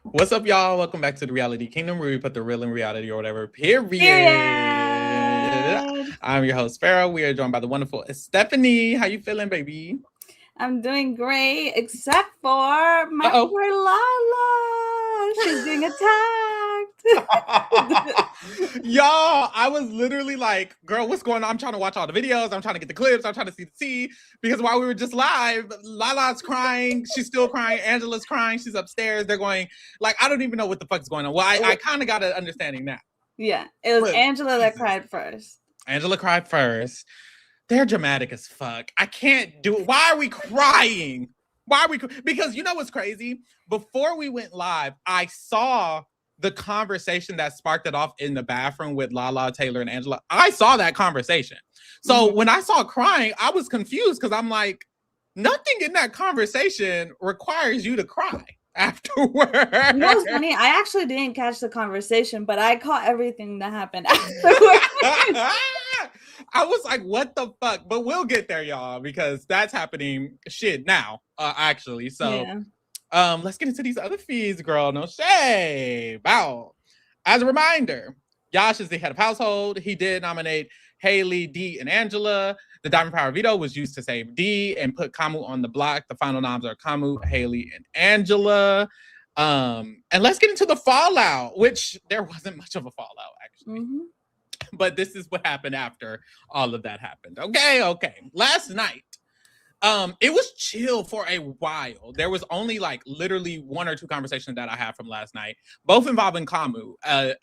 What's up, y'all? Welcome back to the Reality Kingdom, where we put the real in reality or whatever. Period. I'm your host, Pharaoh. We are joined by the wonderful Stephanie. How you feeling, baby? I'm doing great, except for my poor Lala. She's being attacked. Y'all, I was literally like, girl, what's going on? I'm trying to watch all the videos. I'm trying to get the clips. I'm trying to see the tea. Because while we were just live, Lala's crying. She's still crying. Angela's crying. She's upstairs. They're going, like, I don't even know what the fuck's going on. Well, I kind of got an understanding now. Yeah, it was Angela that cried first. Angela cried first. They're dramatic as fuck. I can't do it. Why are we crying? Because you know what's crazy? Before we went live, I saw the conversation that sparked it off in the bathroom with Lala, Taylor, and Angela. I saw that conversation. So when I saw crying, I was confused because I'm like, nothing in that conversation requires you to cry afterwards. You know what's funny? I actually didn't catch the conversation, but I caught everything that happened afterwards. I was like, what the fuck? But we'll get there, y'all, because that's happening now, actually. So let's get into these other feeds, girl. No shade. Bow. As a reminder, Yash is the head of household. He did nominate Haley, Dee, and Angela. The Diamond Power veto was used to save Dee and put Kamu on the block. The final noms are Kamu, Haley, and Angela. And let's get into the fallout, which there wasn't much of a fallout, actually. But this is what happened after all of that happened. Okay. Last night, it was chill for a while. There was only like literally one or two conversations that I had from last night, both involving Kamu.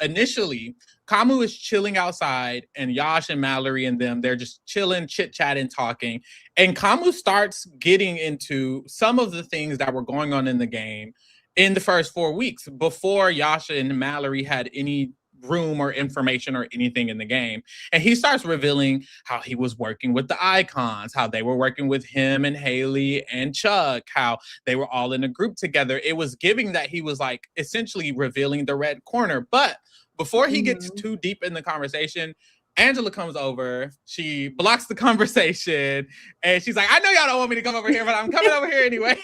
Initially, Kamu is chilling outside, and Yash and Mallerie and them, they're just chilling, chit-chatting, talking. And Kamu starts getting into some of the things that were going on in the game in the first 4 weeks before Yash and Mallerie had any room or information or anything in the game. And he starts revealing how he was working with the icons, how they were working with him and Haley and Chuck, how they were all in a group together. It was giving that he was like essentially revealing the red corner. But before he gets too deep in the conversation, Angela comes over, she blocks the conversation, and she's like, I know y'all don't want me to come over here, but I'm coming over here anyway.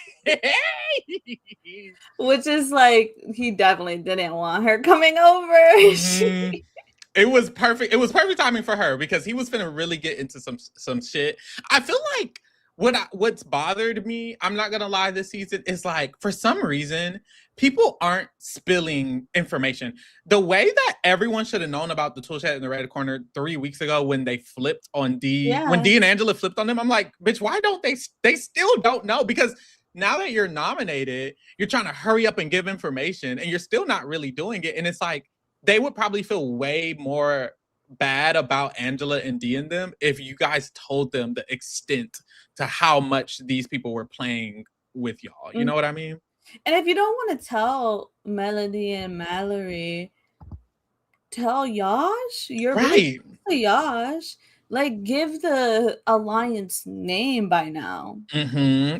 Which is like, he definitely didn't want her coming over. It was perfect. It was perfect timing for her because he was finna really get into some shit. I feel like what's bothered me, I'm not gonna lie, this season is like, for some reason, people aren't spilling information. The way that everyone should have known about the tool chat in the red corner 3 weeks ago when they flipped on Dee, when Dee and Angela flipped on them, I'm like, bitch, why don't they still don't know? Because now that you're nominated, you're trying to hurry up and give information and you're still not really doing it. And it's like, they would probably feel way more bad about Angela and Dee and them if you guys told them the extent to how much these people were playing with y'all. You know what I mean? And if you don't want to tell Melody and Mallerie, tell Yash. You're right. Yash. Like, give the alliance name by now.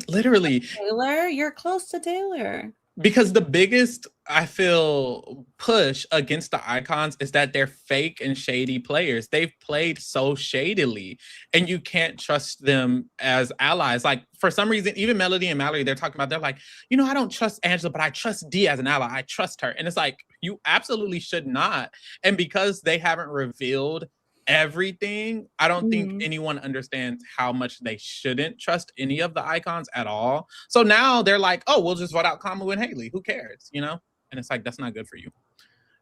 Literally. Taylor, you're close to Taylor. Because the biggest, I feel, push against the icons is that they're fake and shady players. They've played so shadily, and you can't trust them as allies. Like, for some reason, even Melody and Mallerie, they're talking about, they're like, you know, I don't trust Angela, but I trust Dee as an ally. I trust her. And it's like, you absolutely should not. And because they haven't revealed everything, I don't think anyone understands how much they shouldn't trust any of the icons at all. So now they're like, oh, we'll just vote out Kamu and Haley. Who cares? You know? And it's like, that's not good for you.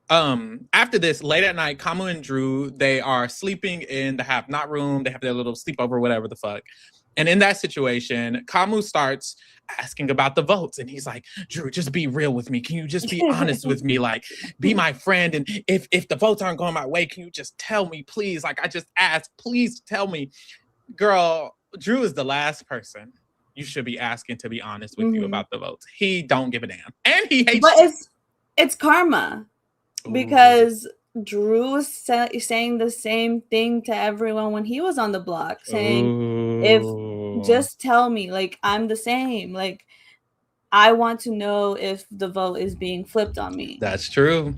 After this, late at night, Kamu and Drew, they are sleeping in the have not room. They have their little sleepover, whatever the fuck. And in that situation, Kamu starts asking about the votes. And he's like, Drew, just be real with me. Can you just be honest with me? Like, be my friend. And if the votes aren't going my way, can you just tell me, please? Like, I just asked, please tell me. Girl, Drew is the last person you should be asking to be honest with you about the votes. He don't give a damn. And he hates you. But it's karma. Because Drew was saying the same thing to everyone when he was on the block, saying, if just tell me, like, I'm the same. Like, I want to know if the vote is being flipped on me. That's true.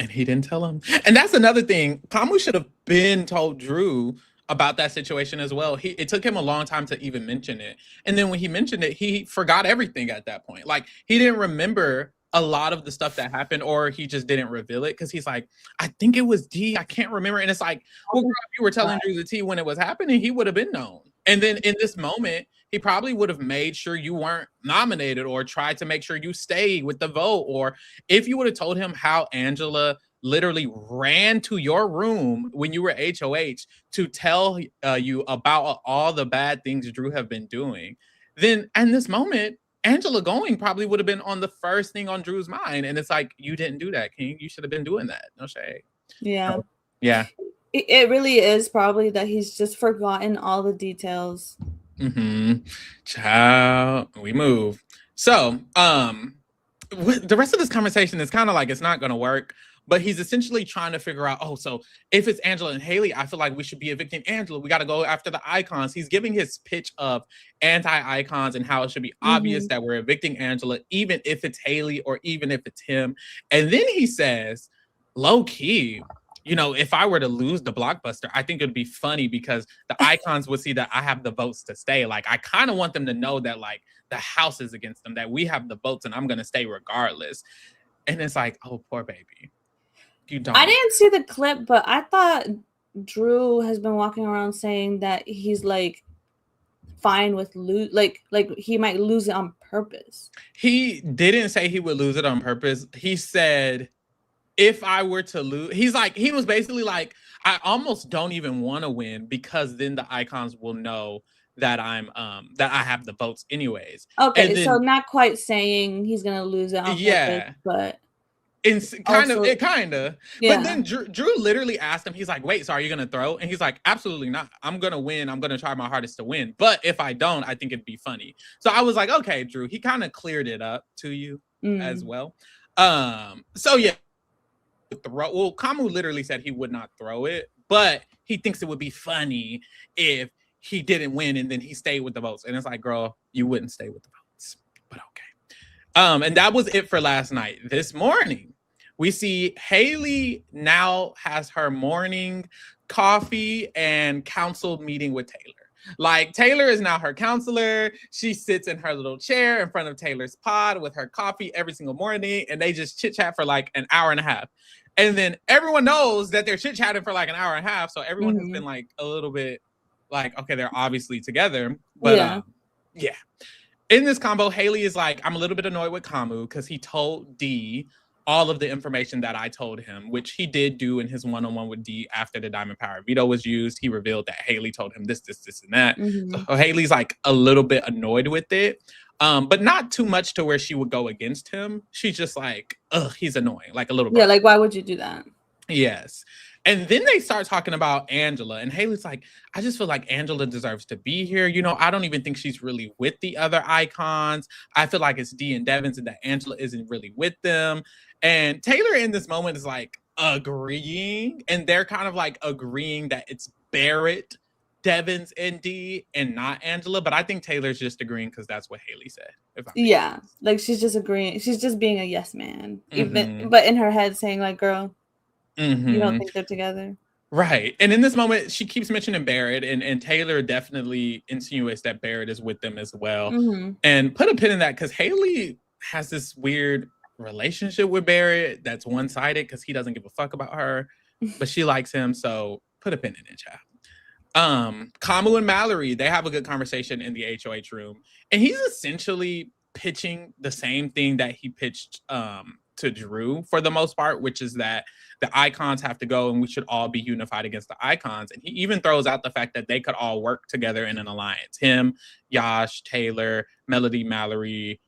And he didn't tell him. And that's another thing. Kamu should have been told Drew, about that situation as well. It took him a long time to even mention it. And then when he mentioned it, he forgot everything at that point. Like, he didn't remember a lot of the stuff that happened, or he just didn't reveal it because he's like, I think it was D. I can't remember. And it's like, well, girl, if you were telling Drew the tea when it was happening, he would have been known. And then in this moment, he probably would have made sure you weren't nominated or tried to make sure you stayed with the vote. Or if you would have told him how Angela literally ran to your room when you were HOH to tell you about all the bad things Drew have been doing, then in this moment, Angela going probably would have been on the first thing on Drew's mind. And it's like, you didn't do that, King. You should have been doing that. No shade. Yeah. So, yeah. It really is probably that he's just forgotten all the details. Child, we move. So, the rest of this conversation is kind of like, it's not going to work. But he's essentially trying to figure out, oh, so if it's Angela and Haley, I feel like we should be evicting Angela. We got to go after the icons. He's giving his pitch of anti-icons and how it should be obvious that we're evicting Angela, even if it's Haley or even if it's him. And then he says, low key, you know, if I were to lose the blockbuster, I think it'd be funny because the icons would see that I have the votes to stay. Like, I kind of want them to know that, like, the house is against them, that we have the votes and I'm going to stay regardless. And it's like, oh, poor baby. You don't. I didn't see the clip, but I thought Drew has been walking around saying that he's like fine with like he might lose it on purpose. He didn't say he would lose it on purpose. He said, if I were to lose, he was basically like, I almost don't even want to win because then the icons will know that that I have the votes anyways. Okay, then, so not quite saying he's gonna lose it on purpose, but kind of. Yeah. But then Drew literally asked him, he's like, wait, so are you gonna throw? And he's like, absolutely not. I'm gonna win. I'm gonna try my hardest to win. But if I don't, I think it'd be funny. So I was like, okay, Drew, he kind of cleared it up to you as well. So yeah. Well, Kamu literally said he would not throw it, but he thinks it would be funny if he didn't win and then he stayed with the votes. And it's like, girl, you wouldn't stay with the votes, but okay. And that was it for last night. This morning, we see Haley now has her morning coffee and council meeting with Taylor. Like, Taylor is now her counselor. She sits in her little chair in front of Taylor's pod with her coffee every single morning, and they just chit-chat for like an hour and a half. And then everyone knows that they're chit-chatting for like an hour and a half, so everyone has been like a little bit like, okay, they're obviously together. But yeah. In this combo, Haley is like, I'm a little bit annoyed with Kamu because he told D all of the information that I told him, which he did do in his one-on-one with D after the Diamond Power veto was used. He revealed that Haley told him this, and that. So Haley's like a little bit annoyed with it, but not too much to where she would go against him. She's just like, ugh, he's annoying, like a little bit. Yeah, like, why would you do that? Yes. And then they start talking about Angela, and Haley's like, I just feel like Angela deserves to be here. You know, I don't even think she's really with the other icons. I feel like it's D and Devins and that Angela isn't really with them. And Taylor in this moment is like agreeing, and they're kind of like agreeing that it's Barrett, Devins, and D and not Angela. But I think Taylor's just agreeing because that's what Haley said. Yeah, like she's just agreeing. She's just being a yes man. Even, but in her head saying like, girl, you don't think they're together. Right. And in this moment, she keeps mentioning Barrett, and Taylor definitely insinuates that Barrett is with them as well. And put a pin in that because Haley has this weird relationship with Barrett that's one-sided because he doesn't give a fuck about her, but she likes him. So put a pin in it, child. Kamu and Mallerie, they have a good conversation in the HOH room. And he's essentially pitching the same thing that he pitched to Drew for the most part, which is that the icons have to go and we should all be unified against the icons. And he even throws out the fact that they could all work together in an alliance. Him, Yash, Taylor, Melody, Mallerie,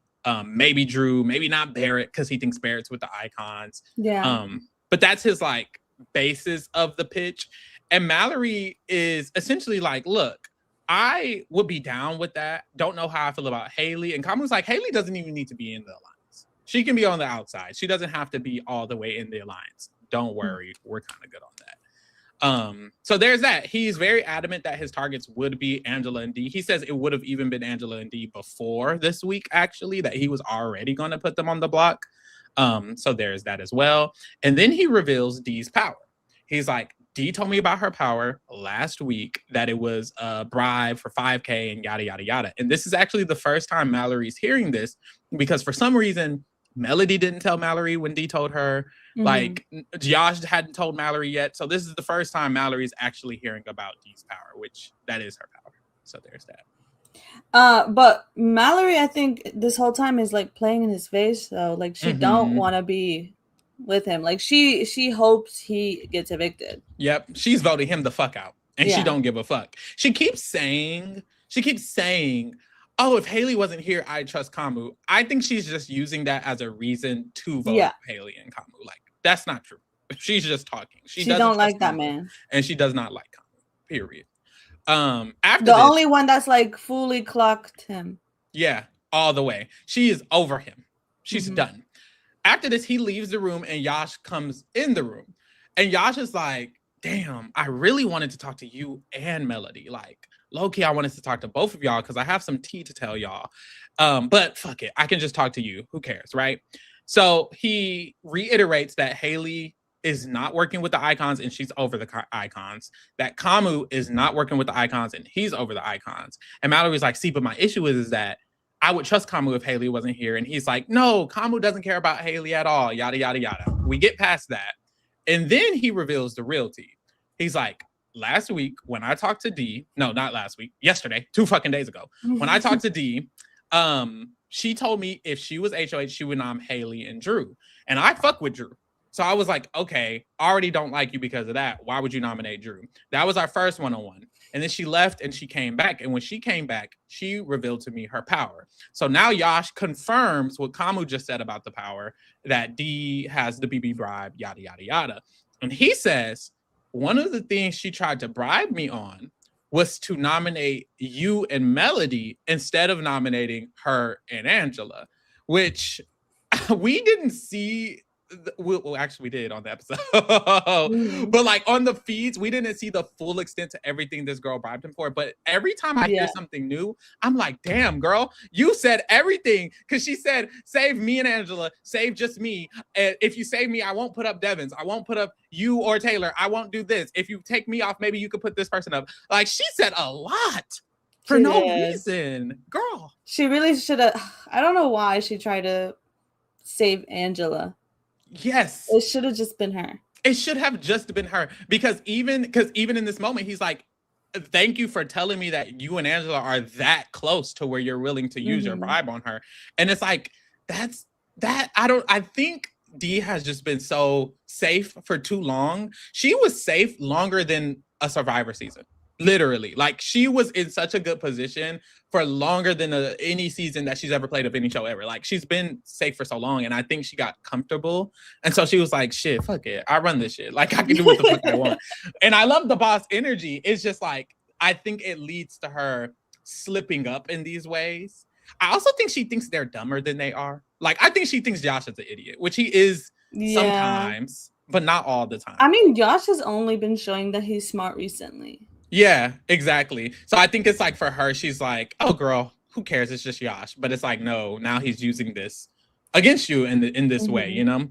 maybe Drew, maybe not Barrett because he thinks Barrett's with the icons. Yeah. But that's his like basis of the pitch. And Mallerie is essentially like, look, I would be down with that. Don't know how I feel about Haley. And Kamu's like, Haley doesn't even need to be in the alliance. She can be on the outside. She doesn't have to be all the way in the alliance. Don't worry. We're kind of good on that. So there's that. He's very adamant that his targets would be Angela and D. He says it would have even been Angela and D before this week, actually, that he was already going to put them on the block. So there's that as well. And then he reveals D's power. He's like, Dee told me about her power last week, that it was a bribe for 5K and yada, yada, yada. And this is actually the first time Mallory's hearing this, because for some reason, Melody didn't tell Mallory when Dee told her. Like, Yash hadn't told Mallory yet. So this is the first time Mallory's actually hearing about Dee's power, which that is her power. So there's that. But Mallory, I think this whole time is like playing in his face, though. Like, she don't want to be with him. Like, she hopes he gets evicted. Yep, she's voting him the fuck out, and she don't give a fuck. She keeps saying, oh, if Haley wasn't here, I'd trust Kamu. I think she's just using that as a reason to vote Haley and Kamu. Like, that's not true. She's just talking. She don't like that Kamu, man, and she does not like Kamu. Period. After the only one that's like fully clocked him. Yeah, all the way. She is over him. She's done. After this, he leaves the room and Yash comes in the room. And Yash is like, damn, I really wanted to talk to you and Melody. Like, low-key, I wanted to talk to both of y'all because I have some tea to tell y'all. But fuck it. I can just talk to you. Who cares, right? So he reiterates that Haley is not working with the icons and she's over the icons. That Kamu is not working with the icons and he's over the icons. And Mallory's like, see, but my issue is that I would trust Kamu if Haley wasn't here. And he's like, no, Kamu doesn't care about Haley at all. Yada, yada, yada. We get past that. And then he reveals the real tea. He's like, last week when I talked to Dee, no, not last week, yesterday, 2 fucking days ago, when I talked to Dee, she told me if she was HOH, she would nom Haley and Drew. And I fuck with Drew. So I was like, okay, I already don't like you because of that. Why would you nominate Drew? That was our first one-on-one. And then she left and she came back. And when she came back, she revealed to me her power. So now Yash confirms what Kamu just said about the power, that Dee has the BB bribe, yada, yada, yada. And he says, one of the things she tried to bribe me on was to nominate you and Melody instead of nominating her and Angela, which we didn't see. Well, actually, we did on the episode, but like on the feeds, we didn't see the full extent to everything this girl bribed him for. But every time I hear something new, I'm like, damn, girl, you said everything. Because she said, save me and Angela, save just me. If you save me, I won't put up Devins. I won't put up you or Taylor. I won't do this. If you take me off, maybe you could put this person up. Like, she said a lot for no reason, girl. She really should have. I don't know why she tried to save Angela. Yes. It should have just been her. It should have just been her. Because even in this moment, he's like, thank you for telling me that you and Angela are that close to where you're willing to use your bribe on her. And it's like, I think Dee has just been so safe for too long. She was safe longer than a Survivor season. Literally. Like, she was in such a good position for longer than any season that she's ever played of any show ever. Like, she's been safe for so long, and I think she got comfortable. And so she was like, shit, fuck it. I run this shit. Like, I can do what the fuck I want. And I love the boss energy. It's just like, I think it leads to her slipping up in these ways. I also think she thinks they're dumber than they are. Like, I think she thinks Josh is an idiot, which he is sometimes, but not all the time. I mean, Josh has only been showing that he's smart recently. Yeah, exactly. So I think it's like for her, she's like, oh, girl, who cares? It's just Yash. But it's like, no, now he's using this against you in this way, you know?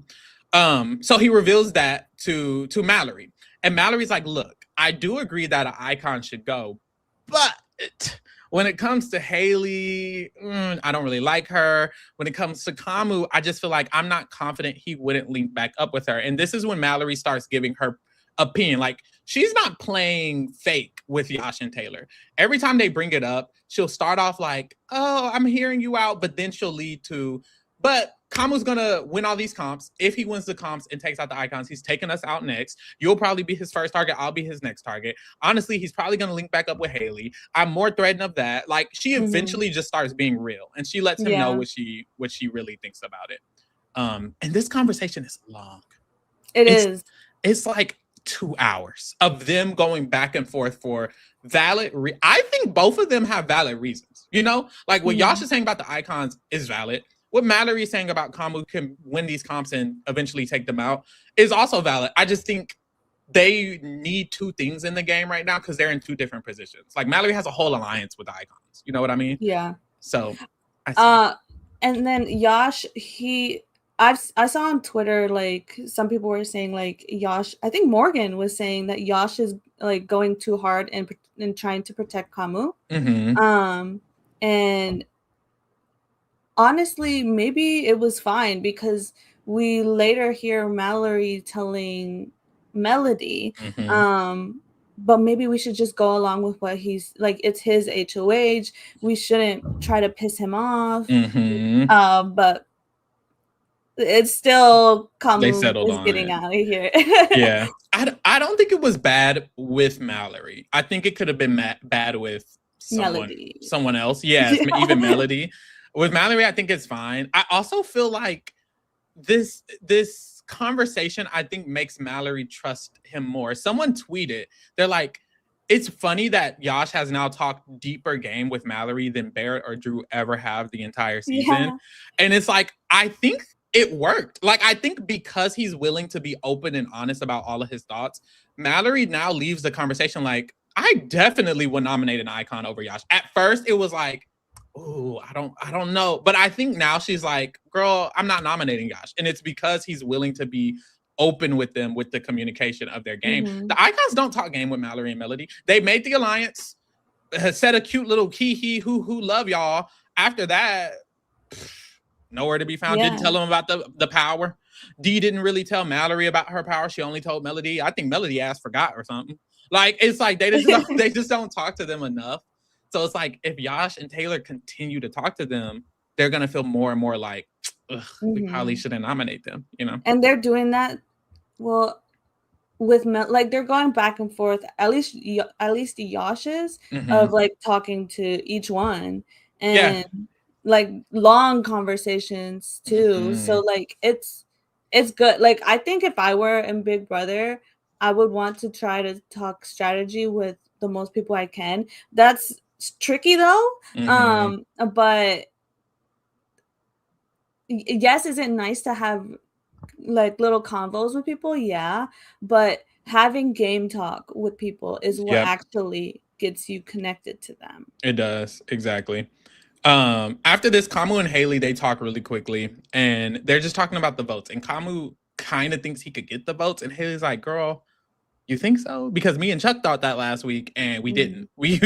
So he reveals that to Mallory. And Mallory's like, look, I do agree that an icon should go. But when it comes to Haley, I don't really like her. When it comes to Kamu, I just feel like I'm not confident he wouldn't link back up with her. And this is when Mallory starts giving her opinion. Like, she's not playing fake with Yash and Taylor. Every time they bring it up, she'll start off like, oh, I'm hearing you out, but then she'll lead to, but Kamu's gonna win all these comps. If he wins the comps and takes out the icons, he's taking us out next. You'll probably be his first target. I'll be his next target. Honestly, he's probably gonna link back up with Haley. I'm more threatened of that. Like, she eventually just starts being real, and she lets him know what she really thinks about it. And this conversation is long. It's like 2 hours of them going back and forth for valid I think both of them have valid reasons, you know? Like, what Yash is saying about the icons is valid. What Mallerie is saying about Kamu can win these comps and eventually take them out is also valid. I just think they need two things in the game right now because they're in two different positions. Like, Mallerie has a whole alliance with the icons. You know what I mean? Yeah. So, I see. And then Yash, I saw on Twitter, like, some people were saying, like, Yash, I think Morgan was saying that Yash is, like, going too hard and trying to protect Kamu. And honestly, maybe it was fine, because we later hear Mallerie telling Melody, but maybe we should just go along with what he's like. It's his HOH. We shouldn't try to piss him off. But it's still Kamu is getting out of here. Yeah. I don't think it was bad with Mallerie. I think it could have been bad with someone else. Yes, even Melody. With Mallerie, I think it's fine. I also feel like this conversation, I think, makes Mallerie trust him more. Someone tweeted, they're like, it's funny that Yash has now talked deeper game with Mallerie than Barrett or Drew ever have the entire season. And it's like, I think it worked. Like, I think because he's willing to be open and honest about all of his thoughts, Mallerie now leaves the conversation like, I definitely would nominate an icon over Yash. At first, it was like, oh, I don't know. But I think now she's like, girl, I'm not nominating Yash. And it's because he's willing to be open with them with the communication of their game. The icons don't talk game with Mallerie and Melody. They made the alliance, said a cute little hee who love y'all. After that, nowhere to be found. Didn't tell them about the power. Dee didn't really tell Mallerie about her power. She only told Melody. I think Melody ass forgot or something. Like, it's like they just don't talk to them enough. So it's like, if Yash and Taylor continue to talk to them, they're going to feel more and more like, we probably shouldn't nominate them, you know? And they're doing that, well, with like, they're going back and forth, at least the Yashes, of, like, talking to each one. And, like, long conversations, too. So, like, it's good. Like, I think if I were in Big Brother, I would want to try to talk strategy with the most people I can. That's tricky though. But yes, is it nice to have, like, little convos with people? Yeah, but having game talk with people is what actually gets you connected to them. It does, exactly. After this, Kamu and Haley, they talk really quickly, and they're just talking about the votes, and Kamu kind of thinks he could get the votes, and Haley's like, girl, you think so? Because me and Chuck thought that last week, and we didn't. We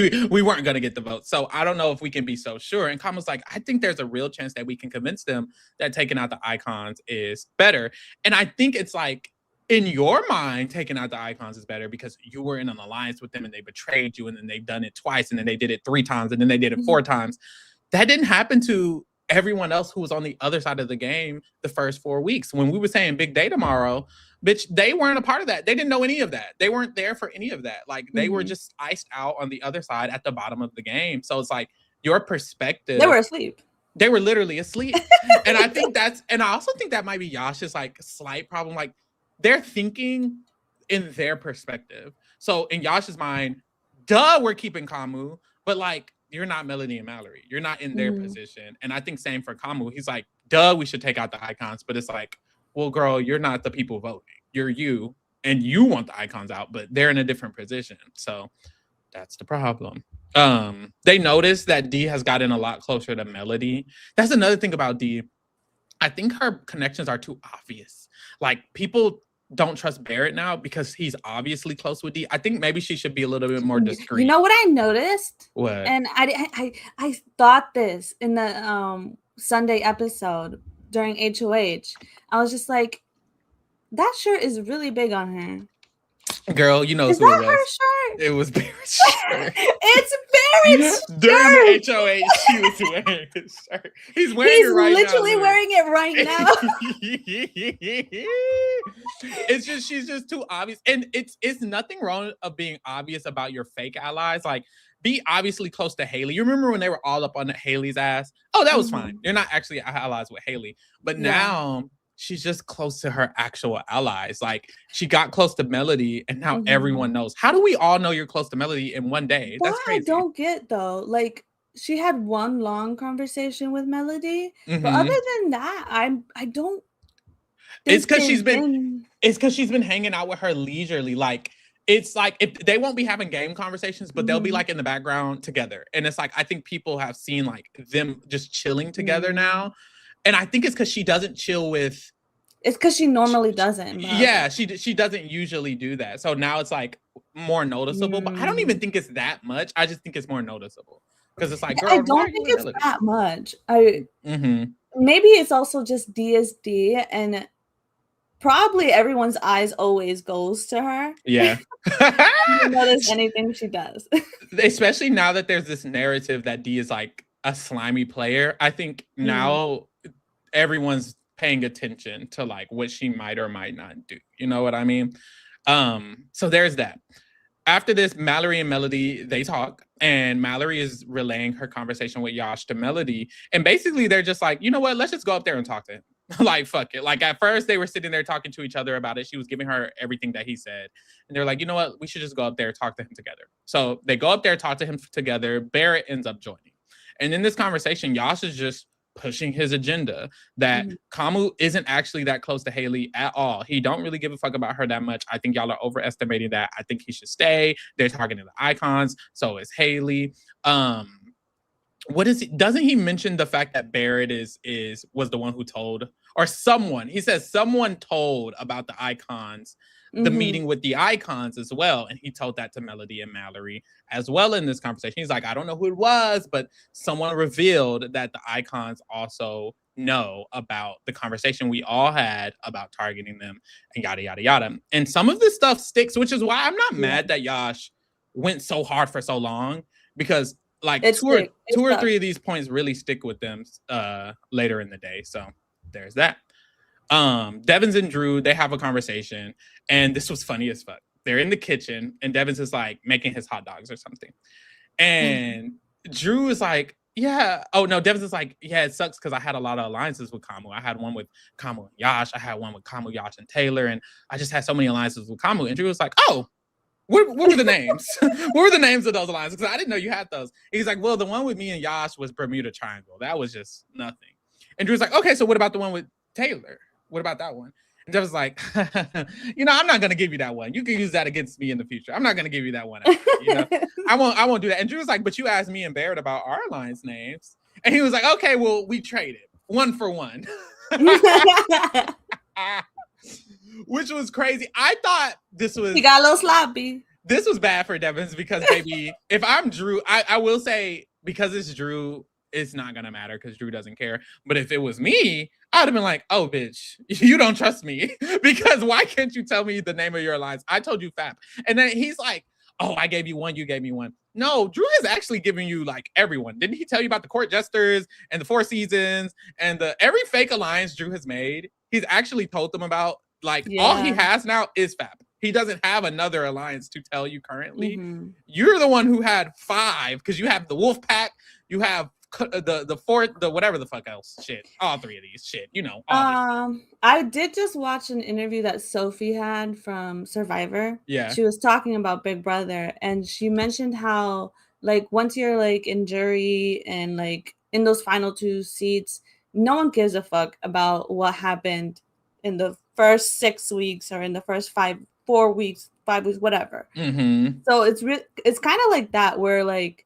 weren't going to get the vote. So I don't know if we can be so sure. And Kamu's like, I think there's a real chance that we can convince them that taking out the icons is better. And I think it's like, in your mind, taking out the icons is better because you were in an alliance with them and they betrayed you, and then they've done it twice, and then they did it 3 times, and then they did it 4 times. That didn't happen to everyone else who was on the other side of the game the first 4 weeks. When we were saying big day tomorrow, bitch, they weren't a part of that. They didn't know any of that. They weren't there for any of that. Like, they were just iced out on the other side at the bottom of the game. So it's like, your perspective. They were asleep. They were literally asleep. And I think and I also think that might be Yash's, like, slight problem. Like, they're thinking in their perspective. So in Yash's mind, duh, we're keeping Kamu, but, like, you're not Melody and Mallerie. You're not in their position. And I think same for Kamu. He's like, duh, we should take out the icons. But it's like, well, girl, you're not the people voting. You're you. And you want the icons out, but they're in a different position. So that's the problem. They noticed that Dee has gotten a lot closer to Melody. That's another thing about Dee. I think her connections are too obvious. Like, people don't trust Barrett now because he's obviously close with Dee. I think maybe she should be a little bit more discreet. You know what I noticed? What? And I thought this in the Sunday episode during HOH. I was just like, that shirt is really big on her. Girl, you know who it was. Her shirt? It was Barrett's shirt. It's Barrett's shirt. During the HOH, he was wearing his shirt. He's wearing it right now. He's literally wearing it right now. It's just, she's just too obvious. And it's nothing wrong of being obvious about your fake allies. Like, be obviously close to Haley. You remember when they were all up on Haley's ass? Oh, that was fine. You're not actually allies with Haley. But now she's just close to her actual allies. Like, she got close to Melody, and now everyone knows. How do we all know you're close to Melody in one day? That's crazy. I don't get, though. Like, she had one long conversation with Melody, but other than that, I don't. It's because she's been hanging out with her leisurely. Like, it's like, if they won't be having game conversations, but they'll be, like, in the background together. And it's like, I think people have seen, like, them just chilling together now. And I think it's because she doesn't chill with. It's because she normally doesn't. Yeah, she doesn't usually do that. So now it's like more noticeable. But I don't even think it's that much. I just think it's more noticeable because it's like, girl, I don't think it's that much. Maybe it's also just DSD, and probably everyone's eyes always goes to her. Yeah. You notice anything she does. Especially now that there's this narrative that D is like a slimy player. I think now everyone's paying attention to like what she might or might not do. You know what I mean? So there's that. After this, Mallerie and Melody, they talk, and Mallerie is relaying her conversation with Yash to Melody. And basically they're just like, you know what? Let's just go up there and talk to him. Like, fuck it. Like, at first they were sitting there talking to each other about it. She was giving her everything that he said. And they're like, you know what? We should just go up there and talk to him together. So they go up there, talk to him together. Barrett ends up joining. And in this conversation, Yash is just pushing his agenda that Kamu isn't actually that close to Haley at all. He don't really give a fuck about her that much. I think y'all are overestimating that. I think he should stay. They're targeting the icons. So is Haley. What is he? Doesn't he mention the fact that Barrett was the one who told, or someone? He says someone told about the icons, the meeting with the icons as well, and he told that to Melody and Mallerie as well in this conversation. He's like, I don't know who it was, but someone revealed that the icons also know about the conversation we all had about targeting them and yada yada yada. And some of this stuff sticks, which is why I'm not mad that Yash went so hard for so long, because like two or three of these points really stick with them later in the day. So there's that. Devins and Drew, they have a conversation, and this was funny as fuck. They're in the kitchen, and Devins is like making his hot dogs or something. And Drew is like, yeah. Oh no, Devins is like, yeah, it sucks because I had a lot of alliances with Kamu. I had one with Kamu and Yash. I had one with Kamu, Yash, and Taylor, and I just had so many alliances with Kamu. And Drew was like, oh, what were the names? What were the names of those alliances? Because I didn't know you had those. He's like, well, the one with me and Yash was Bermuda Triangle. That was just nothing. And Drew's like, okay, so what about the one with Taylor? What about that one? And Dev's like, you know, I'm not gonna give you that one. You can use that against me in the future. I'm not gonna give you that one. You know, I won't do that. And Drew's like, but you asked me and Barrett about our alliance names. And he was like, okay, well, we traded 1 for 1. Which was crazy. I thought this was... He got a little sloppy. This was bad for Devins because, baby, if I'm Drew, I will say, because it's Drew, it's not going to matter because Drew doesn't care. But if it was me, I would have been like, oh, bitch, you don't trust me. Because why can't you tell me the name of your alliance? I told you FAP. And then he's like, oh, I gave you one, you gave me one. No, Drew is actually giving you like everyone. Didn't he tell you about the Court Jesters and the Four Seasons and every fake alliance Drew has made? He's actually told them about. Like, all he has now is FAP. He doesn't have another alliance to tell you currently. You're the one who had 5 because you have the Wolf Pack, you have the fourth, the whatever the fuck else shit. All 3 of these shit, you know. I did just watch an interview that Sophie had from Survivor. Yeah, she was talking about Big Brother, and she mentioned how like once you're like in jury and like in those final 2 seats, no one gives a fuck about what happened in the first 6 weeks or in the first 4 weeks, 5 weeks, whatever. So it's kind of like that, where like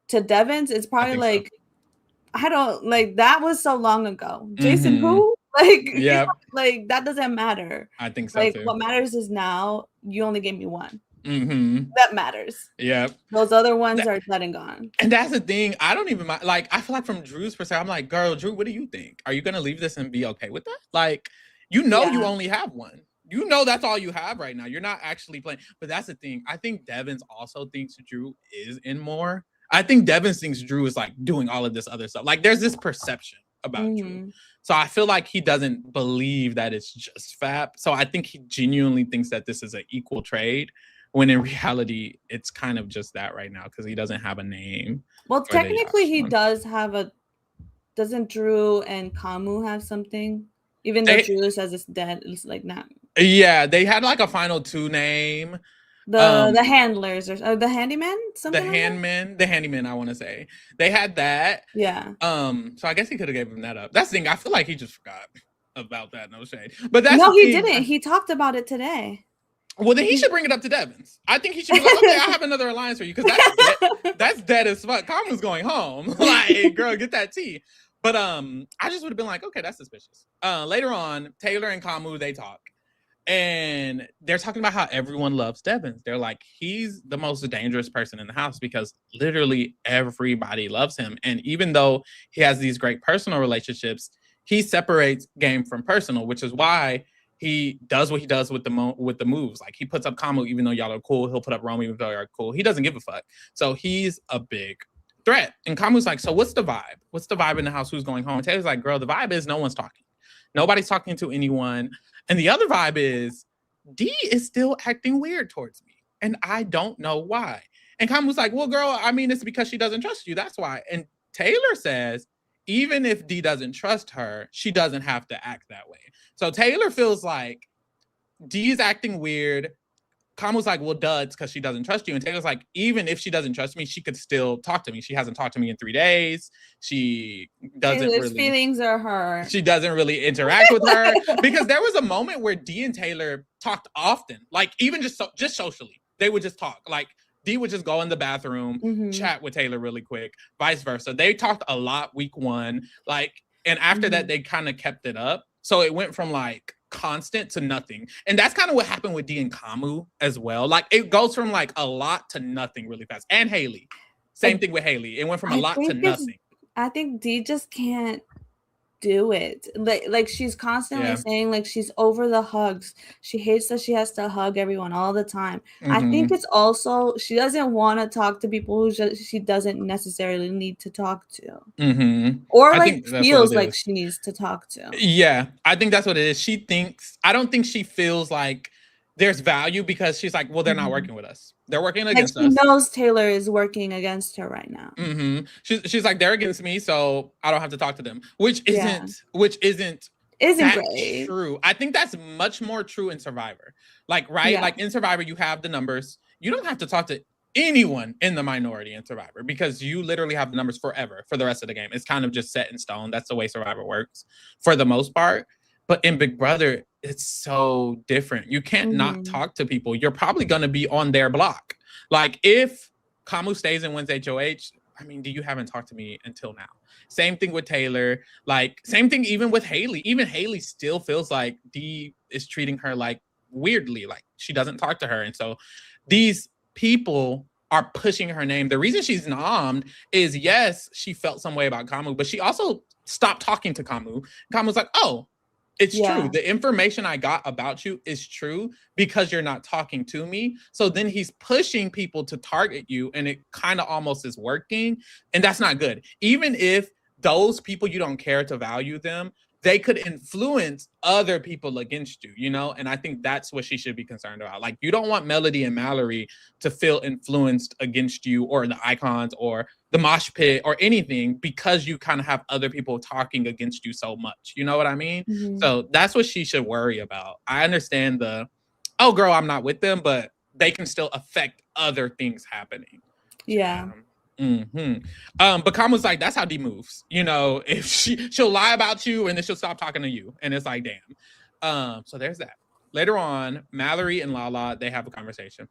to Devins, it's probably like, so. I don't like, that was so long ago. Jason, who? Like, yeah, like that doesn't matter. I think so. Like, too. What matters is now you only gave me 1. That matters. Yeah. Those other ones are dead and gone. And that's the thing. I don't even mind. Like, I feel like from Drew's perspective, I'm like, girl, Drew, what do you think? Are you gonna leave this and be okay with that? Like, you know, you only have 1. You know that's all you have right now. You're not actually playing. But that's the thing. I think Devins also thinks Drew is in more. I think Devins thinks Drew is like doing all of this other stuff. Like, there's this perception about Drew. So I feel like he doesn't believe that it's just FAP. So I think he genuinely thinks that this is an equal trade, when in reality, it's kind of just that right now because he doesn't have a name. Well, technically, he does have a... Doesn't Drew and Kamu have something? Even though Drew says it's dead, it's like not. Yeah, they had like a final 2 name. The handlers or the handyman, something. The handyman. I want to say they had that. Yeah. So I guess he could have given him that up. That's the thing. I feel like he just forgot about that. No shade, but that's no, he didn't. He talked about it today. Well, then he should bring it up to Devins. I think he should be like, okay, I have another alliance for you because that's dead as fuck. Kamu's going home. Like, girl, get that tea. But I just would have been like, okay, that's suspicious. Later on, Taylor and Kamu, they talk. And they're talking about how everyone loves Devin. They're like, he's the most dangerous person in the house because literally everybody loves him. And even though he has these great personal relationships, he separates game from personal, which is why he does what he does with the moves. Like he puts up Kamu even though y'all are cool. He'll put up Romy even though y'all are cool. He doesn't give a fuck. So he's a big threat. And Kamu's like, so what's the vibe? What's the vibe in the house? Who's going home? And Taylor's like, girl, the vibe is no one's talking. Nobody's talking to anyone. And the other vibe is D is still acting weird towards me. And I don't know why. And Kamu's like, well, girl, I mean, it's because she doesn't trust you. That's why. And Taylor says, even if D doesn't trust her, she doesn't have to act that way. So Taylor feels like D is acting weird. Kamu's like, well, duh, it's because she doesn't trust you. And Taylor's like, even if she doesn't trust me, she could still talk to me. She hasn't talked to me in 3 days. She doesn't Taylor's feelings are hurt. She doesn't really interact with her. Because there was a moment where D and Taylor talked often. Like, even just socially. They would just talk. Like, D would just go in the bathroom, chat with Taylor really quick, vice versa. They talked a lot week 1. Like, and after that, they kind of kept it up. So it went from like constant to nothing. And that's kind of what happened with D and Kamu as well. Like it goes from like a lot to nothing really fast. And Haley. Same thing with Haley. It went from a lot to nothing. I think D just can't do it. Like she's constantly saying like she's over the hugs. She hates that she has to hug everyone all the time. I think it's also she doesn't want to talk to people who she doesn't necessarily need to talk to. Or like feels like she needs to talk to. Yeah, I think that's what it is. I don't think she feels like there's value because she's like, well, they're not working with us. They're working against us. She knows Taylor is working against her right now. She's like, they're against me, so I don't have to talk to them. Which isn't great. True. I think that's much more true in Survivor. Like, right? Yeah. Like in Survivor, you have the numbers. You don't have to talk to anyone in the minority in Survivor because you literally have the numbers forever for the rest of the game. It's kind of just set in stone. That's the way Survivor works for the most part. But in Big Brother, it's so different. You can't not talk to people. You're probably going to be on their block. Like if Kamu stays and wins HOH, I mean, you haven't talked to me until now. Same thing with Taylor. Like same thing even with Haley. Even Haley still feels like D is treating her like weirdly, like she doesn't talk to her. And so these people are pushing her name. The reason she's nommed is yes, she felt some way about Kamu, but she also stopped talking to Kamu. Kamu's like, oh, it's true. The information I got about you is true because you're not talking to me. So then he's pushing people to target you and it kind of almost is working. And that's not good. Even if those people, you don't care to value them, they could influence other people against you, you know? And I think that's what she should be concerned about. Like, you don't want Melody and Mallerie to feel influenced against you or the icons or the mosh pit or anything because you kind of have other people talking against you so much. You know what I mean? So that's what she should worry about. I understand oh, girl, I'm not with them, but they can still affect other things happening. Yeah. But Kamu's like, that's how D moves. You know, if she'll lie about you and then she'll stop talking to you. And it's like, damn. So there's that. Later on, Mallerie and Lala, they have a conversation.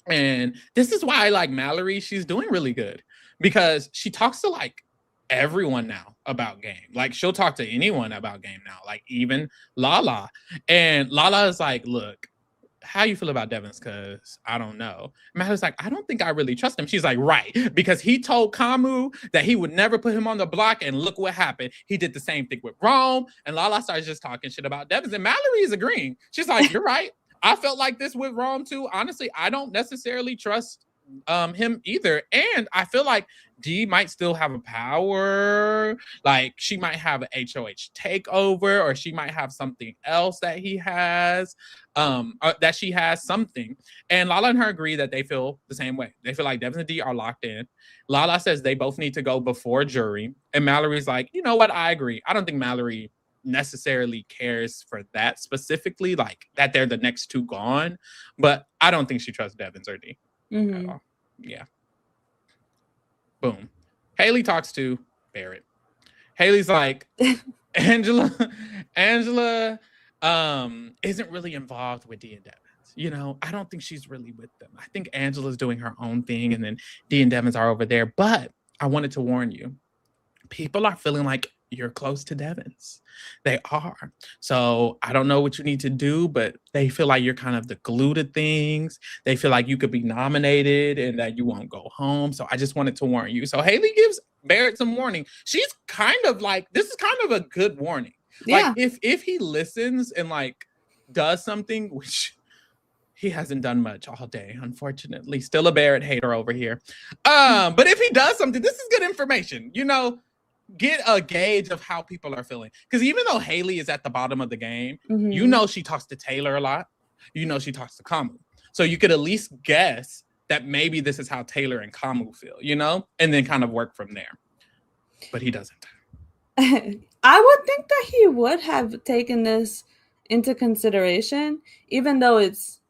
And this is why I like Mallerie. She's doing really good because she talks to like everyone now about game. Like she'll talk to anyone about game now, like even Lala. And Lala is like, look, how you feel about Devins? Because I don't know. Mallerie's like, I don't think I really trust him. She's like, right. Because he told Kamu that he would never put him on the block. And look what happened. He did the same thing with Rome. And Lala starts just talking shit about Devins. And Mallerie is agreeing. She's like, you're right. I felt like this with Rome too. Honestly, I don't necessarily trust him either. And I feel like D might still have a power. Like she might have an HOH takeover, or she might have something else that he has, that she has something. And Lala and her agree that they feel the same way. They feel like Devin and D are locked in. Lala says they both need to go before jury. And Mallerie's like, you know what? I agree. I don't think Mallerie necessarily cares for that specifically, like that they're the next two gone. But I don't think she trusts Devins or D. At all. Yeah. Boom. Haley talks to Barrett. Haley's like, Angela isn't really involved with D and Devins. You know, I don't think she's really with them. I think Angela's doing her own thing, and then D and Devins are over there. But I wanted to warn you, people are feeling like you're close to Devins. They are. So I don't know what you need to do, but they feel like you're kind of the glue to things. They feel like you could be nominated and that you won't go home. So I just wanted to warn you. So Haley gives Barrett some warning. She's kind of like, this is kind of a good warning. Yeah. Like if he listens and like does something, which he hasn't done much all day, unfortunately. Still a Barrett hater over here. But if he does something, this is good information. You know, get a gauge of how people are feeling. Because even though Haley is at the bottom of the game, you know she talks to Taylor a lot. You know she talks to Kamu. So you could at least guess that maybe this is how Taylor and Kamu feel, you know? And then kind of work from there. But he doesn't. I would think that he would have taken this into consideration, even though it's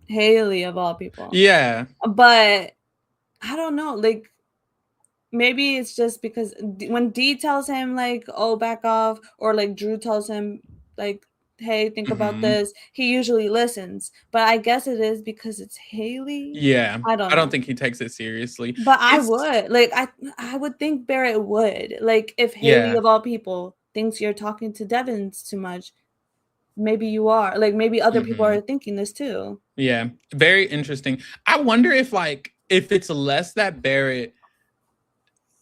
Haley of all people. Yeah. But I don't know, like, maybe it's just because when Dee tells him, like, oh, back off, or like Drew tells him, like, hey, think about this, he usually listens. But I guess it is because it's Haley. Yeah. I don't think he takes it seriously. But I would. Like, I would think Barrett would. Like, if Haley of all people thinks you're talking to Devins too much, maybe you are. Like, maybe other people are thinking this too. Yeah. Very interesting. I wonder if it's less that Barrett,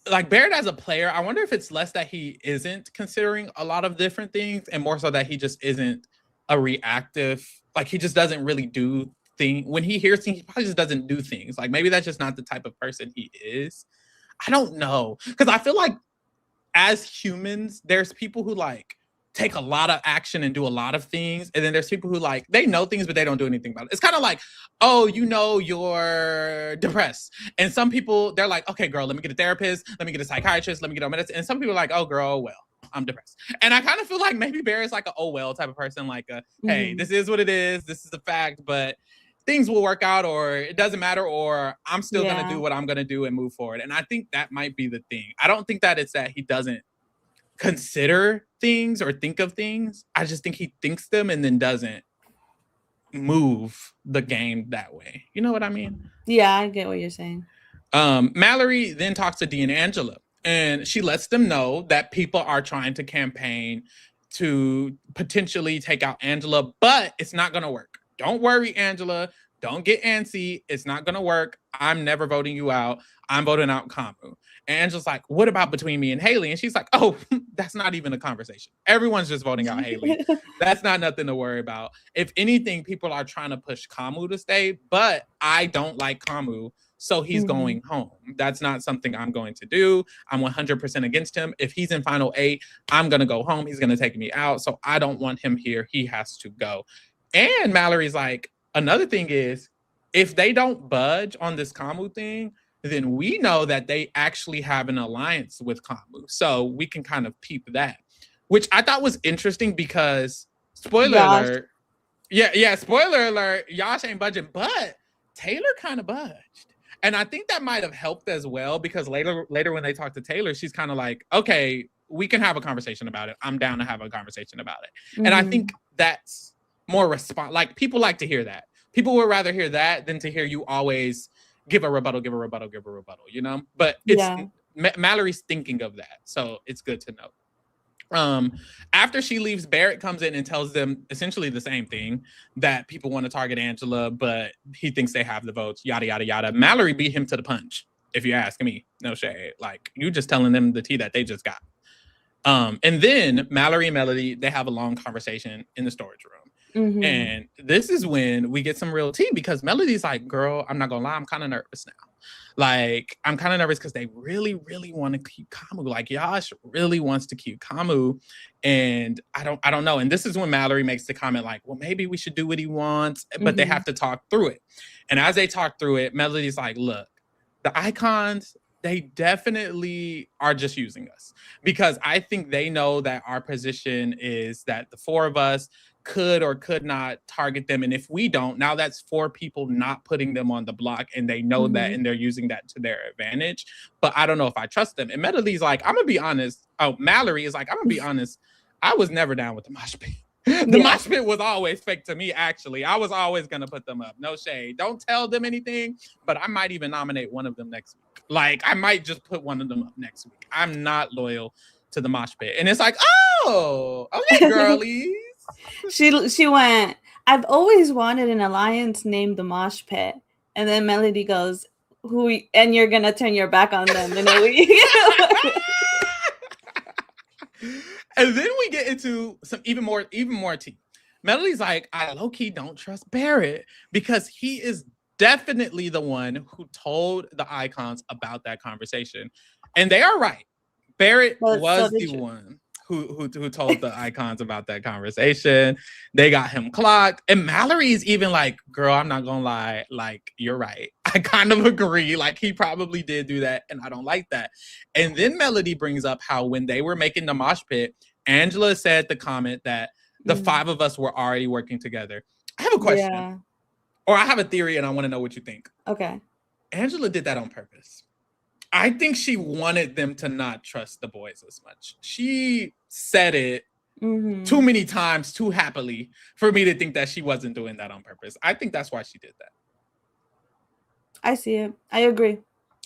like Barrett as a player, I wonder if it's less that he isn't considering a lot of different things and more so that he just isn't a reactive, like he just doesn't really do things. When he hears things, he probably just doesn't do things. Like maybe that's just not the type of person he is. I don't know. Because I feel like as humans, there's people who like take a lot of action and do a lot of things. And then there's people who like, they know things, but they don't do anything about it. It's kind of like, oh, you know, you're depressed. And some people, they're like, okay, girl, let me get a therapist. Let me get a psychiatrist. Let me get on medicine. And some people are like, oh, girl, well, I'm depressed. And I kind of feel like maybe Barrett's like a, oh, well type of person. Like, hey, this is what it is. This is the fact, but things will work out, or it doesn't matter, or I'm still going to do what I'm going to do and move forward. And I think that might be the thing. I don't think that it's that he doesn't consider things or think of things. I just think he thinks them and then doesn't move the game that way. You know what I mean? Yeah, I get what you're saying. Mallerie then talks to Dee and Angela, and she lets them know that people are trying to campaign to potentially take out Angela, but it's not going to work. Don't worry, Angela. Don't get antsy. It's not going to work. I'm never voting you out. I'm voting out Kamu. And Angela's like, what about between me and Haley? And she's like, oh, that's not even a conversation. Everyone's just voting out Haley. That's not nothing to worry about. If anything, people are trying to push Kamu to stay, but I don't like Kamu, so he's going home. That's not something I'm going to do. I'm 100% against him. If he's in final 8, I'm going to go home. He's going to take me out. So I don't want him here. He has to go. And Mallory's like, another thing is, if they don't budge on this Kamu thing, then we know that they actually have an alliance with Kamu. So we can kind of peep that, which I thought was interesting because, spoiler alert. Yeah, spoiler alert, Yash ain't budging, but Taylor kind of budged. And I think that might have helped as well, because later when they talk to Taylor, she's kind of like, okay, we can have a conversation about it. I'm down to have a conversation about it. And I think that's more like people like to hear that. People would rather hear that than to hear you always give a rebuttal, you know? But it's Mallory's thinking of that. So it's good to know. After she leaves, Barrett comes in and tells them essentially the same thing, that people want to target Angela, but he thinks they have the votes, yada, yada, yada. Mallory beat him to the punch, if you ask me. No shade. Like, you just telling them the tea that they just got. And then Mallory and Melody, they have a long conversation in the storage room. And this is when we get some real tea, because Melody's like, girl, I'm not gonna lie, I'm kind of nervous now. Like, I'm kind of nervous because they really, really want to keep Kamu. Like, Yash really wants to keep Kamu. And I don't know. And this is when Mallory makes the comment like, well, maybe we should do what he wants, but they have to talk through it. And as they talk through it, Melody's like, look, the icons, they definitely are just using us, because I think they know that our position is that the 4 of us could or could not target them. And if we don't, now that's 4 people not putting them on the block, and they know that, and they're using that to their advantage. But I don't know if I trust them. And Melody's like, I'm gonna be honest. Oh, Mallory is like, I'm gonna be honest. I was never down with the mosh pit. The mosh pit was always fake to me, actually. I was always going to put them up. No shade. Don't tell them anything, but I might even nominate one of them next week. Like, I might just put one of them up next week. I'm not loyal to the mosh pit. And it's like, oh, okay, girlies. She went, I've always wanted an alliance named the mosh pit. And then Melody goes, and you're going to turn your back on them in a week. And then we get into some even more tea. Melody's like, I low-key don't trust Barrett because he is definitely the one who told the icons about that conversation. And they are right. Barrett was the one who told the icons about that conversation. They got him clocked. And Mallory's even like, girl, I'm not gonna lie, like, you're right. I kind of agree. Like, he probably did do that, and I don't like that. And then Melody brings up how when they were making the mosh pit, Angela said the comment that the five of us were already working together. I have a question. Yeah. Or I have a theory, and I want to know what you think. Okay. Angela did that on purpose. I think she wanted them to not trust the boys as much. She said it too many times, too happily, for me to think that she wasn't doing that on purpose. I think that's why she did that. I see it. I agree.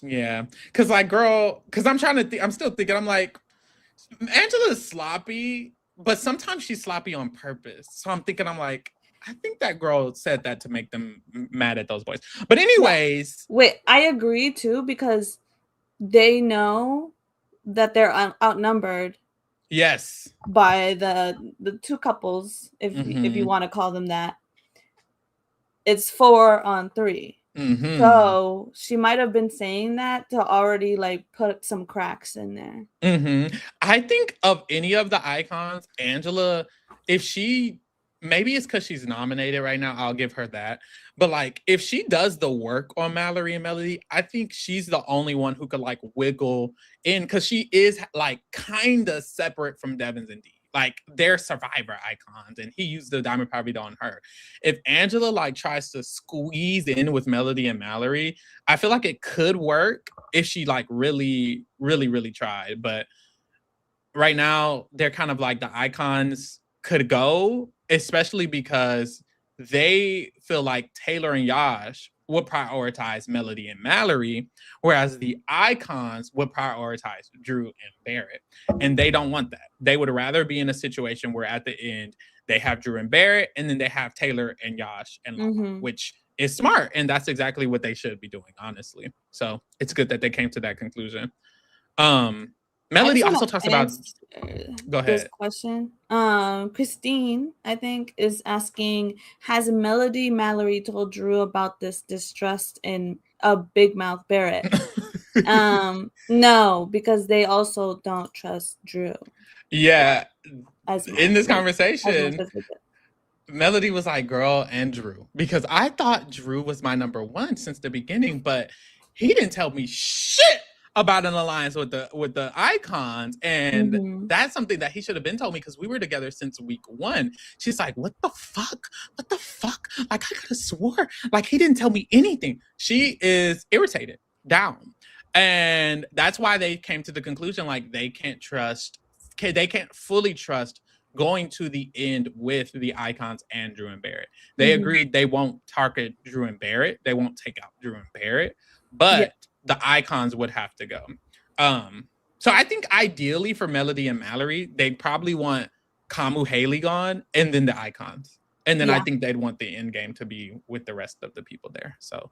Yeah. Because, like, girl, because I'm trying to think, I'm still thinking, I'm like, Angela's sloppy, but sometimes she's sloppy on purpose. So I'm thinking, I'm like, I think that girl said that to make them mad at those boys. But anyways. Wait, I agree too, because they know that they're outnumbered. Yes. By the two couples, if you want to call them that. It's 4-on-3. So she might have been saying that to already like put some cracks in there. I think of any of the icons, Angela, if she, maybe it's because she's nominated right now, I'll give her that. But like, if she does the work on Mallory and Melody, I think she's the only one who could like wiggle in, because she is like kind of separate from Devins and Dee. Like, they're survivor icons, and he used the Diamond Power on her. If Angela like tries to squeeze in with Melody and Mallory, I feel like it could work if she like really, really, really tried. But right now, they're kind of like the icons could go, especially because they feel like Taylor and Yash would prioritize Melody and Mallory, whereas the icons would prioritize Drew and Barrett. And they don't want that. They would rather be in a situation where at the end they have Drew and Barrett, and then they have Taylor and Yash and Lala, which is smart. And that's exactly what they should be doing, honestly. So it's good that they came to that conclusion. Melody also talks about. Go ahead. This question. Christine, I think, is asking: has Mallory told Drew about this distrust in a big mouth Barrett? No, because they also don't trust Drew. Yeah. In this conversation, Melody was like, "Girl, and Drew," because I thought Drew was my number one since the beginning, but he didn't tell me shit about an alliance with the icons, and that's something that he should have been told me, because we were together since week 1. She's like, what the fuck, like, I could have swore like he didn't tell me anything. She is irritated down, and that's why they came to the conclusion like they can't fully trust going to the end with the icons and Drew and Barrett. They agreed they won't target Drew and Barrett, they won't take out Drew and Barrett, but the icons would have to go. So I think ideally for Melody and Mallory, they'd probably want Kamu, Haley gone, and then the icons. And then I think they'd want the end game to be with the rest of the people there. So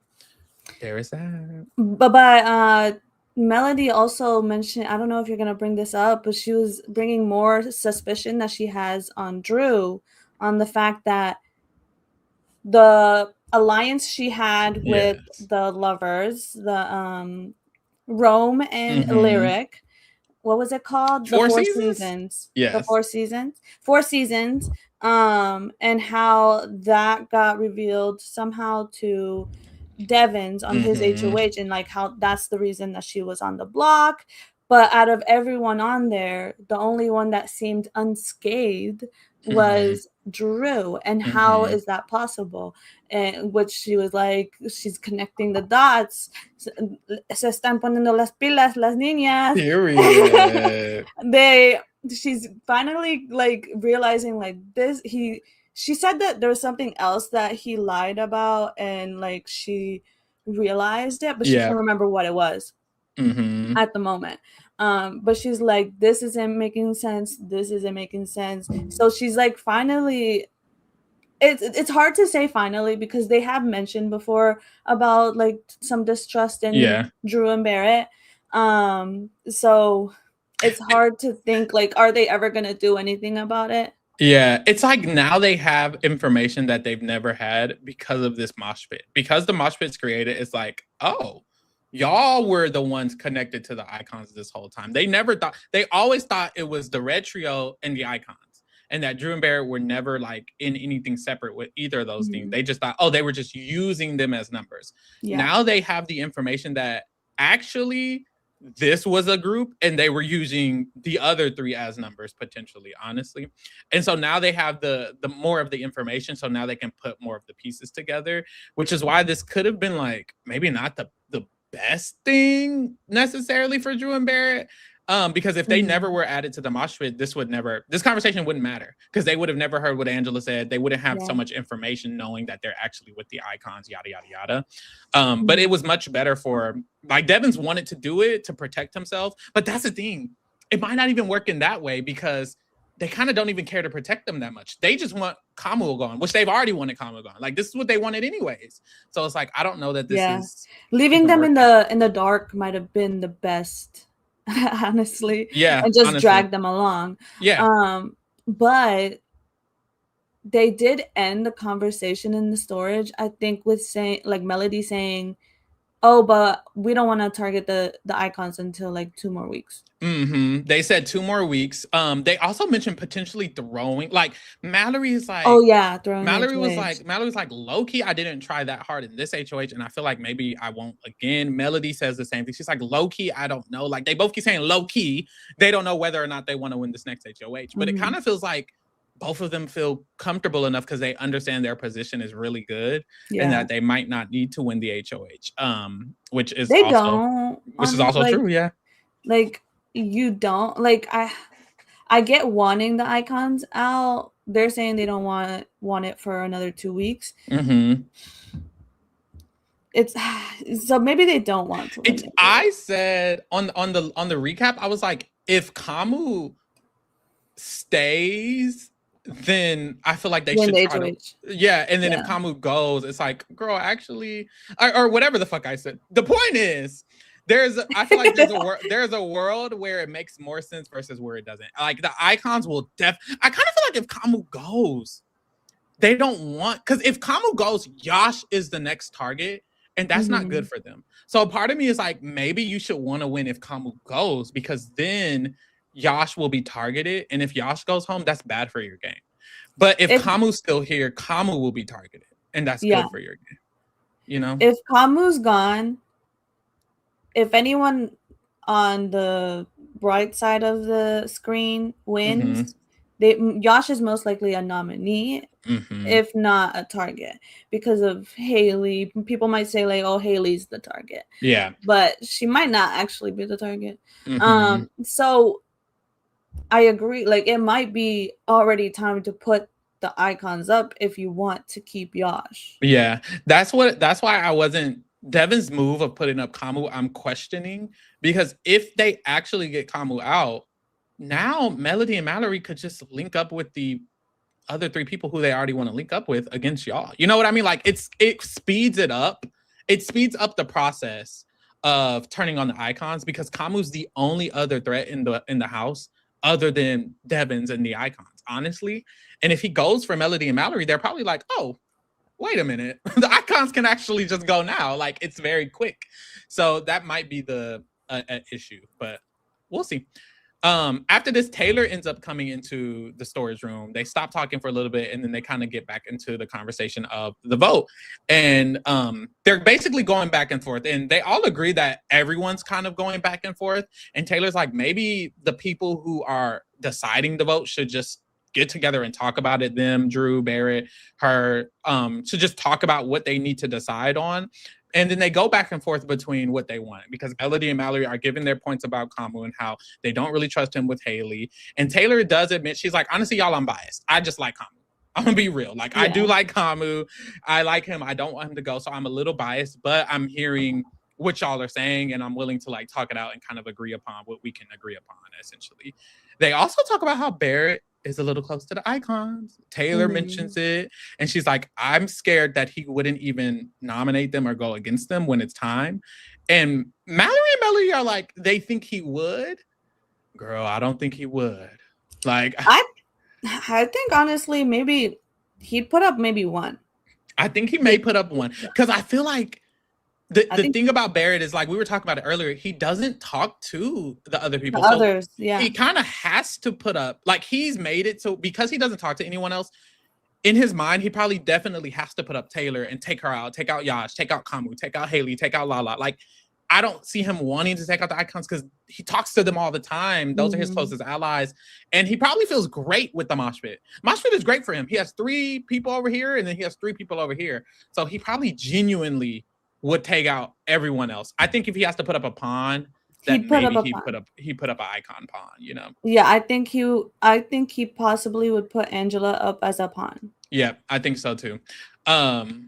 there is that. But Melody also mentioned, I don't know if you're going to bring this up, but she was bringing more suspicion that she has on Drew, on the fact that the alliance she had with the lovers, the Rome and Lyric, what was it called? The Four Seasons. Yes. The 4 Seasons. 4 Seasons. And how that got revealed somehow to Devins on his HOH, and like how that's the reason that she was on the block. But out of everyone on there, the only one that seemed unscathed was Drew. And how is that possible? And which she was like, she's connecting the dots. Se están poniendo las pilas, las niñas. Period. she's finally like realizing like this. She said that there was something else that he lied about, and like she realized it, but she can't remember what it was at the moment. But she's like, this isn't making sense. This isn't making sense. So she's like, finally, it's hard to say finally, because they have mentioned before about like some distrust in Drew and Barrett. So it's hard to think like, are they ever gonna do anything about it? Yeah, it's like now they have information that they've never had because of this mosh pit. Because the mosh pit's created, it's like, oh, y'all were the ones connected to the icons this whole time. They always thought it was the Red Trio and the icons, and that Drew and Barrett were never like in anything separate with either of those things. They just thought, oh, they were just using them as numbers. Now they have the information that actually this was a group and they were using the other three as numbers potentially, honestly. And so now they have the more of the information, so now they can put more of the pieces together, which is why this could have been like maybe not the best thing necessarily for Drew and Barrett. Because if they never were added to the mosh pit, this conversation wouldn't matter, because they would have never heard what Angela said. They wouldn't have so much information knowing that they're actually with the icons, yada, yada, yada. But it was much better for, like, Devins wanted to do it to protect himself. But that's the thing. It might not even work in that way, because they kind of don't even care to protect them that much. They just want Kamu gone, which they've already wanted Kamu gone. Like, this is what they wanted anyways. So it's like, I don't know that this is leaving them in the dark might have been the best. Honestly, and just drag them along. But they did end the conversation in the storage, I think, with saying, like, Melody saying, oh, but we don't want to target the icons until like 2 more weeks. They said 2 more weeks. They also mentioned potentially throwing. Like, Mallerie is like, oh yeah, throwing. Mallerie was like, low key, I didn't try that hard in this HOH, and I feel like maybe I won't again. Melody says the same thing. She's like, low key, I don't know. Like, they both keep saying low key. They don't know whether or not they want to win this next HOH. But it kind of feels like both of them feel comfortable enough because they understand their position is really good, and that they might not need to win the HOH. Which is also true. Yeah. Like, you don't, like, I get wanting the icons out. They're saying they don't want it for another 2 weeks. It's so maybe they don't want to win it. I said on the recap, I was like, if Kamu stays, then I feel like they should try to, and then if Kamu goes, it's like, girl, actually, or whatever the fuck I said. The point is, I feel like there's a world where it makes more sense versus where it doesn't. Like, the icons will I kind of feel like if Kamu goes, they don't want, because if Kamu goes, Yash is the next target, and that's not good for them. So part of me is like, maybe you should want to win if Kamu goes, because then Yash will be targeted, and if Yash goes home, that's bad for your game. But if Kamu's still here, Kamu will be targeted, and that's good for your game. You know? If Kamu's gone, if anyone on the right side of the screen wins, Yash is most likely a nominee, if not a target, because of Haley. People might say like, oh, Haley's the target. Yeah. But she might not actually be the target. So I agree. Like, it might be already time to put the icons up if you want to keep Yash. Yeah. That's why I wasn't, Devin's move of putting up Kamu, I'm questioning, because if they actually get Kamu out, now Melody and Mallerie could just link up with the other 3 people who they already want to link up with against y'all. You know what I mean? Like, it speeds it up. It speeds up the process of turning on the icons, because Kamu's the only other threat in the house other than Devins and the icons, honestly. And if he goes for Melody and Mallerie, they're probably like, oh, wait a minute, the icons can actually just go now. Like, it's very quick. So that might be the issue, but we'll see. After this, Taylor ends up coming into the storage room. They stop talking for a little bit, and then they kind of get back into the conversation of the vote. And they're basically going back and forth, and they all agree that everyone's kind of going back and forth. And Taylor's like, maybe the people who are deciding the vote should just get together and talk about it. Them, Drew, Barrett, her, to just talk about what they need to decide on. And then they go back and forth between what they want, because Melody and Mallerie are giving their points about Kamu and how they don't really trust him with Haley. And Taylor does admit, she's like, honestly, y'all, I'm biased. I just like Kamu. I'm gonna be real. Like, I do like Kamu. I like him. I don't want him to go. So I'm a little biased, but I'm hearing what y'all are saying, and I'm willing to like talk it out and kind of agree upon what we can agree upon, essentially. They also talk about how Barrett is a little close to the icons. Taylor mentions it, and she's like, I'm scared that he wouldn't even nominate them or go against them when it's time. And Mallerie and Melody are like, they think he would. Girl, I don't think he would. Like, I think honestly, maybe he'd put up maybe one. I think he may put up one, because I feel like the thing about Barrett is, like we were talking about it earlier, he doesn't talk to the other people. He kind of has to put up, like, he's made it so because he doesn't talk to anyone else, in his mind, he probably definitely has to put up Taylor and take her out, take out Yash, take out Kamu, take out Haley, take out Lala. Like, I don't see him wanting to take out the icons because he talks to them all the time. Those are his closest allies. And he probably feels great with the mosh pit. Mosh pit is great for him. He has 3 people over here, and then he has 3 people over here. So he probably genuinely would take out everyone else. I think if he has to put up a pawn, then maybe he put up an icon pawn, you know? Yeah, I think he possibly would put Angela up as a pawn. Yeah, I think so too. And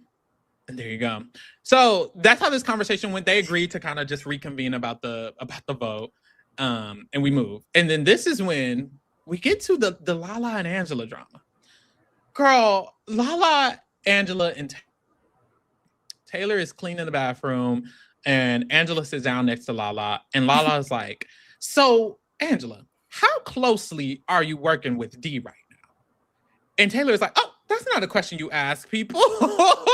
there you go. So that's how this conversation went. They agreed to kind of just reconvene about the vote. And we move. And then this is when we get to the Lala and Angela drama. Girl, Lala, Angela, and Taylor is cleaning the bathroom, and Angela sits down next to Lala, and Lala is like, so, Angela, how closely are you working with D right now? And Taylor is like, oh, that's not a question you ask people.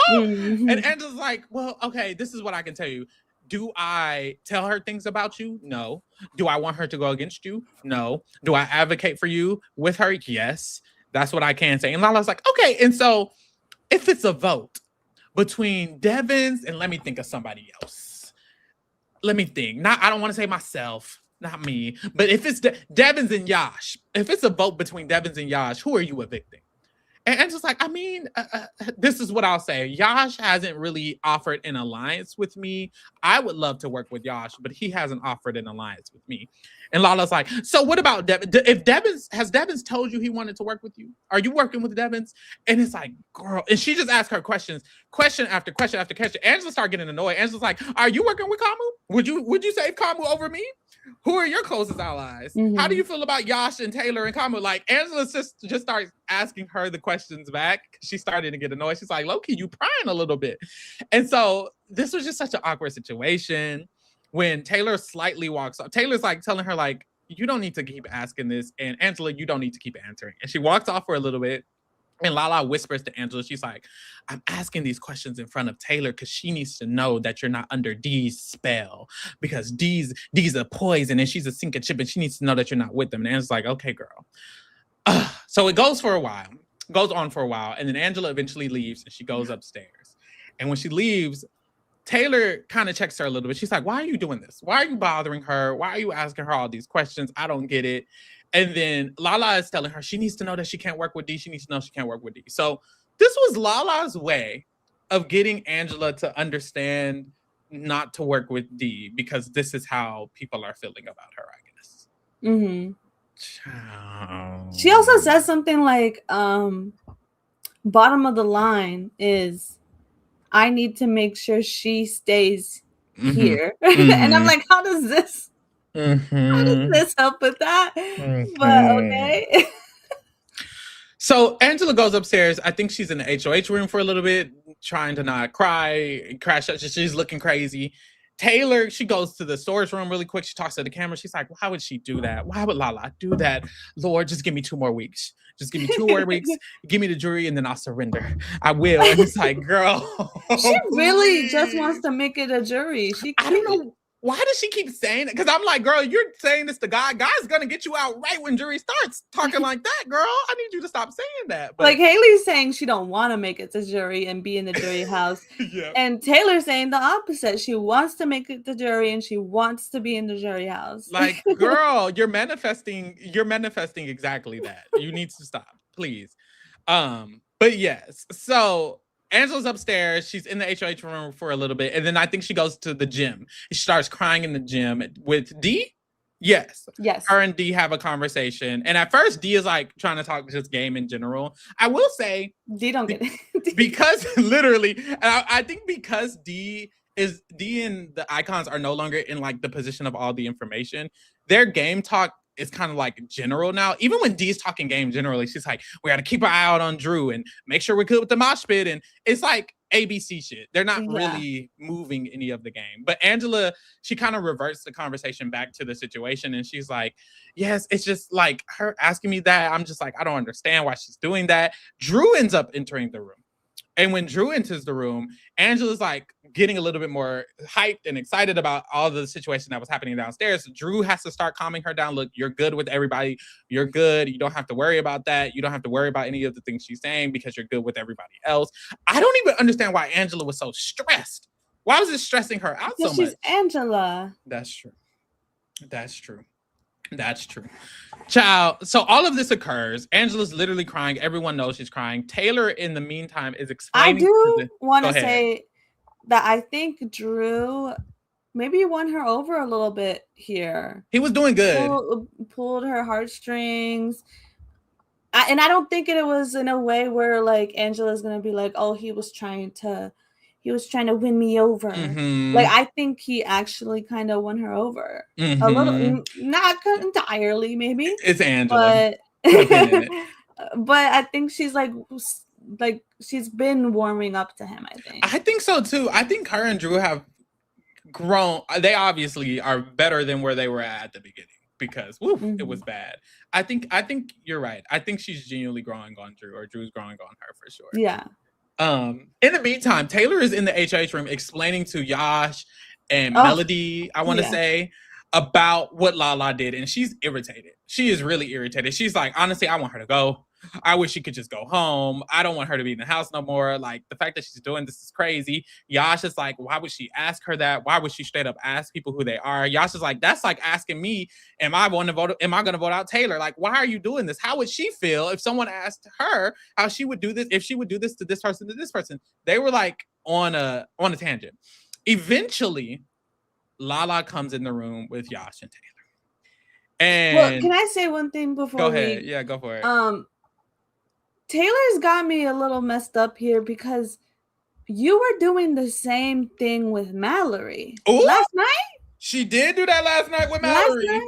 And Angela's like, well, okay, this is what I can tell you. Do I tell her things about you? No. Do I want her to go against you? No. Do I advocate for you with her? Yes. That's what I can say. And Lala's like, okay, and so if it's a vote between Devins, and let me think of somebody else. Let me think. I don't want to say myself, not me, but if it's Devins and Yash, if it's a vote between Devins and Yash, who are you evicting? And just like, I mean, this is what I'll say. Yash hasn't really offered an alliance with me. I would love to work with Yash, but he hasn't offered an alliance with me. And Lala's like, so what about Devins? If has Devins told you he wanted to work with you? Are you working with Devins? And it's like, girl, and she just asked her question after question after question. Angela started getting annoyed. Angela's like, are you working with Kamu? Would you save Kamu over me? Who are your closest allies? How do you feel about Yash and Taylor and Kamu? Like, Angela just starts asking her the questions back. She started to get annoyed. She's like, low-key, you prying a little bit. And so this was just such an awkward situation. When Taylor slightly walks up, Taylor's like telling her, like, you don't need to keep asking this. And Angela, you don't need to keep answering. And she walks off for a little bit. And Lala whispers to Angela, she's like, I'm asking these questions in front of Taylor because she needs to know that you're not under Dee's spell, because Dee's a poison and she's a sink and chip, and she needs to know that you're not with them. And Angela's like, okay, girl. So it goes on for a while. And then Angela eventually leaves and she goes upstairs. And when she leaves, Taylor kind of checks her a little bit. She's like, why are you doing this? Why are you bothering her? Why are you asking her all these questions? I don't get it. And then Lala is telling her she needs to know that she can't work with D. She needs to know she can't work with D. So this was Lala's way of getting Angela to understand not to work with D, because this is how people are feeling about her, I guess. She also says something like, bottom of the line is, I need to make sure she stays here. And I'm like, how does this help with that? But okay. So Angela goes upstairs. I think she's in the HOH room for a little bit, trying to not cry, crash out. She's looking crazy. Taylor, she goes to the storage room really quick. She talks to the camera. She's like, why would she do that? Why would Lala do that? Lord, just give me 2 more weeks. Just give me 2 more weeks. Give me the jury and then I'll surrender. I will. And it's like, girl. She really just wants to make it a jury. I don't know. Why does she keep saying it? Because I'm like, girl, you're saying this to God. God's going to get you out right when jury starts talking like that, girl. I need you to stop saying that. But like, Haley's saying she don't want to make it to jury and be in the jury house. Yeah. And Taylor's saying the opposite. She wants to make it to jury and she wants to be in the jury house. Like, girl, you're manifesting exactly that. You need to stop, please. But yes. So Angela's upstairs. She's in the HOH room for a little bit. And then I think she goes to the gym. She starts crying in the gym with D. Yes. Her and D have a conversation. And at first, D is like trying to talk just game in general. I will say D don't get it. Because literally, I think because D and the icons are no longer in like the position of all the information, their game talk is kind of like general now. Even when D's talking game generally, she's like, we got to keep our eye out on Drew and make sure we're good with the mosh pit. And it's like ABC shit. They're not really moving any of the game. But Angela, she kind of reverts the conversation back to the situation. And she's like, yes, it's just like her asking me that. I'm just like, I don't understand why she's doing that. Drew ends up entering the room. And when Drew enters the room, Angela's like getting a little bit more hyped and excited about all the situation that was happening downstairs. Drew has to start calming her down. Look, you're good with everybody. You're good. You don't have to worry about that. You don't have to worry about any of the things she's saying because you're good with everybody else. I don't even understand why Angela was so stressed. Why was it stressing her out so much? She's Angela. That's true. That's true. That's true. Child, so all of this occurs. Angela's literally crying. Everyone knows she's crying. Taylor, in the meantime, is explaining. I do want to say that I think Drew maybe won her over a little bit here. He was doing good. Pulled her heartstrings. And I don't think it was in a way where like Angela's going to be like, oh, he was trying to win me over. Mm-hmm. Like, I think he actually kind of won her over. Mm-hmm. A little, not entirely, maybe. It's Angela. But I think she's like she's been warming up to him, I think so too. I think her and Drew have grown. They obviously are better than where they were at the beginning because it was bad. I think you're right. I think she's genuinely growing on Drew, or Drew's growing on her for sure. Yeah. In the meantime, Taylor is in the HH room explaining to Yash and Melody, I want to say, about what Lala did. And she's irritated. She is really irritated. She's like, honestly, I want her to go. I wish she could just go home. I don't want her to be in the house no more. Like, the fact that she's doing this is crazy. Yash is like, why would she ask her that? Why would she straight up ask people who they are? Yash is like, that's like asking me, am I going to vote out Taylor? Like, why are you doing this? How would she feel if someone asked her how she would do this, if she would do this to this person, to this person? They were like on a tangent. Eventually, Lala comes in the room with Yash and Taylor. And can I say one thing before go ahead? Yeah, go for it. Taylor's got me a little messed up here because you were doing the same thing with Mallerie last night. She did do that last night with Mallerie.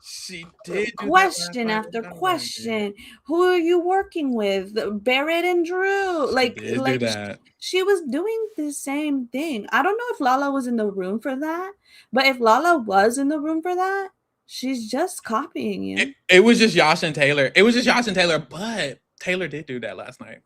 She did. Question after question. Who are you working with? Barrett and Drew. Do that. She was doing the same thing. I don't know if Lala was in the room for that, but if Lala was in the room for that, she's just copying you. It was just Yash and Taylor. But Taylor did do that last night.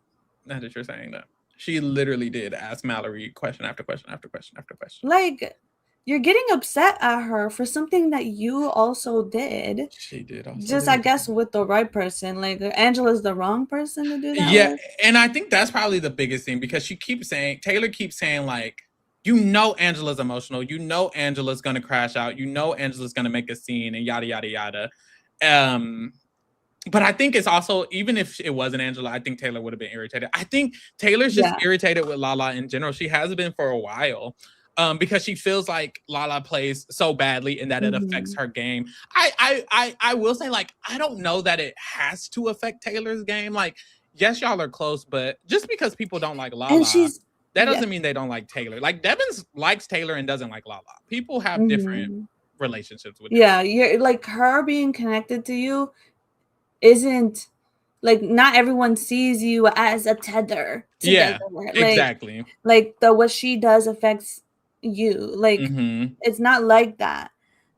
Now that you're saying that. She literally did ask Mallerie question after question after question after question. Like, you're getting upset at her for something that you also did. She did also. Just, I guess, with the right person. Like, Angela's the wrong person to do that with. And I think that's probably the biggest thing because Taylor keeps saying, like, you know Angela's emotional. You know Angela's going to crash out. You know Angela's going to make a scene and yada, yada, yada. But I think it's also, even if it wasn't Angela, I think Taylor would have been irritated. I think Taylor's just irritated with Lala in general. She has been for a while because she feels like Lala plays so badly and that it affects her game. I will say, like, I don't know that it has to affect Taylor's game. Like, yes, y'all are close, but just because people don't like Lala, that doesn't mean they don't like Taylor. Like, Devin likes Taylor and doesn't like Lala. People have different relationships with them. You're like, her being connected to you isn't like, not everyone sees you as a tether together. Exactly. Like what she does affects you. Like it's not like that.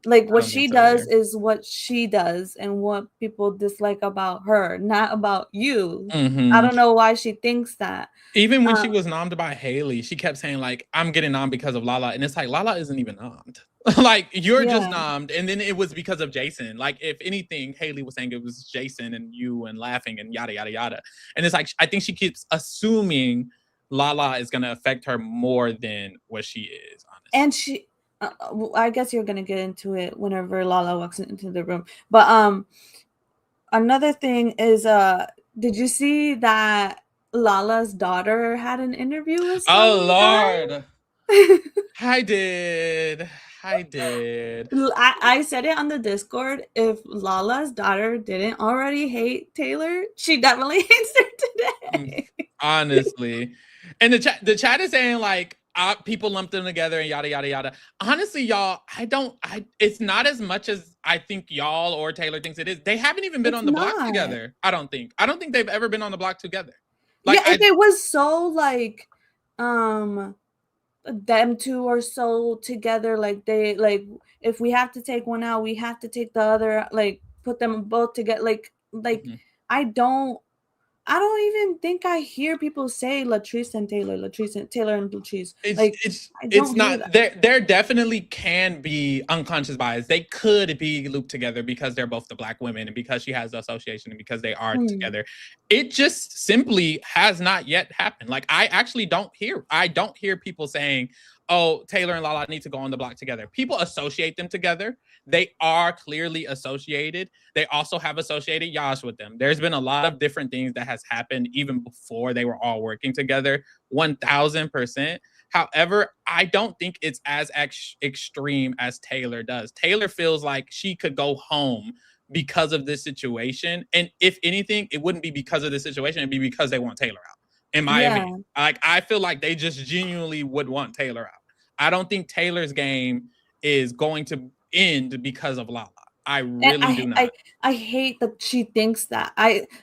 Like, what she does is what she does and what people dislike about her, not about you. I don't know why she thinks that. Even when she was nommed by Haley, she kept saying, like, I'm getting nommed because of Lala. And it's like, Lala isn't even nommed. Like, you're just nommed. And then it was because of Jason. Like, if anything, Haley was saying it was Jason and you and laughing and yada, yada, yada. And it's like, I think she keeps assuming Lala is going to affect her more than what she is, honestly. And she... I guess you're gonna get into it whenever Lala walks into the room. But another thing is, did you see that Lala's daughter had an interview with some Oh guy? Lord. I did. I said it on the Discord. If Lala's daughter didn't already hate Taylor, she definitely hates her today. Honestly. And the chat is saying like people lump them together and yada yada yada. Honestly, y'all, it's not as much as I think y'all or Taylor thinks it is. They haven't even been on the block together. I don't think they've ever been on the block together. Like, yeah, if it was so like them two are so together, like they like if we have to take one out, we have to take the other, like put them both together, like I don't even think I hear people say Latrice and Taylor and Latrice. It's not there definitely can be unconscious bias. They could be looped together because they're both the Black women and because she has the association and because they are together. It just simply has not yet happened. Like I actually don't hear people saying, oh, Taylor and Lala need to go on the block together. People associate them together. They are clearly associated. They also have associated Yash with them. There's been a lot of different things that has happened even before they were all working together. 1000%. However, I don't think it's as extreme as Taylor does. Taylor feels like she could go home because of this situation. And if anything, it wouldn't be because of the situation. It'd be because they want Taylor out. In my opinion, like I feel like they just genuinely would want Taylor out. I don't think Taylor's game is going to end because of Lala. I really do not. I hate that she thinks that.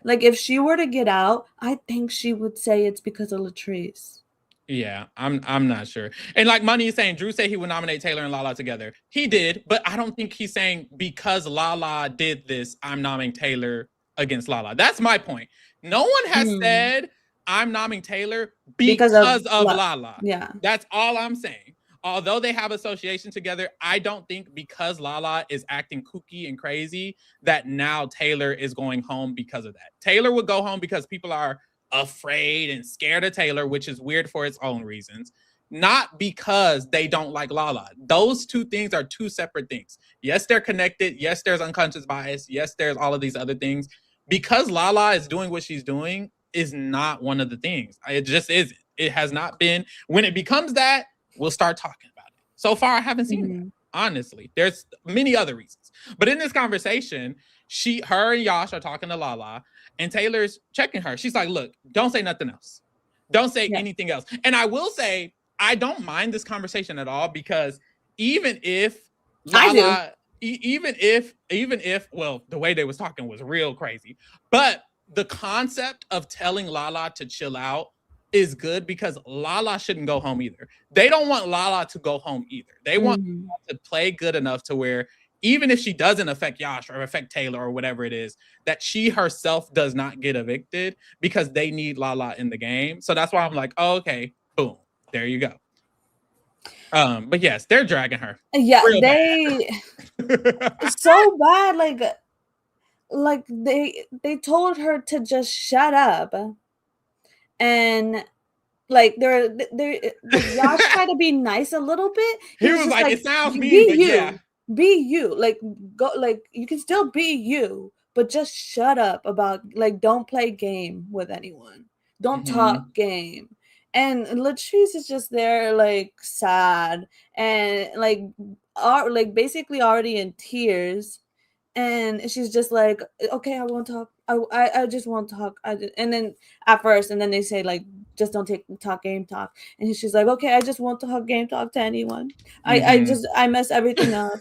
If she were to get out, I think she would say it's because of Latrice. Yeah, I'm not sure. And like Money is saying, Drew said he would nominate Taylor and Lala together. He did, but I don't think he's saying because Lala did this, I'm nominating Taylor against Lala. That's my point. No one has said I'm nominating Taylor because of Lala. Yeah. That's all I'm saying. Although they have association together, I don't think because Lala is acting kooky and crazy that now Taylor is going home because of that. Taylor would go home because people are afraid and scared of Taylor, which is weird for its own reasons, not because they don't like Lala. Those two things are two separate things. Yes, they're connected. Yes, there's unconscious bias. Yes, there's all of these other things. Because Lala is doing what she's doing is not one of the things. It just isn't. It has not been. When it becomes that, we'll start talking about it. So far, I haven't seen that, honestly. There's many other reasons. But in this conversation, her and Yash are talking to Lala, and Taylor's checking her. She's like, look, don't say nothing else. Don't say anything else. And I will say, I don't mind this conversation at all because even if Lala, even if, well, the way they was talking was real crazy. But the concept of telling Lala to chill out is good because Lala shouldn't go home either. They don't want Lala to go home either. They want Lala to play good enough to where even if she doesn't affect Yash or affect Taylor or whatever it is, that she herself does not get evicted because they need Lala in the game. So that's why I'm like, oh, okay, boom, there you go. But yes, they're dragging her. Yeah, it's so bad. Like they told her to just shut up, and like they're Yash try to be nice a little bit. He was like, it sounds mean, but yeah. Be you, like go, like you can still be you, but just shut up about don't play game with anyone, don't talk game. And Latrice is just there sad and basically already in tears, and she's just like, okay, I won't talk. I just won't talk. And then at first, and then they say just don't talk game talk, and she's like, okay, I just won't talk game talk to anyone. I mess everything up,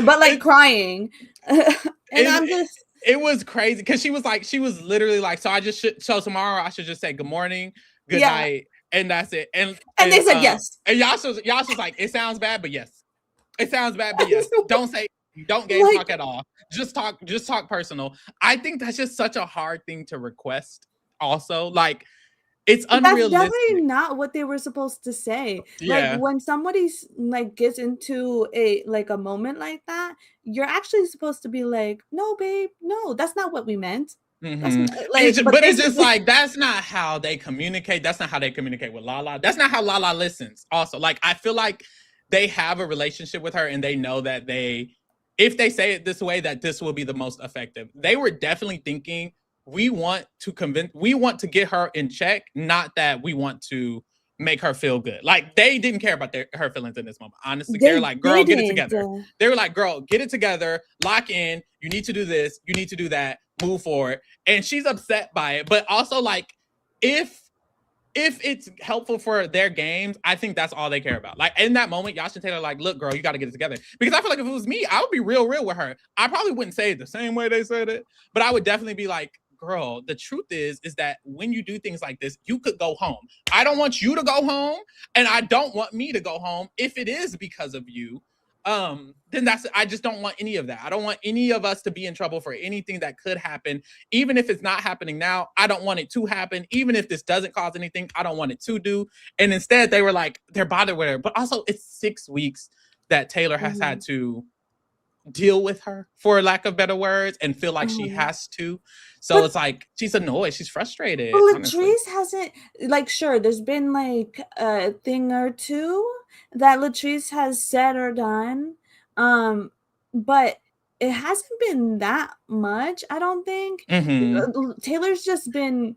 but crying, and I'm just. It was crazy because she was literally like, so tomorrow I should just say good morning, good night, and that's it. And they said yes. And Yash was like, it sounds bad, but yes. It sounds bad, but yes. Don't game talk at all. Just talk personal. I think that's just such a hard thing to request. Also, it's unrealistic. That's definitely not what they were supposed to say. Yeah. When somebody's gets into a moment like that, you're actually supposed to be like, no, babe, no, that's not what we meant. But it's just that's not how they communicate. That's not how they communicate with Lala. That's not how Lala listens. Also, I feel like they have a relationship with her and they know that if they say it this way, that this will be the most effective. They were definitely thinking we want to get her in check, not that we want to make her feel good. Like, they didn't care about her feelings in this moment. Honestly, they're like, girl, get it together. They were like, girl, get it together, lock in. You need to do this. You need to do that. Move forward. And she's upset by it. But also, like, if it's helpful for their games, I think that's all they care about. Like, in that moment, Yash and Taylor are like, look, girl, you got to get it together. Because I feel like if it was me, I would be real with her. I probably wouldn't say it the same way they said it, but I would definitely be like, girl, the truth is that when you do things like this, you could go home. I don't want you to go home, and I don't want me to go home if it is because of you. Then I just don't want any of that. I don't want any of us to be in trouble for anything that could happen. Even if it's not happening now, I don't want it to happen. Even if this doesn't cause anything, I don't want it to do. And instead they were like, they're bothered with her. But also, it's 6 weeks that Taylor has had to deal with her, for lack of better words, and feel like she has to. So it's like, she's annoyed, she's frustrated. But Latrice hasn't, like, sure, there's been like a thing or two that Latrice has said or done, but it hasn't been that much, I don't think. Taylor's just been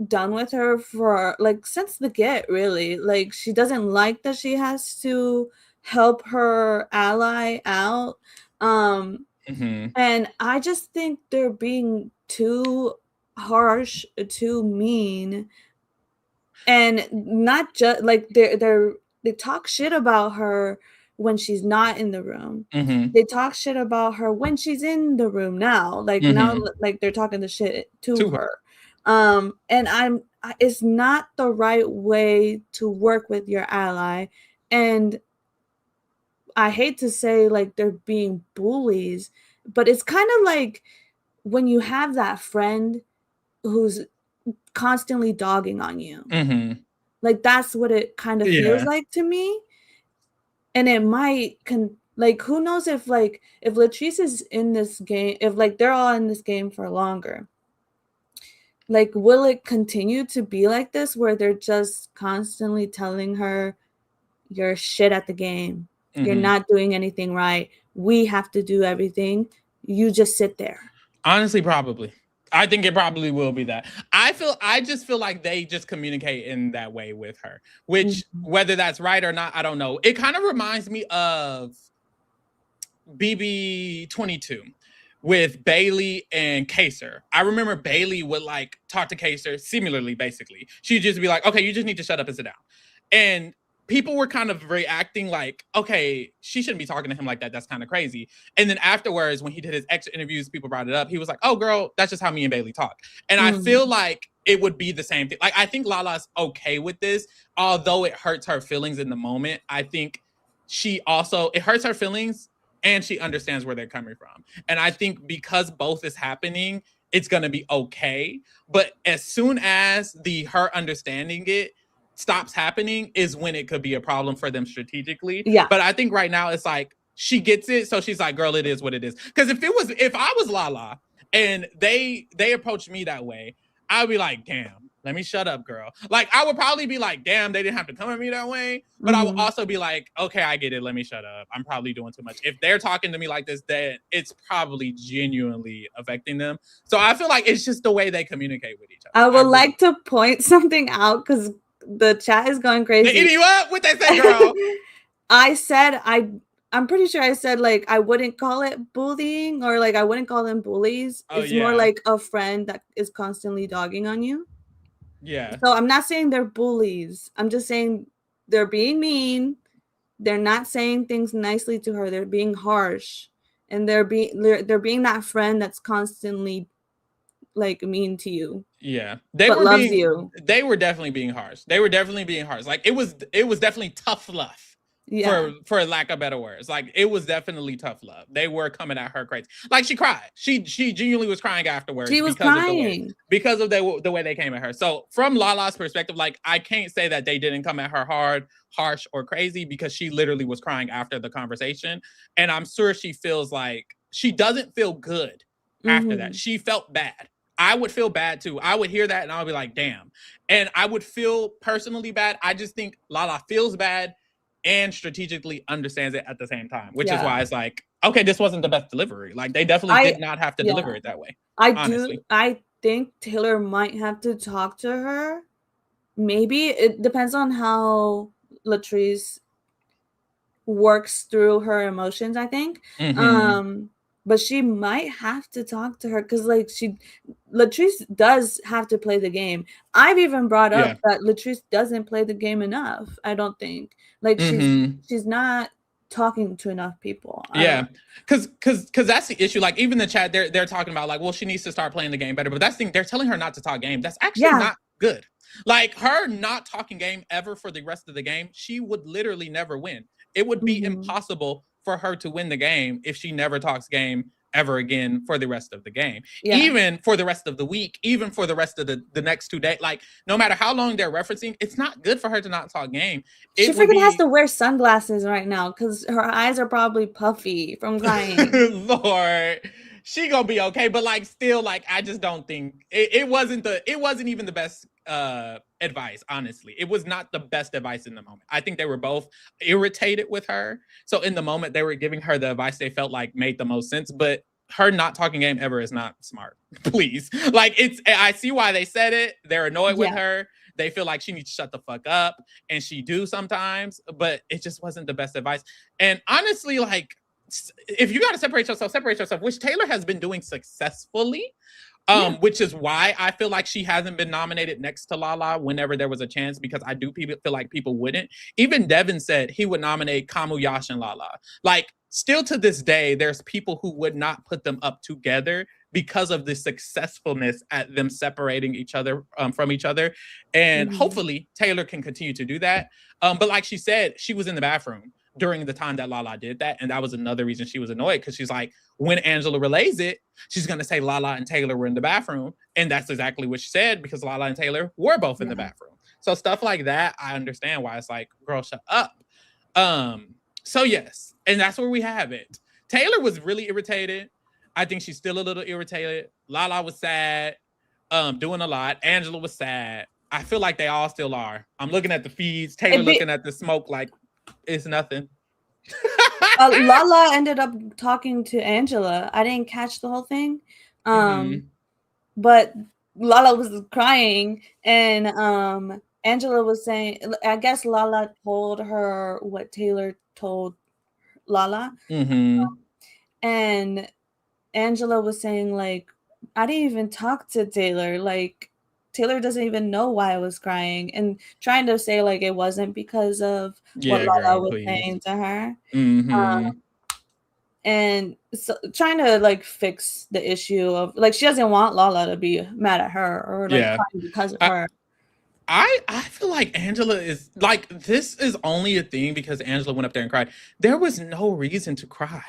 done with her for like since the get, really. Like, she doesn't like that she has to help her ally out. And I just think they're being too harsh, too mean, and not just like they talk shit about her when she's not in the room. They talk shit about her when she's in the room now. Like, now, like, they're talking the shit to her. And it's not the right way to work with your ally. And I hate to say, like, they're being bullies, but it's kind of like when you have that friend who's constantly dogging on you. Like, that's what it kind of feels like to me. And it might like, who knows if Latrice is in this game, if like they're all in this game for longer, like, will it continue to be like this, where they're just constantly telling her, you're shit at the game. You're not doing anything right. We have to do everything. You just sit there. Honestly, probably. I think it probably will be that. I just feel like they just communicate in that way with her, which whether that's right or not, I don't know. It kind of reminds me of BB22 with Bailey and Kaser. I remember Bailey would like talk to Kaser similarly, basically. She'd just be like, okay, you just need to shut up and sit down. And people were kind of reacting like, okay, she shouldn't be talking to him like that. That's kind of crazy. And then afterwards, when he did his extra interviews, people brought it up. He was like, oh, girl, that's just how me and Bailey talk. And I feel like it would be the same thing. Like, I think Lala's okay with this, although it hurts her feelings in the moment. I think it hurts her feelings, and she understands where they're coming from. And I think because both is happening, it's going to be okay. But as soon as her understanding it stops happening is when it could be a problem for them strategically. Yeah. But I think right now it's like she gets it, so she's like, girl, it is what it is. Because if I was Lala and they approached me that way, I would be like, damn, let me shut up, girl. Like, I would probably be like, damn, they didn't have to come at me that way. But I would also be like, okay, I get it. Let me shut up. I'm probably doing too much. If they're talking to me like this, then it's probably genuinely affecting them. So I feel like it's just the way they communicate with each other. I would like to point something out, because the chat is going crazy. They eat you up? What they say, girl? I said, I'm pretty sure I said, like, I wouldn't call it bullying, or like I wouldn't call them bullies. It's more like a friend that is constantly dogging on you. Yeah. So I'm not saying they're bullies. I'm just saying they're being mean. They're not saying things nicely to her. They're being harsh, and they're being that friend that's constantly like mean to you. Yeah. They were definitely being harsh. Like, it was definitely tough love. Yeah. For lack of better words. Like, it was definitely tough love. They were coming at her crazy. Like, she cried. She genuinely was crying afterwards. She was crying because of the way they came at her. So from Lala's perspective, like, I can't say that they didn't come at her hard, harsh, or crazy, because she literally was crying after the conversation. And I'm sure she feels like she doesn't feel good after that. She felt bad. I would feel bad too. I would hear that and I would be like, damn. And I would feel personally bad. I just think Lala feels bad and strategically understands it at the same time, which is why it's like, okay, this wasn't the best delivery. Like, they definitely did not have to deliver it that way. I think Taylor might have to talk to her. Maybe it depends on how Latrice works through her emotions, I think. But she might have to talk to her because like Latrice does have to play the game. I've even brought up that Latrice doesn't play the game enough. I don't think like she's not talking to enough people. Because that's the issue. Like even the chat, they're talking about like, well, she needs to start playing the game better. But that's the thing, they're telling her not to talk game. That's actually not good. Like her not talking game ever for the rest of the game, she would literally never win. It would be impossible for her to win the game if she never talks game ever again for the rest of the game. Even for the rest of the week, even for the rest of the next 2 days. Like no matter how long they're referencing, it's not good for her to not talk game. She freaking has to wear sunglasses right now because her eyes are probably puffy from crying. Lord, she gonna be okay, but like still, like I just don't think it wasn't even the best advice. Honestly, it was not the best advice in the moment. I think they were both irritated with her, so in the moment they were giving her the advice they felt like made the most sense, but her not talking game ever is not smart. Please, like I see why they said it. They're annoyed with her. They feel like she needs to shut the fuck up, and she do sometimes, but it just wasn't the best advice. And honestly, like if you got to separate yourself, which Taylor has been doing successfully. Which is why I feel like she hasn't been nominated next to Lala whenever there was a chance, because I do feel like people wouldn't. Even Devin said he would nominate Kamu, Yash, and Lala. Like, still to this day, there's people who would not put them up together because of the successfulness at them separating each other from each other. And hopefully Taylor can continue to do that. But like she said, she was in the bathroom during the time that Lala did that. And that was another reason she was annoyed, because she's like, when Angela relays it, she's going to say Lala and Taylor were in the bathroom. And that's exactly what she said, because Lala and Taylor were both in the bathroom. So stuff like that, I understand why it's like, girl, shut up. So yes, and that's where we have it. Taylor was really irritated. I think she's still a little irritated. Lala was sad, doing a lot. Angela was sad. I feel like they all still are. I'm looking at the feeds. Taylor looking at the smoke like it's nothing. Lala ended up talking to Angela. I didn't catch the whole thing. But Lala was crying, and Angela was saying, I guess Lala told her what Taylor told Lala. And Angela was saying, like, I didn't even talk to Taylor. Like, Taylor doesn't even know why I was crying, and trying to say like it wasn't because of what Lala was saying to her. And so trying to like fix the issue of like she doesn't want Lala to be mad at her or like crying because of her. I feel like Angela is like, this is only a thing because Angela went up there and cried. There was no reason to cry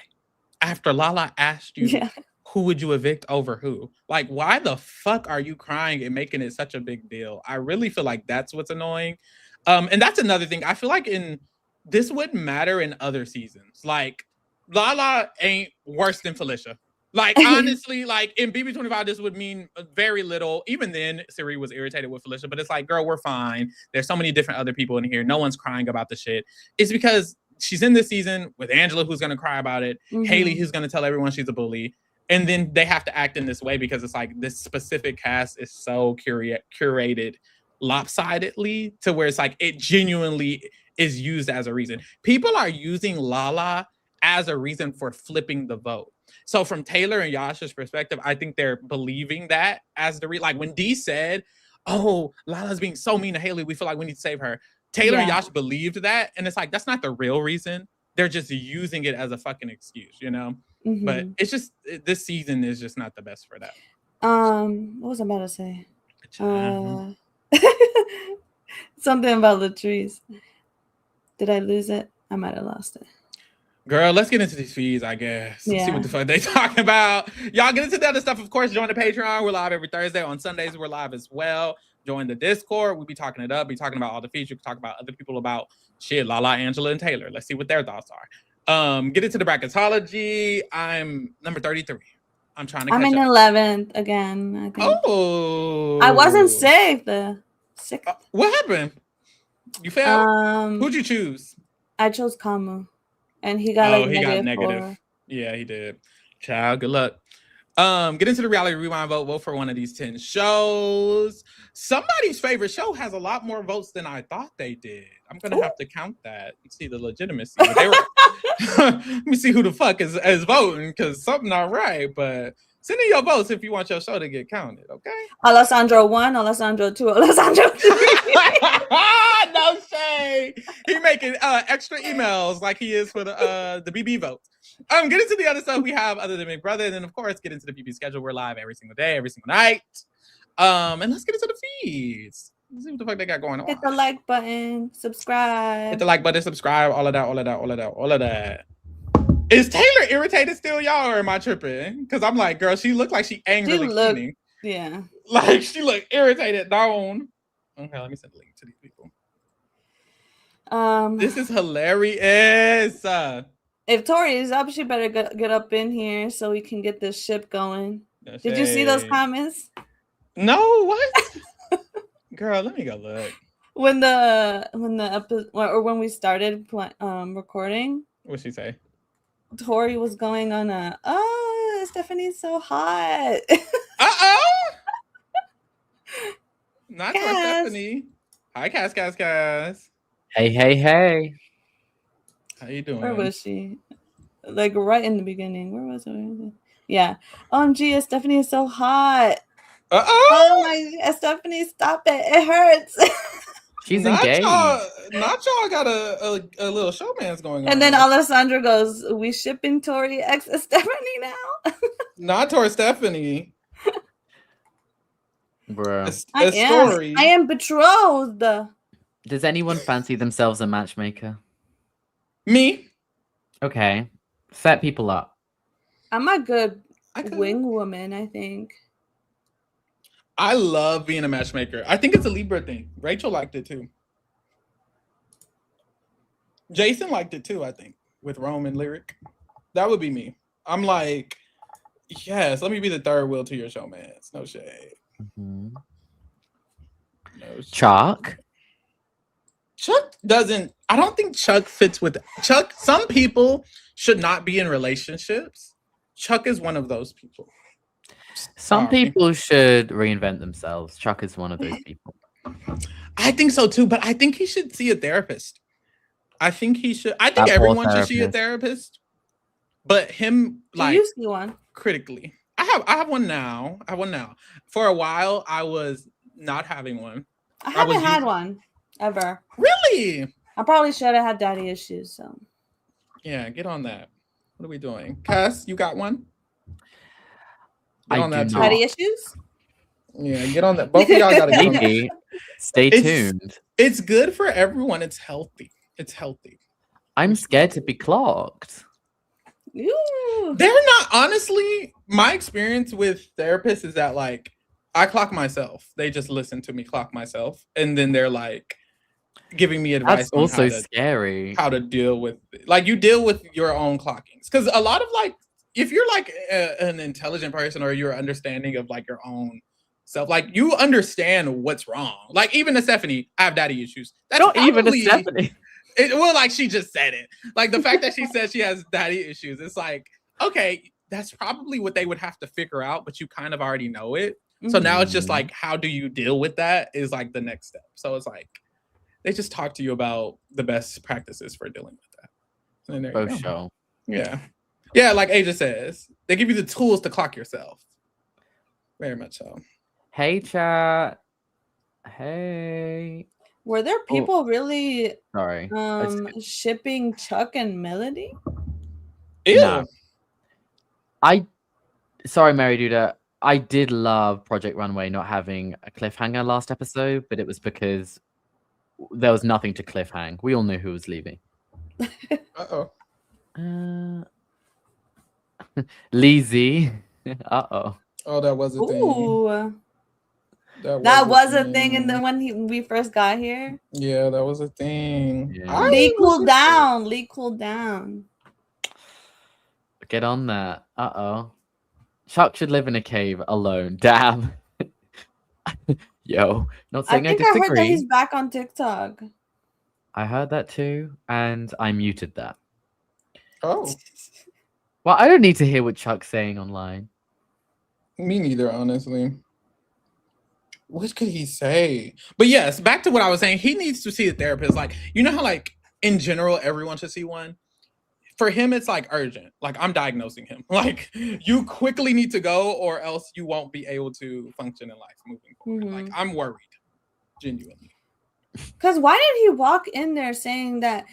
after Lala asked you who would you evict over who. Like, why the fuck are you crying and making it such a big deal? I really feel like that's what's annoying. And that's another thing. I feel like this wouldn't matter in other seasons. Like, Lala ain't worse than Felicia. Like, honestly, like in BB25, this would mean very little. Even then, Siri was irritated with Felicia, but it's like, girl, we're fine. There's so many different other people in here. No one's crying about the shit. It's because she's in this season with Angela, who's going to cry about it. Haley, who's going to tell everyone she's a bully. And then they have to act in this way because it's like this specific cast is so curated lopsidedly to where it's like it genuinely is used as a reason. People are using Lala as a reason for flipping the vote. So from Taylor and Yash's perspective, I think they're believing that as the like when Dee said, oh, Lala's being so mean to Haley, we feel like we need to save her. Taylor and Yash believed that. And it's like, that's not the real reason. They're just using it as a fucking excuse, you know? But it's just, this season is just not the best for that. What was I about to say? Something about Latrice. Did I lose it? I might have lost it. Girl, let's get into these feeds, I guess. See what the fuck they talking about. Y'all get into the other stuff, of course. Join the Patreon. We're live every Thursday. On Sundays, we're live as well. Join the Discord. We'll be talking it up. Be talking about all the feeds. You can talk about other people about shit, Lala, Angela, and Taylor. Let's see what their thoughts are. Get into the bracketology. I'm number 33. I'm trying to catch up. I'm in 11th again, I think. Oh. I wasn't safe. What happened? You failed? Who'd you choose? I chose Kamu. And he got he got negative. 4. Yeah, he did. Child, good luck. Get into the reality rewind vote for one of these 10 shows. Somebody's favorite show has a lot more votes than I thought they did. I'm gonna have to count that and see the legitimacy. But they were let me see who the fuck is voting, because something not right. But send in your votes if you want your show to get counted, okay? Alessandro 1, Alessandro 2, Alessandro 3. No shade. He making extra emails like he is for the BB votes. Get into the other stuff we have other than Big Brother, and then of course get into the BB schedule. We're live every single day, every single night. And let's get into the feeds. Let's see what the fuck they got going on. Hit the like button, subscribe. Hit the like button, subscribe, all of that. Is Taylor irritated still, y'all, or am I tripping? Because I'm like, girl, she looked like she angrily cleaning. Yeah. Like she looked irritated down. Okay, let me send a link to these people. This is hilarious. If Tori is up, she better get up in here so we can get this ship going. Did you see those comments? No, what? Girl, let me go look. When we started recording, What'd she say? Tori was going on Stephanie's so hot. Not for Stephanie. Hi, Cass. Hey. How you doing? Where was she? Like right in the beginning. Where was it? Yeah. OMG, Stephanie is so hot. Oh my, Stephanie, stop it. It hurts. She's engaged. Not y'all got a little showman's going on. And then Alessandra goes, we shipping Tori X Stephanie now? Not Tori Stephanie. Bro. I am betrothed. Does anyone fancy themselves a matchmaker? Me. Okay. Set people up. I'm a good wing woman, I think. I love being a matchmaker. I think it's a Libra thing. Rachel liked it too. Jason liked it too, I think, with Rome and Lyric. That would be me. I'm like, yes, let me be the third wheel to your show, man. It's no shade. Mm-hmm. No shade. Chuck doesn't, I don't think Chuck fits with Chuck. Some people should not be in relationships. Chuck is one of those people. Some people should reinvent themselves. Chuck is one of those people. I think so too, but I think he should see a therapist. I think everyone should see a therapist. But him, like, you see one critically. I have one now. For a while, I was not having one. I haven't had one ever. Really? I probably should have had daddy issues. So yeah, get on that. What are we doing? Cass, you got one? Get on that too. Daddy issues? Yeah, get on that. Both of y'all gotta get on that. Stay tuned. It's good for everyone. It's healthy. I'm scared to be clocked. Ooh. They're not, honestly, my experience with therapists is that, like, I clock myself. They just listen to me clock myself, and then they're like giving me advice. That's also scary. How to deal with, like, you deal with your own clockings, because a lot of, like, if you're like an intelligent person, or you're understanding of like your own self, like you understand what's wrong. Like even to Stephanie, I have daddy issues. That's not probably, even a Stephanie. Well, like she just said it. Like the fact that she said she has daddy issues, it's like, okay, that's probably what they would have to figure out, but you kind of already know it. So now it's just like, how do you deal with that is like the next step. So it's like, they just talk to you about the best practices for dealing with that. And there you go. Show. Yeah. Yeah, like Asia says, they give you the tools to clock yourself. Very much so. Hey, chat. Hey. Were there people really shipping Chuck and Melody? Ew. No. Sorry, Mary Duda. I did love Project Runway not having a cliffhanger last episode, but it was because there was nothing to cliffhang. We all knew who was leaving. Uh-oh. Lizzie. Uh-oh. Oh, that was a thing. Ooh. That was a thing and then when we first got here. Yeah, that was a thing. Yeah. Lee cooled down. Get on that. Uh-oh. Chuck should live in a cave alone. Damn. Yo, not saying I disagree. I heard that he's back on TikTok. I heard that too, and I muted that. Oh. Well, I don't need to hear what Chuck's saying online. Me neither, honestly. What could he say? But yes, back to what I was saying. He needs to see a therapist. Like, you know how, like, in general, everyone should see one? For him, it's like urgent. Like, I'm diagnosing him. Like, you quickly need to go, or else you won't be able to function in life moving forward. Mhm. Like, I'm worried, genuinely. Because why did he walk in there saying that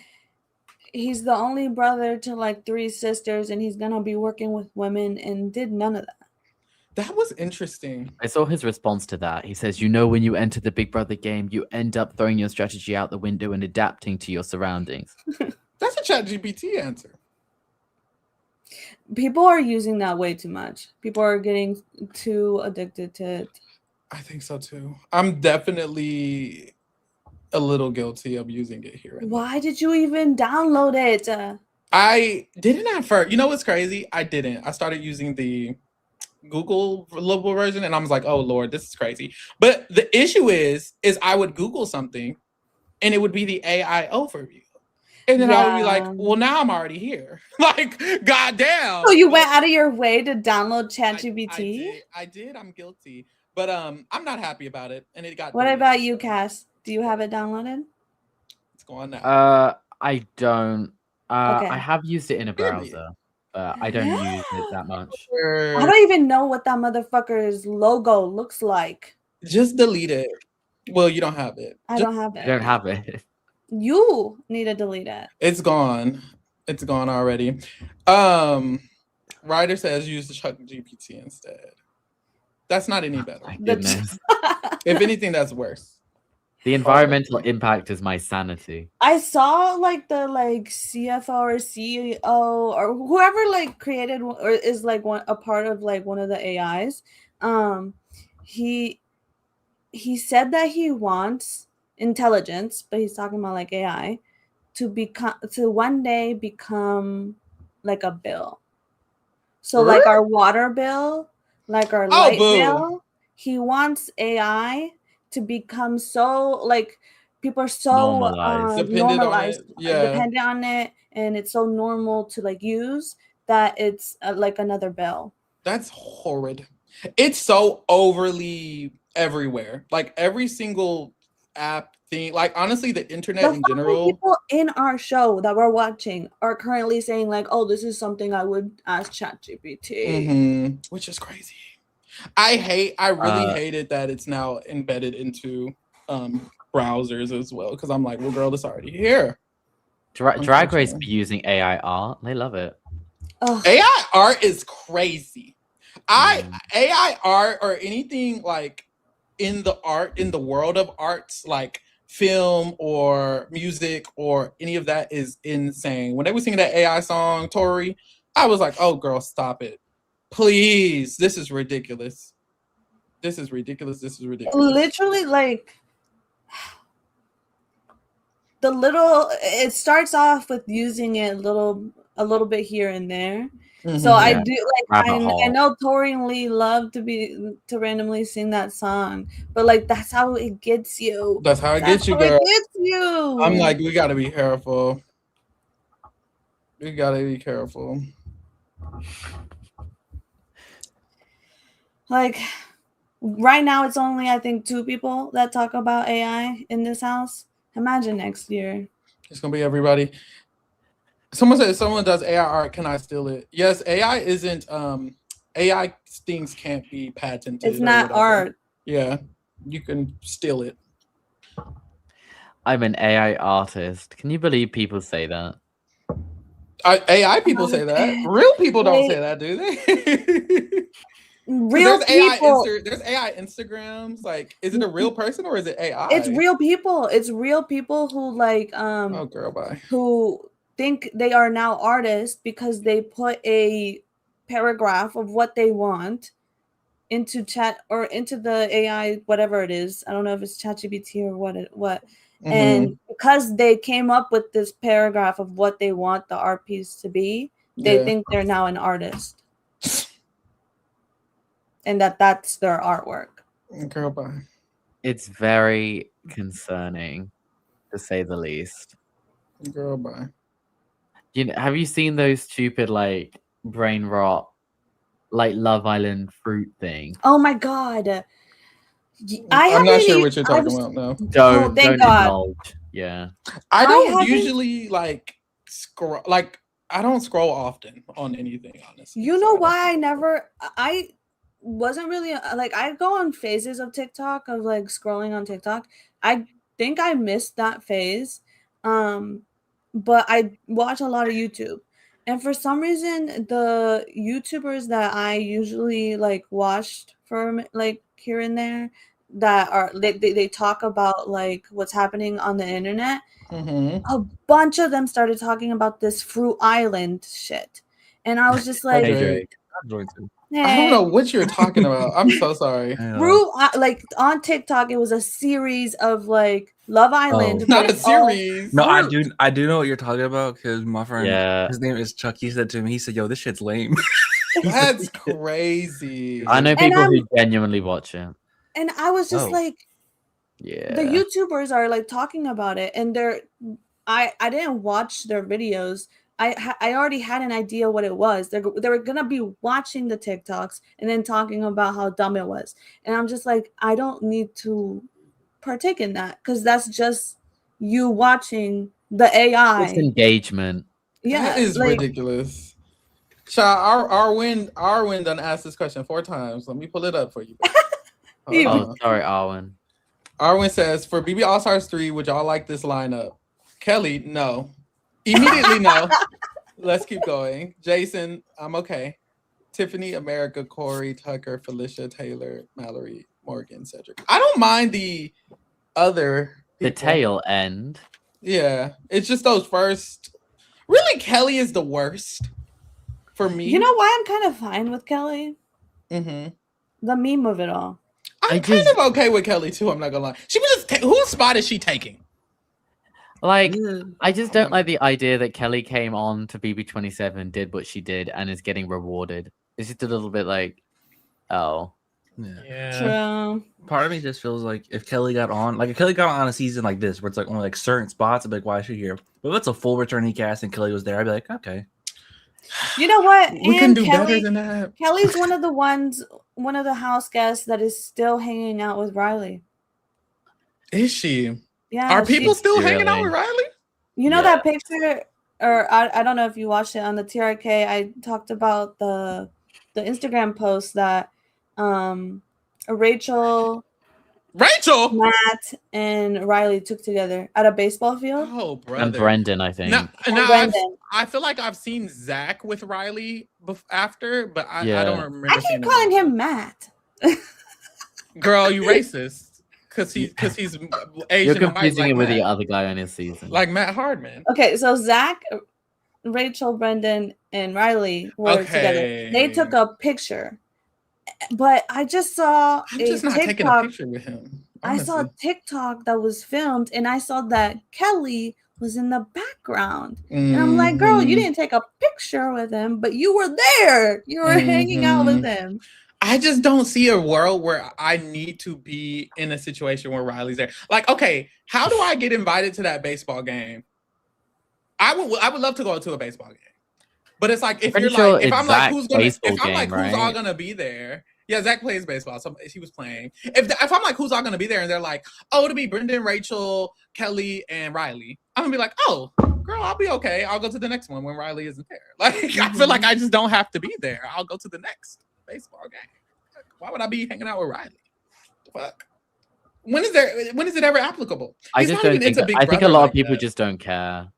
he's the only brother to like 3 sisters and he's gonna be working with women, and did none of that? That was interesting. I saw his response to that. He says, you know, when you enter the Big Brother game, you end up throwing your strategy out the window and adapting to your surroundings. That's a ChatGPT answer. People are using that way too much. People are getting too addicted to it. I think so too. I'm definitely a little guilty of using it here. Why did you even download it? I didn't at first. You know what's crazy? I didn't. I started using the Google global version, and I was like, "Oh Lord, this is crazy." But the issue is I would Google something, and it would be the AI overview, and then I would be like, "Well, now I'm already here." Like, goddamn. So you went out of your way to download ChatGPT? I did. I'm guilty, but I'm not happy about it, and it got. What about you, Cass? Do you have it downloaded? It's going now. I don't. Okay. I have used it in a browser, but I don't use it that much. I don't even know what that motherfucker's logo looks like. Just delete it. Well, you don't have it. I don't have it. You don't have it. You need to delete it. It's gone. It's gone already. Ryder says use the ChatGPT instead. That's not any better. My goodness. If anything, that's worse. The environmental impact is my sanity. I saw like the CFO or CEO or whoever like created or is like a part of like one of the AIs. He said that he wants intelligence, but he's talking about like AI to one day become like a bill. So like our water bill, like our light bill, he wants AI to become so like people are so dependent on it, and it's so normal to like use that it's like another bill. That's horrid. It's so overly everywhere. Like every single app thing, like honestly the internet in general. People in our show that we're watching are currently saying like, oh, this is something I would ask ChatGPT. Which is crazy. I really hated that it's now embedded into browsers as well, because I'm like, well, girl, it's already here. Drag Race be using AI art. They love it. AI art is crazy. AI art or anything like in the world of arts, like film or music or any of that is insane. When they were singing that AI song, Tori, I was like, oh girl, stop it. Please, this is ridiculous. This is ridiculous. Literally, like it starts off with using it a little bit here and there. So I do like I know Tori and Lee love to randomly sing that song, but like that's how it gets you. That's how it gets you, girl. It gets you. I'm like, we gotta be careful. We gotta be careful. Like right now, it's only I think 2 people that talk about AI in this house. Imagine next year. It's gonna be everybody. Someone said if someone does AI art, can I steal it? Yes, AI isn't AI things can't be patented. It's not art. Yeah, you can steal it. I'm an AI artist. Can you believe people say that? AI people say that. Real people don't say that, do they? Real people. There's AI Instagrams. Like, is it a real person or is it AI? It's real people. It's real people who like oh girl, bye. Who think they are now artists because they put a paragraph of what they want into chat or into the AI, whatever it is. I don't know if it's ChatGPT or what. And because they came up with this paragraph of what they want the art piece to be, they think they're now an artist. And that's their artwork. Girl, bye. It's very concerning, to say the least. Girl, bye. Have you seen those stupid like brain rot like Love Island fruit thing. Oh my god. I'm not sure what you're talking about. No, don't God. indulge. Yeah, I don't usually like scroll. Like I don't scroll often on anything, honestly. You know why I wasn't really like, I go on phases of TikTok, of like scrolling on TikTok. I think I missed that phase, but I watch a lot of YouTube, and for some reason the YouTubers that I usually like watched for like here and there, that are they talk about like what's happening on the internet. A bunch of them started talking about this Fruit Island shit, and I was just like, hey, I don't know what you're talking about. I'm so sorry. Fruit, like on TikTok, it was a series of like Love Island. Not a series. No, I do know what you're talking about, because my friend, his name is Chuck. He said to me, he said, "Yo, this shit's lame." That's crazy. I know people who genuinely watch it, and I was just like, yeah, the YouTubers are like talking about it, and I didn't watch their videos. I already had an idea what it was. They were gonna be watching the TikToks and then talking about how dumb it was, and I'm just like, I don't need to partake in that, because that's just you watching the AI. It's engagement. Yeah, that is like, ridiculous. Child, Arwen done asked this question 4 times. Let me pull it up for you. Oh, sorry, Arwen. Arwen says, for BB All Stars 3, would y'all like this lineup? Kelly, no. Immediately, no. Let's keep going. Jason, I'm okay. Tiffany, America, Corey, Tucker, Felicia, Taylor, Mallerie, Morgan, Cedric. I don't mind the other people. The tail end. Yeah, it's just those first. Really, Kelly is the worst for me. You know why I'm kind of fine with Kelly? Mm-hmm. The meme of it all. I'm kind of okay with Kelly too. I'm not gonna lie. She was just whose spot is she taking? Like, I just don't like the idea that Kelly came on to BB27, did what she did, and is getting rewarded. It's just a little bit like, oh. Yeah. True. Part of me just feels like if Kelly got on a season like this, where it's like only like certain spots, I'd be like, why is she here? But if it's a full returning cast and Kelly was there, I'd be like, okay. You know what? We can do better than that. Kelly's one of the house guests that is still hanging out with Riley. Is she? Yeah. Are people still hanging out with Riley? You know that picture, or I don't know if you watched it on the TRK. I talked about the Instagram post that Rachel, Matt, and Riley took together at a baseball field. Oh, brother. And Brendan, I think. I feel like I've seen Zach with Riley after, but I don't remember. I keep calling him Matt. Girl, you racist. Because he's Asian. You're confusing him with Matt. the other guy on his season. Like Matt Hardman. Okay, so Zach, Rachel, Brendan, and Riley were together. They took a picture. But I just saw taking a picture with him. Honestly. I saw a TikTok that was filmed, and I saw that Kelly was in the background. And I'm like, girl, you didn't take a picture with him, but you were there. You were hanging out with him. I just don't see a world where I need to be in a situation where Riley's there. Like, okay, how do I get invited to that baseball game? I would love to go to a baseball game. But it's like, if I'm like, who's all gonna be there? Yeah, Zach plays baseball, so he was playing. If I'm like, who's all gonna be there, and they're like, oh, it'll be Brendan, Rachel, Kelly, and Riley, I'm gonna be like, oh, girl, I'll be okay. I'll go to the next one when Riley isn't there. Like, I feel like I just don't have to be there. I'll go to the next baseball game. Why would I be hanging out with Riley? Fuck. When is it ever applicable? I just don't think. I think a lot of people just don't care.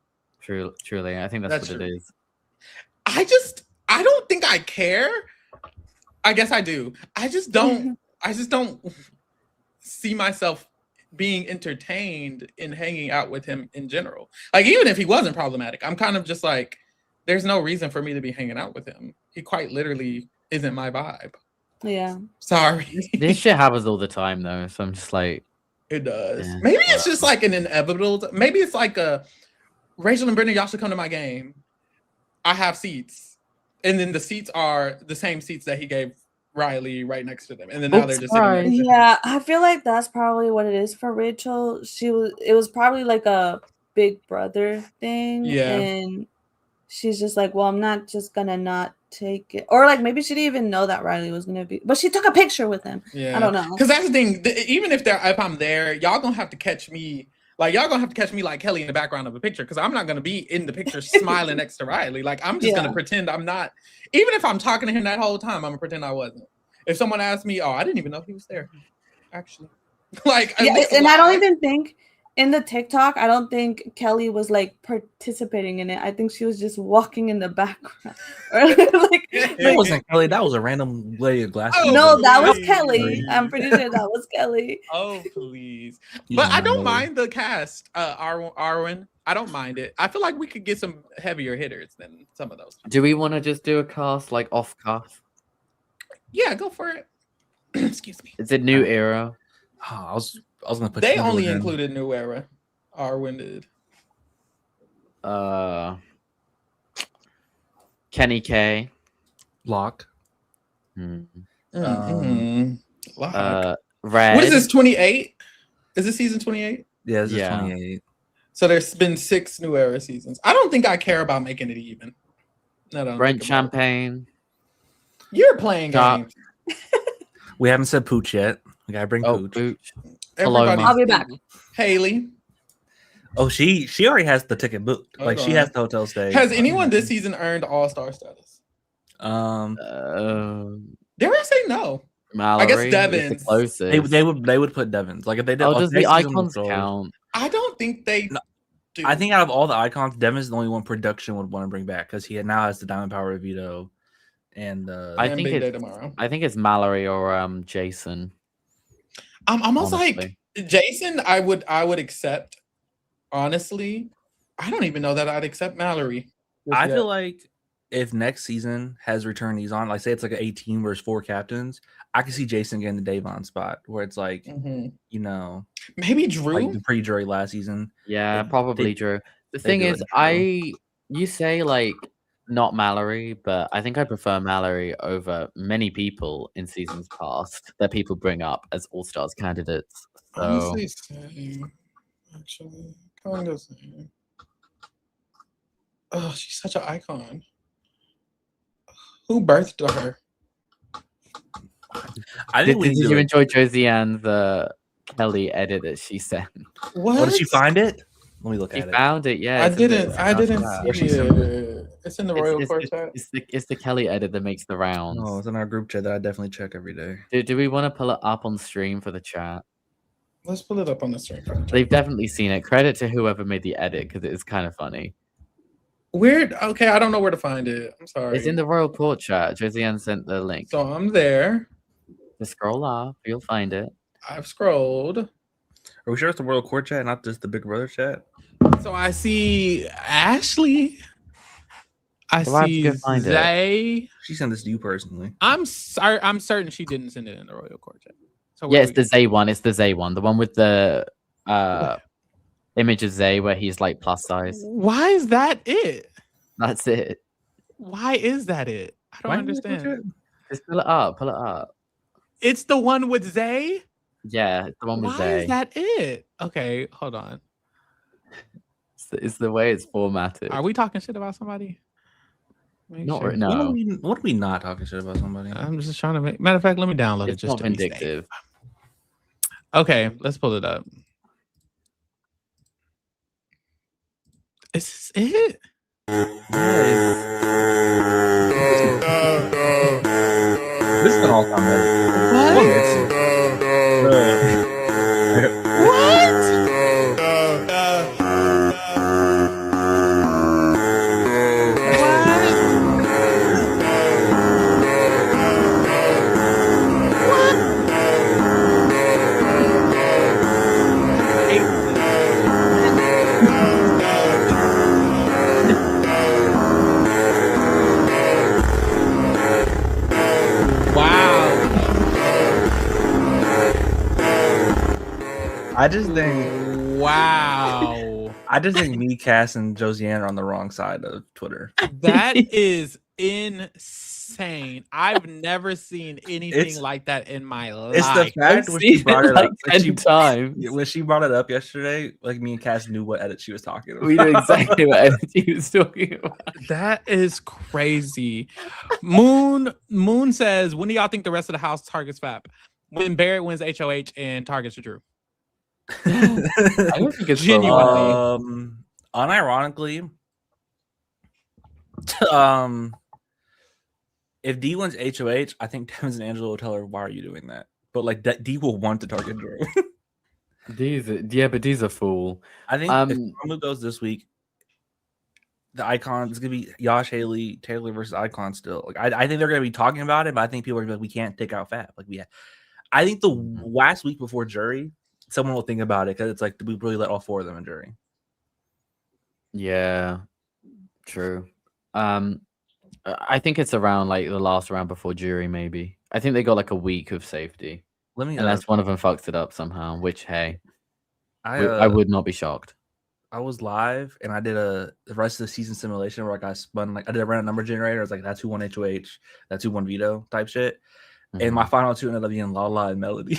Truly, I think that's what it is. I don't think I care. I guess I do. I just don't see myself being entertained in hanging out with him in general. Like, even if he wasn't problematic, I'm kind of just like, there's no reason for me to be hanging out with him. He quite literally isn't my vibe. Yeah. Sorry. This shit happens all the time though, so I'm just like, it does. Yeah. Maybe it's just like an inevitable. Maybe it's like Rachel and Brendan, y'all should come to my game. I have seats, and then the seats are the same seats that he gave Riley right next to them, and then now they're just sitting there. Yeah, I feel like that's probably what it is for Rachel. It was probably like a Big Brother thing, and she's just like, well, I'm not just gonna not take it, or like maybe she didn't even know that Riley was gonna be, but she took a picture with him. Yeah, I don't know. Because that's the thing. Even if I'm there, y'all gonna have to catch me. Like y'all gonna have to catch me like Kelly in the background of a picture, because I'm not gonna be in the picture smiling next to Riley. Like I'm just gonna pretend I'm not. Even if I'm talking to him that whole time, I'm gonna pretend I wasn't. If someone asks me, oh, I didn't even know he was there, actually. Like, yeah, and I don't even think in the TikTok, I don't think Kelly was like participating in it. I think she was just walking in the background. Or like That wasn't Kelly. That was a random lady of glasses. Oh, no, that was please. Kelly. I'm pretty sure that was Kelly. Oh, please. But I don't mind the cast, Arwen. I don't mind it. I feel like we could get some heavier hitters than some of those. Do we want to just do a cast like off cuff? Yeah, go for it. Excuse me. Is it New Era? Oh, I was gonna put. They only included New Era. Arwen did. Kenny K. Locke. Hmm. Locke. Red. What is this? 28? Is this season 28? Yeah, this is 28. So there's been 6 New Era seasons. I don't think I care about making it even. No, Brent Champagne. You're playing games. We haven't said Pooch yet. We gotta bring Pooch. I'll be back. Haley. Oh, she already has the ticket booked. Like she has the hotel stay. Has anyone this season earned All-Star status? Dare I say no? Mallerie, I guess Devin. The they would put Devins. Like if they did. Oh, does the icons count? I don't think they. No. I think out of all the icons, Devin's the only one production would want to bring back because he now has the Diamond Power of Vito, and I think it's Mallerie or Jason. I'm almost like Jason. I would accept. Honestly, I don't even know that I'd accept Mallerie. I feel like if next season has returnees on, like say it's like an 18 versus 4 captains, I can see Jason getting the Davon spot where it's like, you know, maybe Drew, like the pre-Drury last season. Yeah, probably Drew. The thing is, you say like not Mallerie, but I think I prefer Mallerie over many people in seasons past that people bring up as All-Stars candidates. So. Honestly, same. Actually, kind of same. Oh, she's such an icon. Who birthed her? Did you enjoy Josie and the Kelly edit that she sent? What? Did she find it? Let me look at it. She found it, yeah. I didn't see it. It's in the Royal Court chat. It's the Kelly edit that makes the rounds. Oh, it's in our group chat that I definitely check every day. Do we want to pull it up on stream for the chat? Let's pull it up on the stream. They've definitely seen it. Credit to whoever made the edit because it is kind of funny. Weird. Okay, I don't know where to find it. I'm sorry. It's in the Royal Court chat. Josiane sent the link. So I'm there. Just scroll up. You'll find it. I've scrolled. Are we sure it's the Royal Court chat, not just the Big Brother chat? So I see Ashley. I see Zay. She sent this to you personally. I'm certain she didn't send it in the Royal Court chat. So yeah, it's the Zay one. It's the Zay one. The one with the image of Zay where he's like plus size. Why is that it? That's it. Why is that it? I don't understand. Just pull it up. Pull it up. It's the one with Zay? Yeah, it's the one with Zay. Why is that it? Okay, hold on. It's the way it's formatted. Are we talking shit about somebody? No. What are we not talking shit about somebody? I'm just trying to make. Matter of fact, let me download it just not to vindictive. Be safe. Okay, let's pull it up. Is this it? This is an all-time What? I just think. Wow. I just think me, Cass, and Josiane are on the wrong side of Twitter. That is insane. insane. I've never seen anything like that in my life. It's the fact when she brought it up 10 times. When she brought it up yesterday, like me and Cass knew what edit she was talking about. We knew exactly what edit she was talking about. That is crazy. Moon says, when do y'all think the rest of the house targets FAP? When Barrett wins HOH and targets Drew. I don't think it's genuinely. Unironically, if D wins HOH, I think Thames and Angela will tell her, "Why are you doing that?" But like D will want to target Drew. But D's a fool. I think if Kamu goes this week, the Icon is gonna be Yash, Haley, Taylor versus Icon still. Like I think they're gonna be talking about it, but I think people are gonna be like, we can't take out FAP. Like I think the last week before jury, someone will think about it because it's like, did we really let all 4 of them in jury? Yeah, true. I think it's around like the last round before jury, maybe. I think they got like a week of safety. Unless one of them fucks it up somehow, which hey, I would not be shocked. I was live and I did the rest of the season simulation where I spun like I did a random number generator. I was like, that's who won HOH, that's who won veto type shit. And my final 2 ended up being Lala and Mallerie.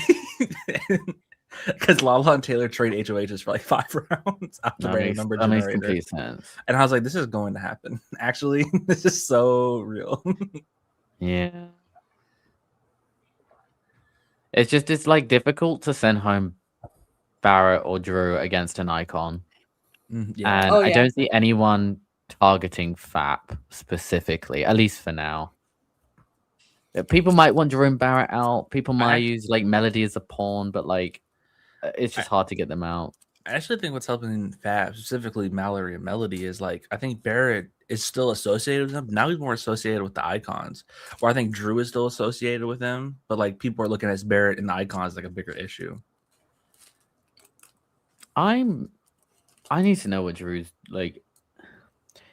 Because Lala and Taylor trade HOHs for like 5 rounds after random number generator. Makes complete sense. And I was like, this is going to happen. Actually, this is so real. Yeah. It's like difficult to send home Barrett or Drew against an Icon. Yeah. And I don't see anyone targeting FAP specifically, at least for now. People might want Drew and Barrett out. People might use like Mallerie as a pawn, but like it's just hard to get them out. I actually think what's helping FAP, specifically Mallerie and Mallerie, is like I think Barrett is still associated with them. Now he's more associated with the Icons. Or I think Drew is still associated with them, but like people are looking at Barrett and the Icons like a bigger issue. I need to know what Drew's like.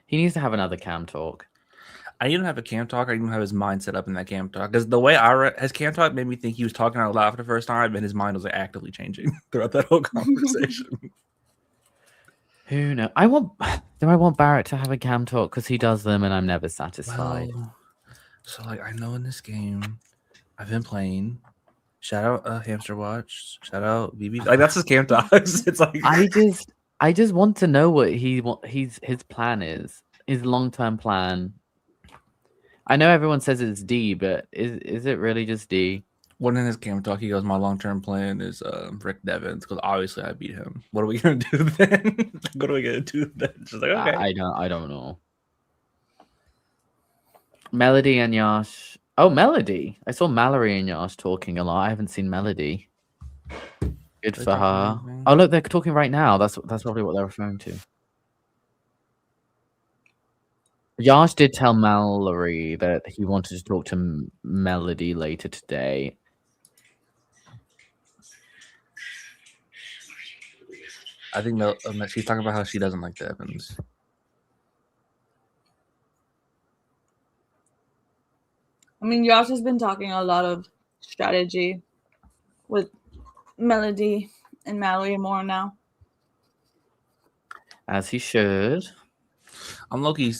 He needs to have another cam talk. I need him to have a cam talk. I need him to have his mind set up in that cam talk. Because the way I read his cam talk made me think he was talking out loud for the first time, and his mind was like actively changing throughout that whole conversation. Who knows? Do I want Barrett to have a cam talk because he does them, and I'm never satisfied. Well, so like I know in this game, I've been playing. Shout out Hamster Watch. Shout out BB. Like that's his cam talks. It's like I just want to know what his plan is. His long-term plan. I know everyone says it's D, but is it really just D? One in his cam talk, he goes, "My long-term plan is Rick Devins because obviously I beat him. What are we gonna do then? What are we gonna do then?" Just like okay, I don't know. Mallerie and Yash. Oh, Mallerie. I saw Mallerie and Yash talking a lot. I haven't seen Mallerie. Good for her. Oh, look, they're talking right now. That's probably what they're referring to. Yash did tell Mallerie that he wanted to talk to Mallerie later today. I think she's talking about how she doesn't like the Evans. I mean, Yash has been talking a lot of strategy with Mallerie and Mallerie more now. As he should. I'm low-key.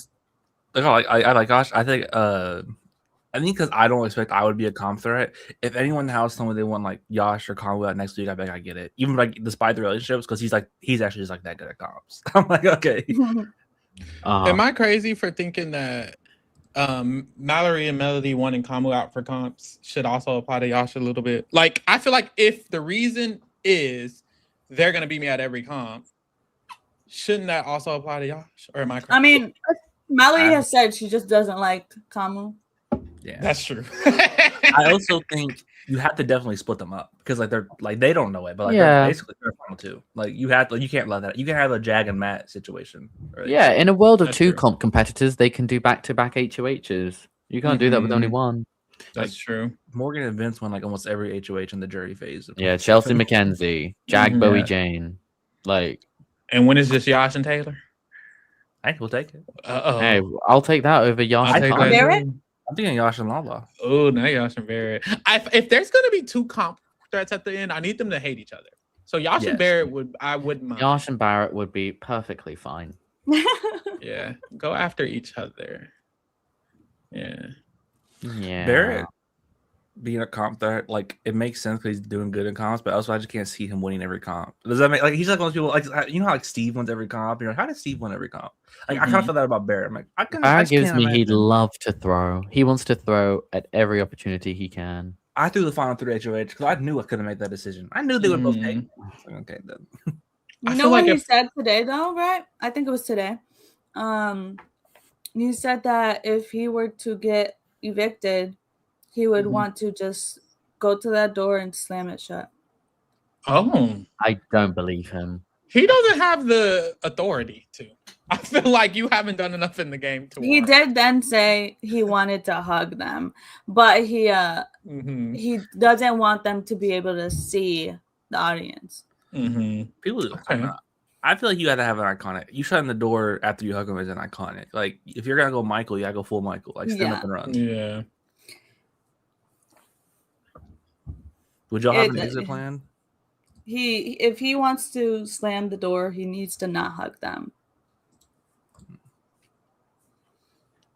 I like Gosh. I think because I don't expect I would be a comp threat. If anyone in the house told me they want like Yash or Kamu out next week, I'd be like, I get it. Even like despite the relationships, because he's actually just like that good at comps. I'm like, okay. Am I crazy for thinking that Mallerie and Mallerie wanting Kamu out for comps should also apply to Yash a little bit? Like, I feel like if the reason is they're gonna beat me at every comp, shouldn't that also apply to Yash? Or am I crazy? I mean, Mallerie has said she just doesn't like Kamu. Yeah, that's true. I also think you have to definitely split them up because they don't know it, but like they're basically they're final two. Like you can't let that. You can have a Jag and Matt situation. Right? Yeah, in a world of two comp competitors, they can do back-to-back HOHs. You can't do that with only one. That's true. Morgan and Vince won like almost every HOH in the jury phase. Yeah, Chelsea McKenzie, Jag Bowie Jane, like. And when is this Yash and Taylor? Hey, we'll take it. Hey, I'll take that over Yash and Barrett. I'm thinking Yash and Lala. Oh, not Yash and Barrett. If there's gonna be two comp threats at the end, I need them to hate each other. So Yash and Barrett wouldn't mind. Yash and Barrett would be perfectly fine. Yeah, go after each other. Yeah. Yeah. Barrett being a comp threat, like it makes sense because he's doing good in comps, but also I just can't see him winning every comp. Does that make like he's like one of those people like how like Steve wins every comp? You're like, how does Steve win every comp? Like I kind of feel that about Barrett. I'm like, I Barrett just gives can't me imagine. he'd love to throw. He wants to throw at every opportunity he can. I threw the final 3 HOH because I knew I couldn't make that decision. I knew they would both take. Like, okay, then. You know what he said today, though, right? I think it was today. He said that if he were to get evicted, he would want to just go to that door and slam it shut. Oh, I don't believe him. He doesn't have the authority to. I feel like you haven't done enough in the game to. He did then say he wanted to hug them, but he doesn't want them to be able to see the audience. People, I feel like you got to have an iconic. You shutting the door after you hug him is an iconic. Like if you're gonna go Michael, you gotta go full Michael. Like stand up and run. Yeah. Would y'all have an exit plan? If he wants to slam the door, he needs to not hug them.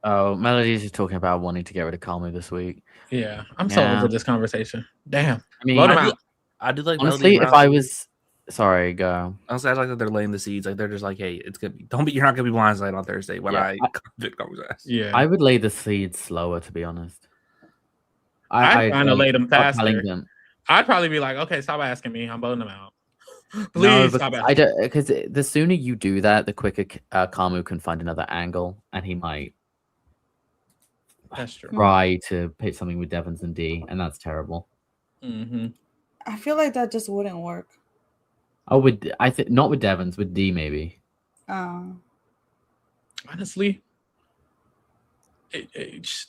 Oh, Melody's just talking about wanting to get rid of Kamu this week. Yeah, I'm so over this conversation. Damn. I mean, I do like honestly, if I was sorry, go. Honestly, I like that they're laying the seeds. Like they're just like, hey, it's gonna be. You're not gonna be blindsided on Thursday when I convict Kamu's ass. Yeah, I would lay the seeds slower, to be honest. I'd kind of lay them faster. I'd probably be like, okay, stop asking me. I'm voting them out. Please stop asking. I don't, because the sooner you do that, the quicker Kamu can find another angle, and he might. That's true. Try to pick something with Devons and D, and that's terrible. I feel like that just wouldn't work. Oh, I think not with Devons, with D maybe. Honestly,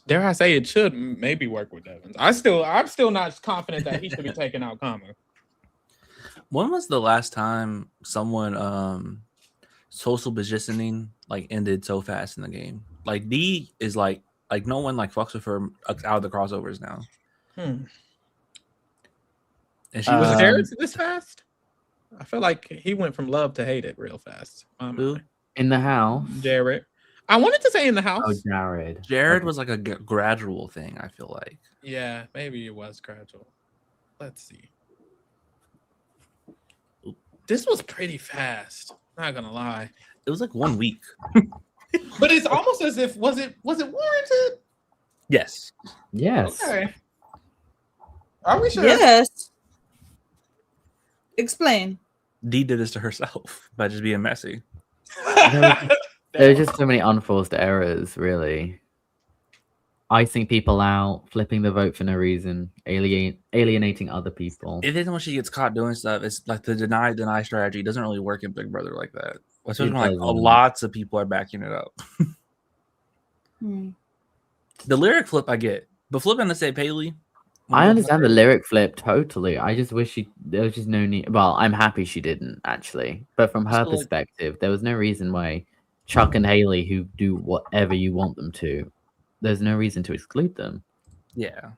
dare I say it should maybe work with Devons. I'm still not confident that he should be taking out Kamu. When was the last time someone social positioning like ended so fast in the game? Like D is like no one like fucks with her out of the crossovers now. And she was Jared this fast. I feel like he went from love to hate it real fast. Who? In the house? Jared. I wanted to say in the house. Oh, Jared. Jared was like a gradual thing, I feel like. Yeah, maybe it was gradual. Let's see. This was pretty fast. Not gonna lie. It was like 1 week. But it's almost as if was it warranted? Yes. Yes. Okay. Are we sure? Yes. Explain. D did this to herself by just being messy. There are just so many unforced errors, really. Icing people out, flipping the vote for no reason, alienating other people. It isn't when she gets caught doing stuff. It's like the deny strategy doesn't really work in Big Brother like that. Especially when like lots of people are backing it up. The lyric flip I get, but flipping to say Paley. I understand the lyric flip totally. I just wish there was just no need. Well, I'm happy she didn't actually, but from her perspective, there was no reason why Chuck and Haley, who do whatever you want them to, there's no reason to exclude them. Yeah.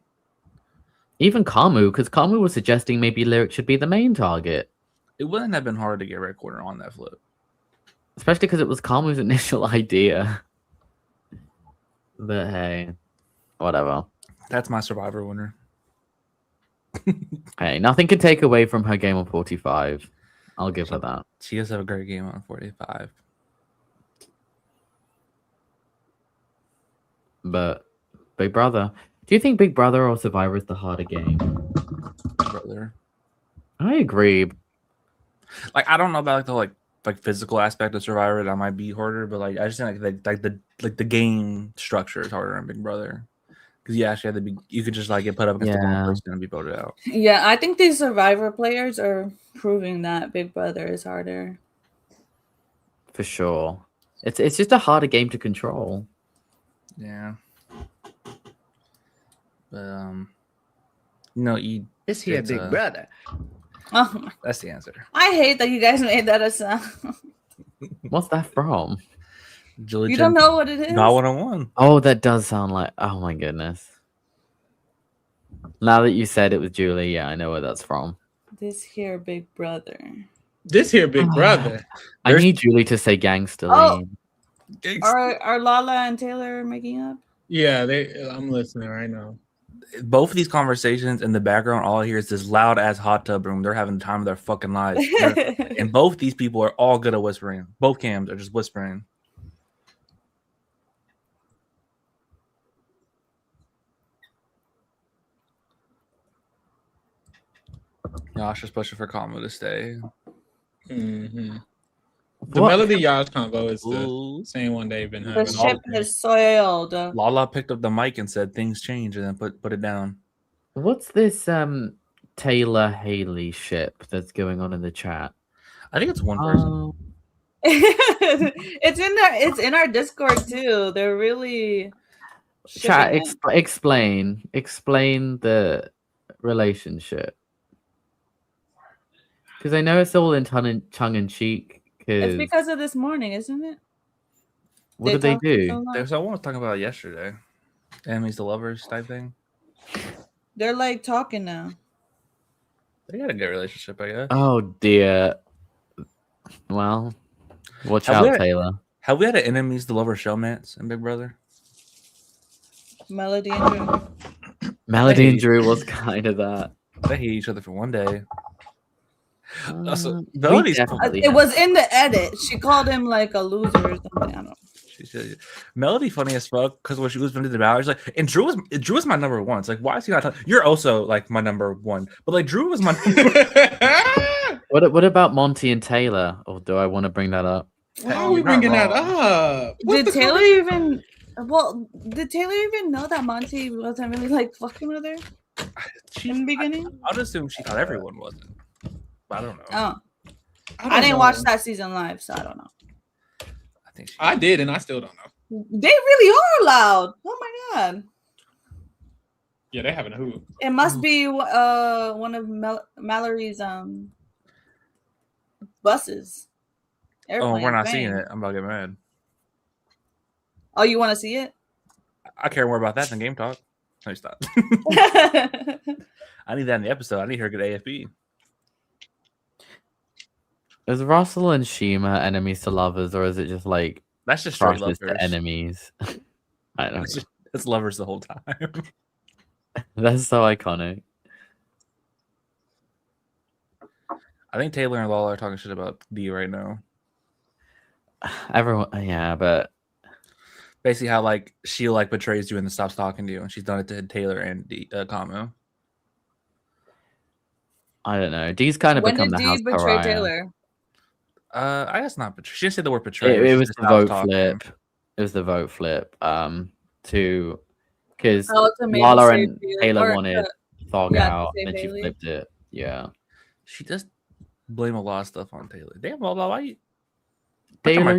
Even Kamu, because Kamu was suggesting maybe lyric should be the main target. It wouldn't have been hard to get Red Corner on that flip. Especially because it was Kamu's initial idea. But hey, whatever. That's my Survivor winner. Hey, nothing can take away from her game on 45. I'll give her that. She does have a great game on 45. But Big Brother. Do you think Big Brother or Survivor is the harder game? Brother. I agree. Like I don't know about like physical aspect of Survivor that might be harder, but like I just think like the game structure is harder in Big Brother. Because you actually have to be, you could just like get put up against the one person and be voted out. Yeah, I think these Survivor players are proving that Big Brother is harder. For sure. It's just a harder game to control. Yeah. But you Is he a Big Brother? Oh, that's the answer. I hate that you guys made that a sound. What's that from? You don't know what it is? Not 101. Oh, that does sound like. Oh my goodness. Now that you said it was Julie, yeah, I know where that's from. This here Big Brother. This here Big Brother. I need Julie to say Gangster Oh, Lean. are Lala and Taylor making up? Yeah, I'm listening right now. Both of these conversations in the background, all I hear is this loud ass hot tub room. They're having the time of their fucking lives. And both these people are all good at whispering. Both cams are just whispering. Yash is pushing for Kamu to stay. Mm-hmm. The Melody Yash combo is the same one they've been having. The ship is soiled. Lala picked up the mic and said things change, and then put it down. What's this Taylor Haley ship that's going on in the chat? I think it's one person. It's in our Discord too. They're really chat. Explain the relationship, because I know it's all in tongue in cheek. It's because of this morning, isn't it? What did they do? There's someone was talking about it yesterday. Enemies to lovers type thing. They're like talking now. They got a good relationship, I guess. Oh dear. Well, watch out, Taylor. Have we had an enemies to lovers showmance in Big Brother? Melody and Drew. Melody and Drew was kind of that. They hate each other for one day. It was in the edit. She called him like a loser or something. I don't know. Melody funny as fuck because when she was into the battle, she's like, and Drew is my number one. It's like, why is he not? You're also like my number one, but like Drew was my number one. What about Monty and Taylor? Or do I want to bring that up? Why are we bringing that up? Did Taylor even know that Monty wasn't really like fucking with her in the beginning? I'd assume she thought everyone wasn't. I don't know. Oh, I didn't watch that season live, so I don't know. I did, and I still don't know. They really are loud. Oh my god. Yeah, they having a hoot. It must be one of Mallory's buses. Oh, we're not seeing it. I'm about to get mad. Oh, you want to see it? I care more about that than Game Talk. No, stop. I need that in the episode. I need her to get AFB. Is Russell and Shima enemies to lovers, or is it just like that's just straight lovers to enemies? I don't know. It's lovers the whole time. That's so iconic. I think Taylor and Lala are talking shit about D right now. Everyone, yeah, but basically how like she like betrays you and then stops talking to you, and she's done it to Taylor and Kamu. I don't know. D's kind of become the house pariah. Taylor? I guess not. She didn't say the word betray. It was the vote flip. It was the vote flip. To because Lala and Taylor wanted Thog out, and she flipped it. Yeah. She does blame a lot of stuff on Taylor. Damn, Lala, why you? Taylor.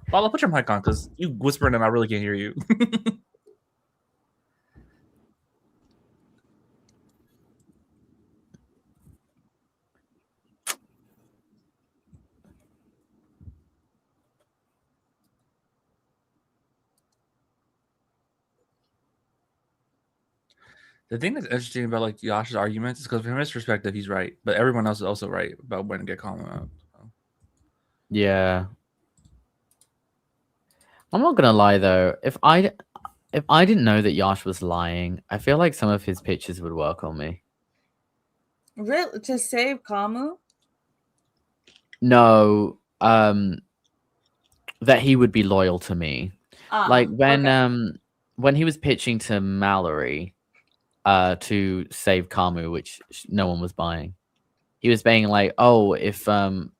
Lala, put your mic on because you whispering and I really can't hear you. The thing that's interesting about like Yash's arguments is because from his perspective, he's right, but everyone else is also right about when to get Kamu out. So. Yeah, I'm not gonna lie though. If I didn't know that Yash was lying, I feel like some of his pitches would work on me. Really, to save Kamu? No, that he would be loyal to me. Like when he was pitching to Mallerie. To save Kamu, which no one was buying. He was saying like, "Oh, if I'm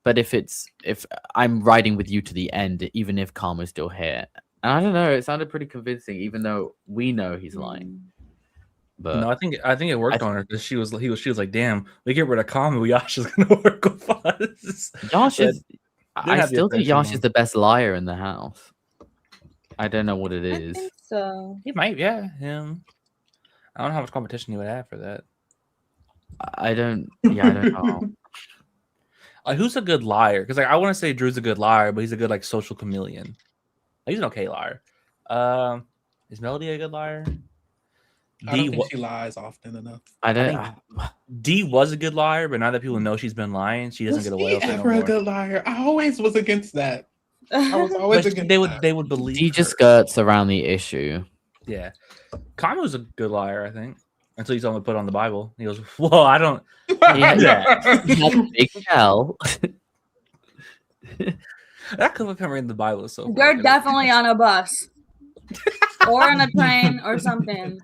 riding with you to the end, even if Kamu's still here." And I don't know, it sounded pretty convincing, even though we know he's lying. But no, I think it worked on her because she was like, "Damn, we get rid of Kamu, Yash is gonna work with us." Yash is. I still think Yash is the best liar in the house. I don't know what it is. I think so he might, yeah, him. I don't know how much competition you would have for that. I don't know. Who's a good liar? Because like I want to say Drew's a good liar, but he's a good like social chameleon. He's an okay liar. Is Melody a good liar? I don't think she lies often enough. D was a good liar, but now that people know she's been lying, she doesn't get away with it. Ever a good liar? I always was against that. I was always against they would believe. He just skirts around the issue. Yeah, Kamu's a good liar, I think. Until you tell him to put on the Bible, he goes, "Well, I don't." Yeah, he had a big shell. That could have him reading the Bible is so. They're definitely on a bus or on a train or something,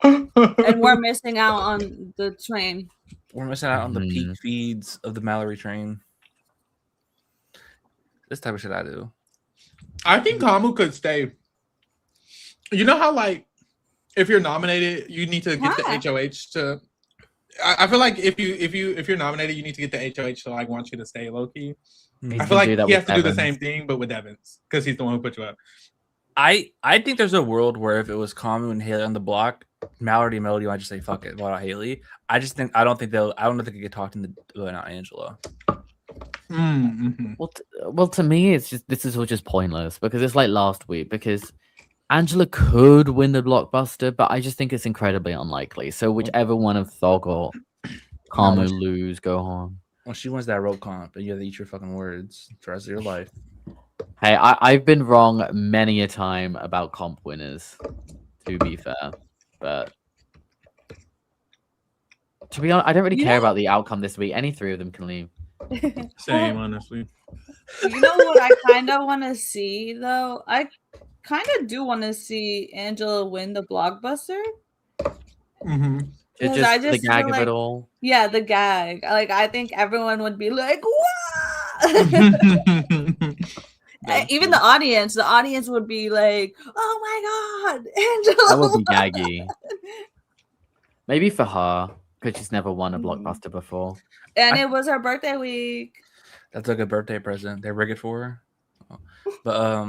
and we're missing out on the train. We're missing out on the peak feeds of the Mallerie train. This type of shit I do. I think Kamu could stay. You know how like if you're nominated, you need to get the HOH to. I feel like if you're nominated, you need to get the HOH to like want you to stay low key. I feel like he has to do the same thing, but with Evans because he's the one who put you up. I think there's a world where if it was Kamu and Haley on the block, Mallerie and Melody might just say fuck it, vote out Haley. I don't think they could get talked into voting out Angela. Mm-hmm. Well, to me, it's just this is all just pointless because it's like last week because Angela could win the blockbuster, but I just think it's incredibly unlikely. So whichever one of Thog or Kamu lose, go home. Well, she wins that rope comp, and you have to eat your fucking words for the rest of your life. Hey, I've been wrong many a time about comp winners, to be fair. But to be honest, I don't really care about the outcome this week. Any three of them can leave. Same, honestly. You know what I kind of want to see, though? I kind of do want to see Angela win the blockbuster. Mm-hmm. It's just the gag of it all. Yeah, the gag. Like, I think everyone would be like, "What?" Even the audience would be like, "Oh my god, Angela!" That would be gaggy. Maybe for her, because she's never won a blockbuster before. And it was her birthday week. That's like a birthday present. They rig it for her. But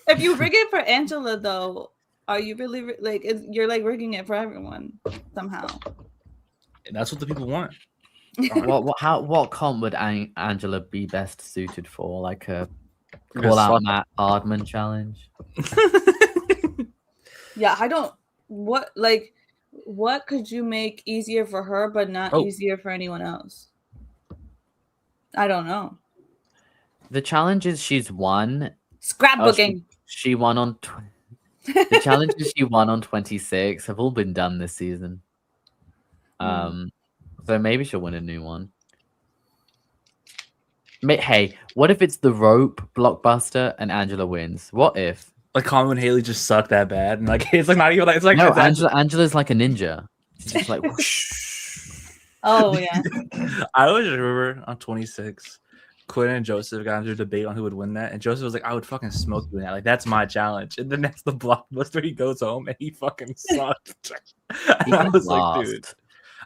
if you rig it for Angela, though, are you really like you're like rigging it for everyone somehow? And that's what the people want. What comp would Angela be best suited for? Like a call out Matt Hardman challenge? Yeah, I don't. What could you make easier for her, but not easier for anyone else? I don't know. The challenges she's won. Scrapbooking. She won on. The challenges she won on 26 have all been done this season. So maybe she'll win a new one. Hey, what if it's the rope blockbuster and Angela wins? What if? Like Kamu and Haley just suck that bad, and like it's like not even like it's like no. Angela's like a ninja. She's just like. Oh yeah. I always remember on 26, Quinn and Joseph got into a debate on who would win that, and Joseph was like, "I would fucking smoke you in that. Like that's my challenge." And then that's the blockbuster. He goes home and he fucking sucked. And I was like, dude,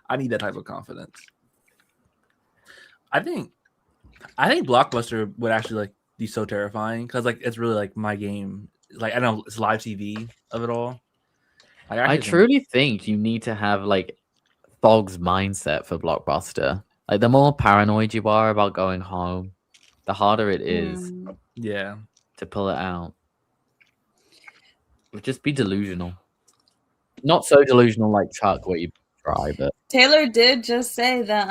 I need that type of confidence. I think Blockbuster would actually like be so terrifying because like it's really like my game. Like I don't know, it's live TV of it all. Like, I truly think you need to have like Thog's mindset for Blockbuster. Like the more paranoid you are about going home, the harder it is. Yeah, to pull it out. Just be delusional. Not so delusional like Chuck, where you try, but Taylor did just say that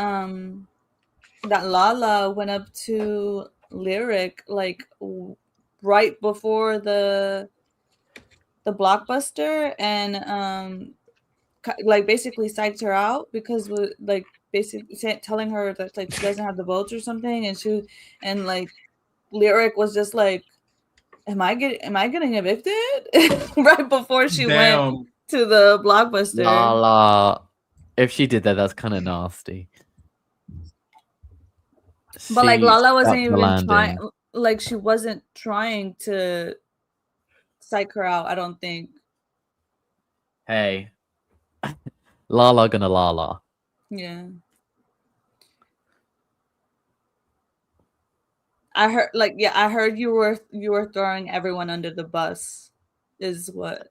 that Lala went up to Lyric like right before the blockbuster and like basically psyched her out because like basically telling her that like she doesn't have the votes or something, and like Lyric was just like, am I getting evicted right before she went to the blockbuster. Lala, if she did that, that's kind of nasty. But like Lala wasn't even trying. Like she wasn't trying to psych her out. I don't think. Hey, Lala gonna Lala. Yeah. I heard you were throwing everyone under the bus, is what.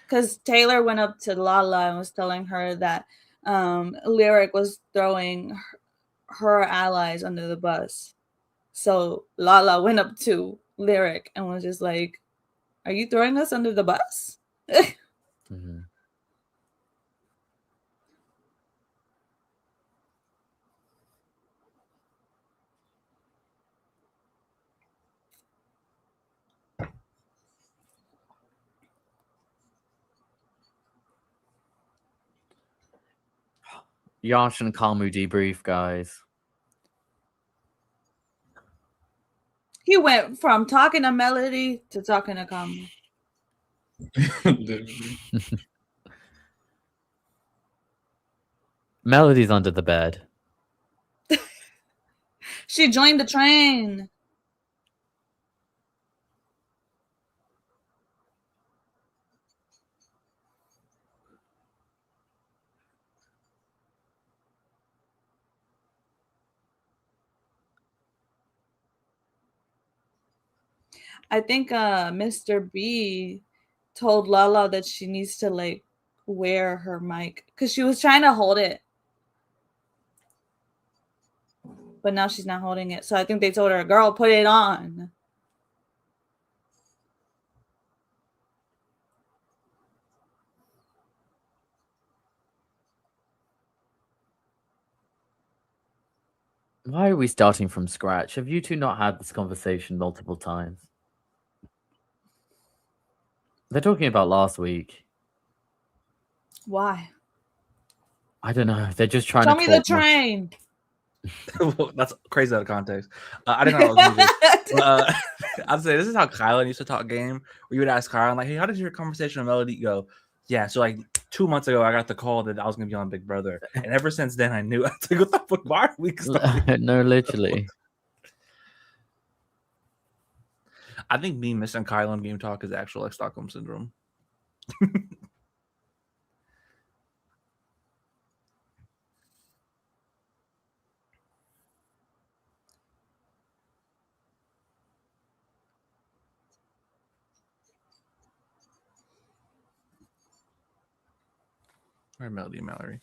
Because Taylor went up to Lala and was telling her that Lyric was throwing her allies under the bus. So Lala went up to Lyric and was just like, "Are you throwing us under the bus?" Mm-hmm. Yash and Kamu debrief, guys. He went from talking to Mallerie to talking to Kamu. Melody's under the bed. She joined the train. I think Mr. B told Lala that she needs to like wear her mic because she was trying to hold it, but now she's not holding it. So I think they told her, "Girl, put it on." Why are we starting from scratch? Have you two not had this conversation multiple times? They're talking about last week. Why? I don't know. They're just trying Show to me talk the train. That's crazy out of context. I didn't know that was music. I'd say this is how Kylan used to talk game. Where you would ask Kylan, like, "Hey, how did your conversation with Melody go?" Yeah, so like 2 months ago, I got the call that I was gonna be on Big Brother, and ever since then, I knew. I was like, "What the fuck? Why are we starting?" No, literally. I think me missing Kylan game talk is actual like Stockholm syndrome. Or Melody and Mallerie.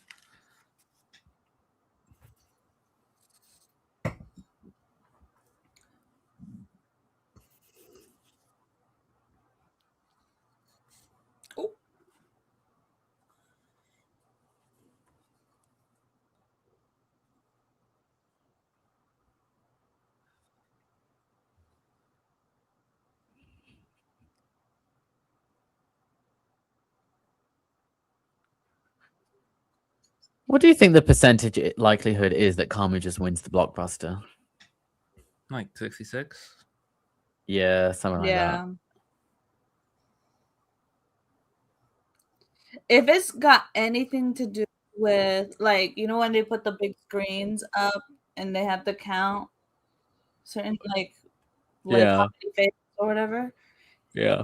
What do you think the percentage likelihood is that Kamu just wins the blockbuster? Like 66. Yeah, something like that. If it's got anything to do with, like, you know, when they put the big screens up and they have to count certain like Yeah. face or whatever. Yeah.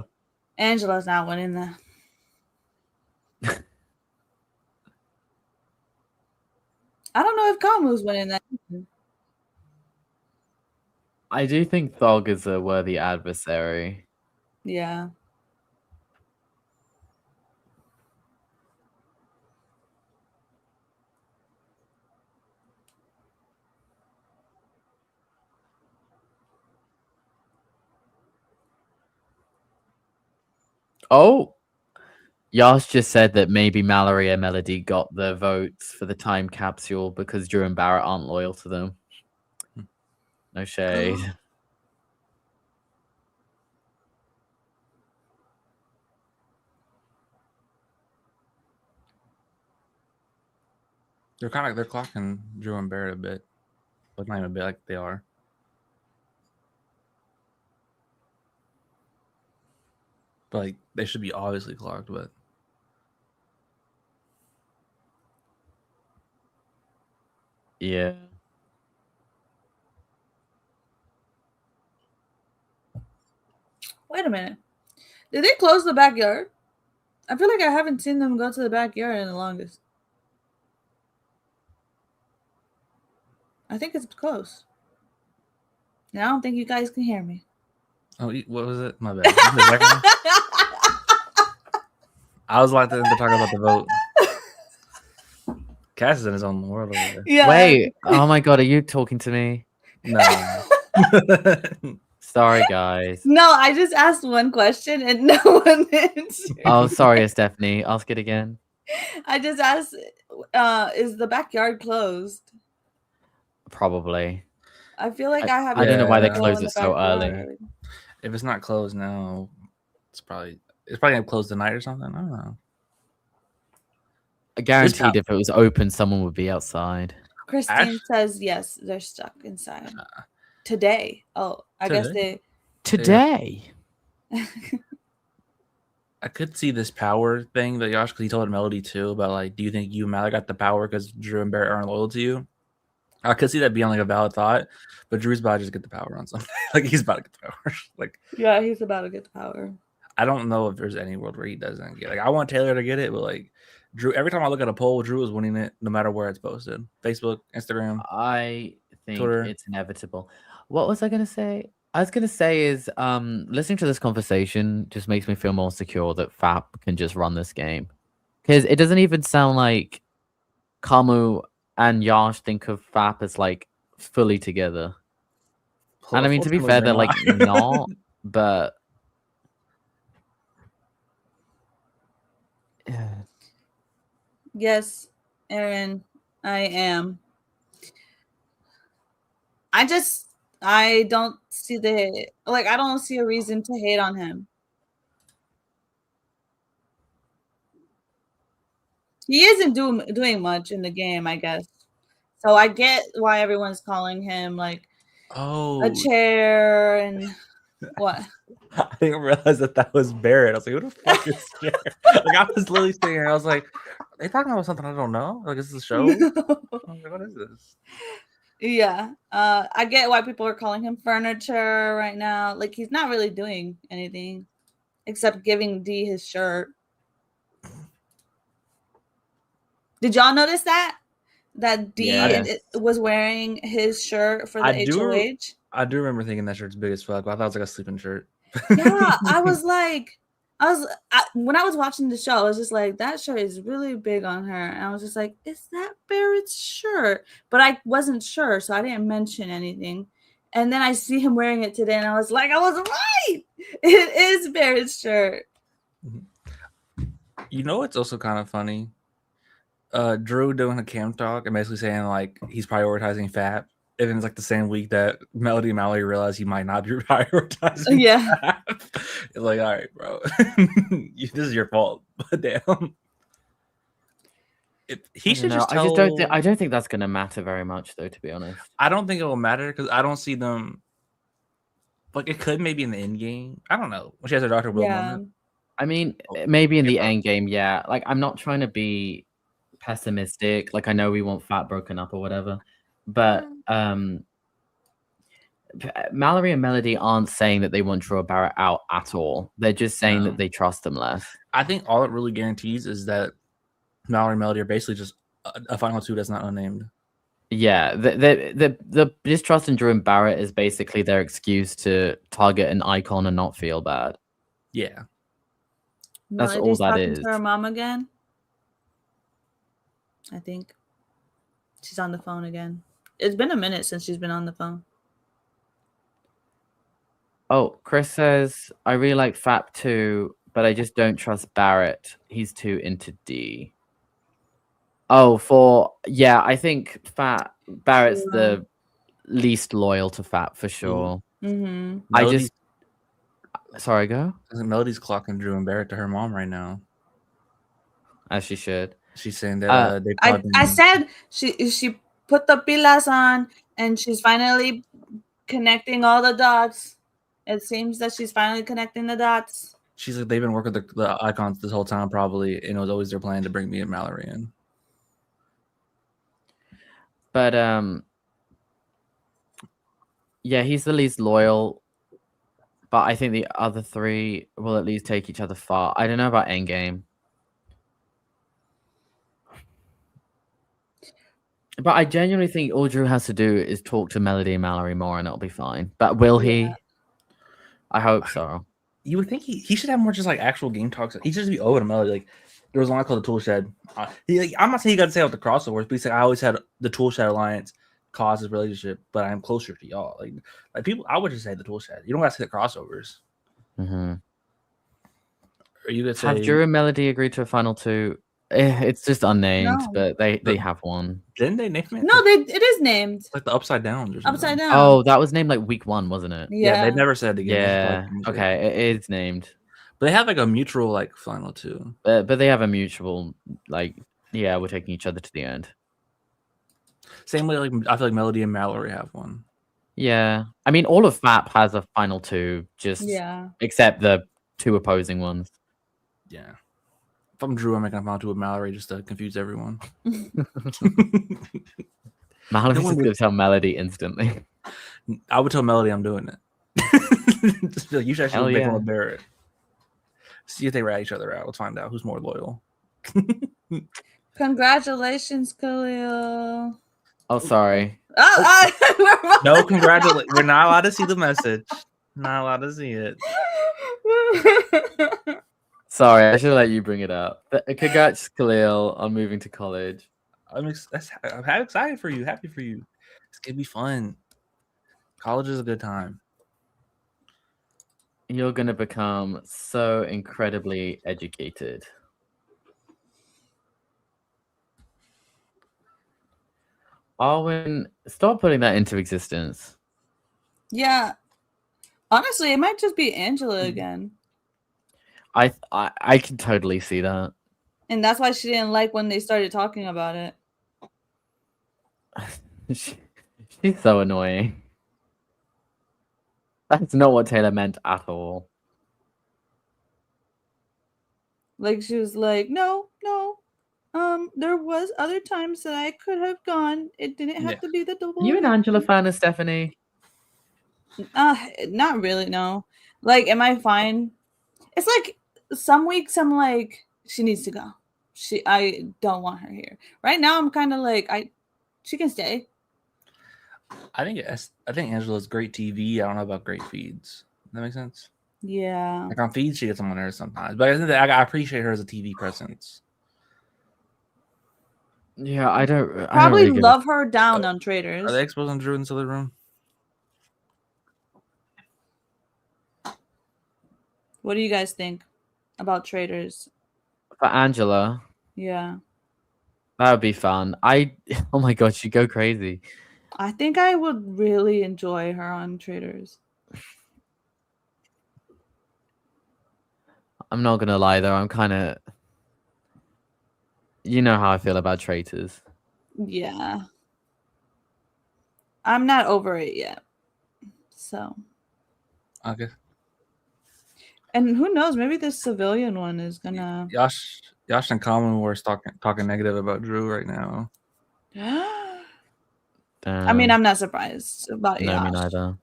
Angela's not winning that. I don't know if Kamu's winning that. I do think Thog is a worthy adversary. Yeah. Oh, Yash just said that maybe Mallerie and Melody got the votes for the time capsule because Drew and Barrett aren't loyal to them. No shade. They're clocking Drew and Barrett a bit, but not even a bit, like they are. But like they should be obviously clocked, but Yeah. Wait a minute. Did they close the backyard? I feel like I haven't seen them go to the backyard in the longest. I think it's close. And I don't think you guys can hear me. oh, what was it? My bad. I was like to talk about the vote. Cass is in his own world over there. Yeah. Wait. Oh my god, are you talking to me? No. Sorry, guys. No, I just asked one question and no one answered. Oh, sorry, Stephanie. Ask it again. I just asked, is the backyard closed? Probably. I feel like I haven't. I don't know why they go closed in it the so early. backyard. If it's not closed now, it's probably gonna close tonight or something. I don't know. Guaranteed, if it was open, someone would be outside. Christine says yes, they're stuck inside. Today. Oh, I guess they... Today. I could see this power thing that Yash, because he told Melody too about like, do you think you and Mallerie got the power because Drew and Barrett aren't loyal to you? I could see that being like a valid thought, but Drew's about to just get the power on something. Like he's about to get the power. Like yeah, he's about to get the power. I don't know if there's any world where he doesn't get. Like I want Taylor to get it, but like Drew. Every time I look at a poll, Drew is winning it, no matter where it's posted. Facebook, Instagram. I think Twitter. It's inevitable. What was I gonna say? I was gonna say is listening to this conversation just makes me feel more secure that Fap can just run this game. Because it doesn't even sound like Kamu and Yash think of Fap as like fully together. And I mean, to be fair, they're like not, but yes, Aaron, I am. I don't see I don't see a reason to hate on him. He isn't doing much in the game, I guess. So I get why everyone's calling him like a chair and what? I didn't realize that was Barrett. I was like, who the fuck is Chair? Like I was literally sitting here. I was like, are they talking about something I don't know? Like is this a show? Like, what is this? Yeah. I get why people are calling him furniture right now. Like he's not really doing anything except giving D his shirt. Did y'all notice that? That D was wearing his shirt for the HOH? I do remember thinking that shirt's big as fuck. I thought it was like a sleeping shirt. Yeah, I was like, when I was watching the show, I was just like, that shirt is really big on her. And I was just like, is that Barrett's shirt? But I wasn't sure, so I didn't mention anything. And then I see him wearing it today, and I was like, I was right. It is Barrett's shirt. You know what's also kind of funny? Drew doing a cam talk and basically saying like he's prioritizing Fap. And then it's like the same week that Melody and Mallerie realized he might not be prioritizing. Yeah. Fap. It's like, all right, bro. This is your fault. But damn. He should just tell... I don't think that's gonna matter very much though, to be honest. I don't think it will matter because I don't see them like it could maybe in the end game. I don't know. When she has her Dr. Will moment. I mean, maybe in the end game, yeah. Like I'm not trying to be pessimistic. Like I know we want Fap broken up or whatever. But Mallerie and Melody aren't saying that they want Drew or Barrett out at all. They're just saying that they trust them less. I think all it really guarantees is that Mallerie and Melody are basically just a final two that's not unnamed. Yeah, the distrust in Drew and Barrett is basically their excuse to target an icon and not feel bad. Yeah, that's all that is. To her mom again, I think she's on the phone again. It's been a minute since she's been on the phone. Oh, Chris says, I really like Fap too, but I just don't trust Barrett. He's too into D. Oh, I think Barrett's the least loyal to Fap for sure. Mm-hmm. Sorry, go. Melody's clocking Drew and Barrett to her mom right now. As she should. She's saying that I said she put the pilas on and she's finally connecting all the dots. It seems that she's finally connecting the dots. She's like, they've been working the icons this whole time probably, and it was always their plan to bring me and Mallerie in. But yeah, he's the least loyal. But I think the other three will at least take each other far. I don't know about Endgame. But I genuinely think all Drew has to do is talk to Melody and Mallerie more and it'll be fine. But will he? I hope so. You would think he should have more just like actual game talks. He should just be over to Melody. Like there was one called the Tool Shed. I'm not saying he got to say out the crossovers, but he's like, I always had the Tool Shed Alliance cause this relationship, but I'm closer to y'all. Like people, I would just say the Tool Shed. You don't got to say the crossovers. Mm-hmm. Or you could say, have Drew and Melody agreed to a final two? It's just unnamed, but they have one. Didn't they name it? No, it is named. It's like the Upside Down or something. Upside Down. Oh, that was named like week 1, wasn't it? Yeah, they never said it again. Yeah. Okay, it is named. But they have like a mutual like final two. But they have a mutual like Yeah, we're taking each other to the end. Same way, like I feel like Melody and Mallory have one. Yeah, I mean, all of FAP has a final two, except the two opposing ones. Yeah. If I'm Drew, I'm making a final two with Mallory just to confuse everyone. Mallory's just gonna tell Melody instantly. I would tell Melody I'm doing it. Just be like, you should actually make one bear it. See if they rat each other out. Let's find out who's more loyal. Congratulations, Khalil. Oh, sorry. No, congratulations. We're not allowed to see the message. Not allowed to see it. Sorry, I should let you bring it up. Congrats, Khalil, on moving to college. I'm excited for you. Happy for you. It's gonna be fun. College is a good time. You're gonna become so incredibly educated. Arwen, stop putting that into existence. Yeah. Honestly, it might just be Angela again. I can totally see that. And that's why she didn't like when they started talking about it. She's so annoying. That's not what Taylor meant at all. Like, she was like, no. There was other times that I could have gone. It didn't have to be the double. You an Angela fan of Stephanie? Not really, no. Like, am I fine? It's like some weeks I'm like, she needs to go. I don't want her here. Right now I'm kind of like, she can stay. I think Angela's great TV. I don't know about great feeds. Does that make sense? Yeah. Like on feeds, she gets on there sometimes, but I think that I appreciate her as a TV presence. Yeah, I don't probably love her down on Traitors. Are they exposing Drew in the other room? What do you guys think about Traitors? For Angela? Yeah. That would be fun. Oh my god, she'd go crazy. I think I would really enjoy her on Traitors. I'm not gonna lie though, I'm kind of... You know how I feel about Traitors. Yeah. I'm not over it yet. So. Okay. And who knows? Maybe this civilian one is gonna... Yash and Kamu were talking negative about Drew right now. I mean, I'm not surprised about No, Yash. me neither.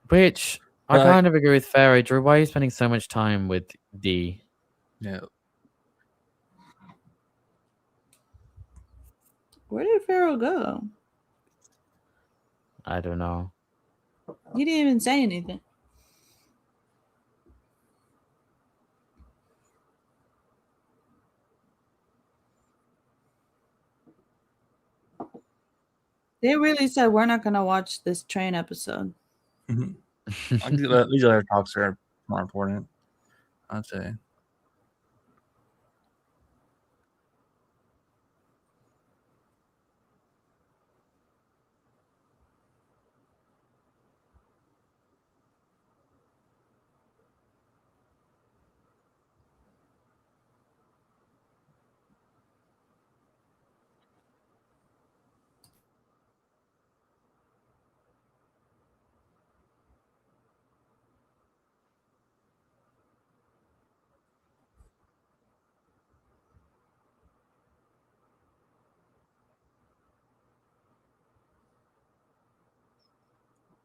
Which, I kind of agree with Pharaoh. Drew, why are you spending so much time with D? Yeah. Where did Pharaoh go? I don't know. He didn't even say anything. They really said we're not gonna watch this train episode. These other talks are more important, I'd say.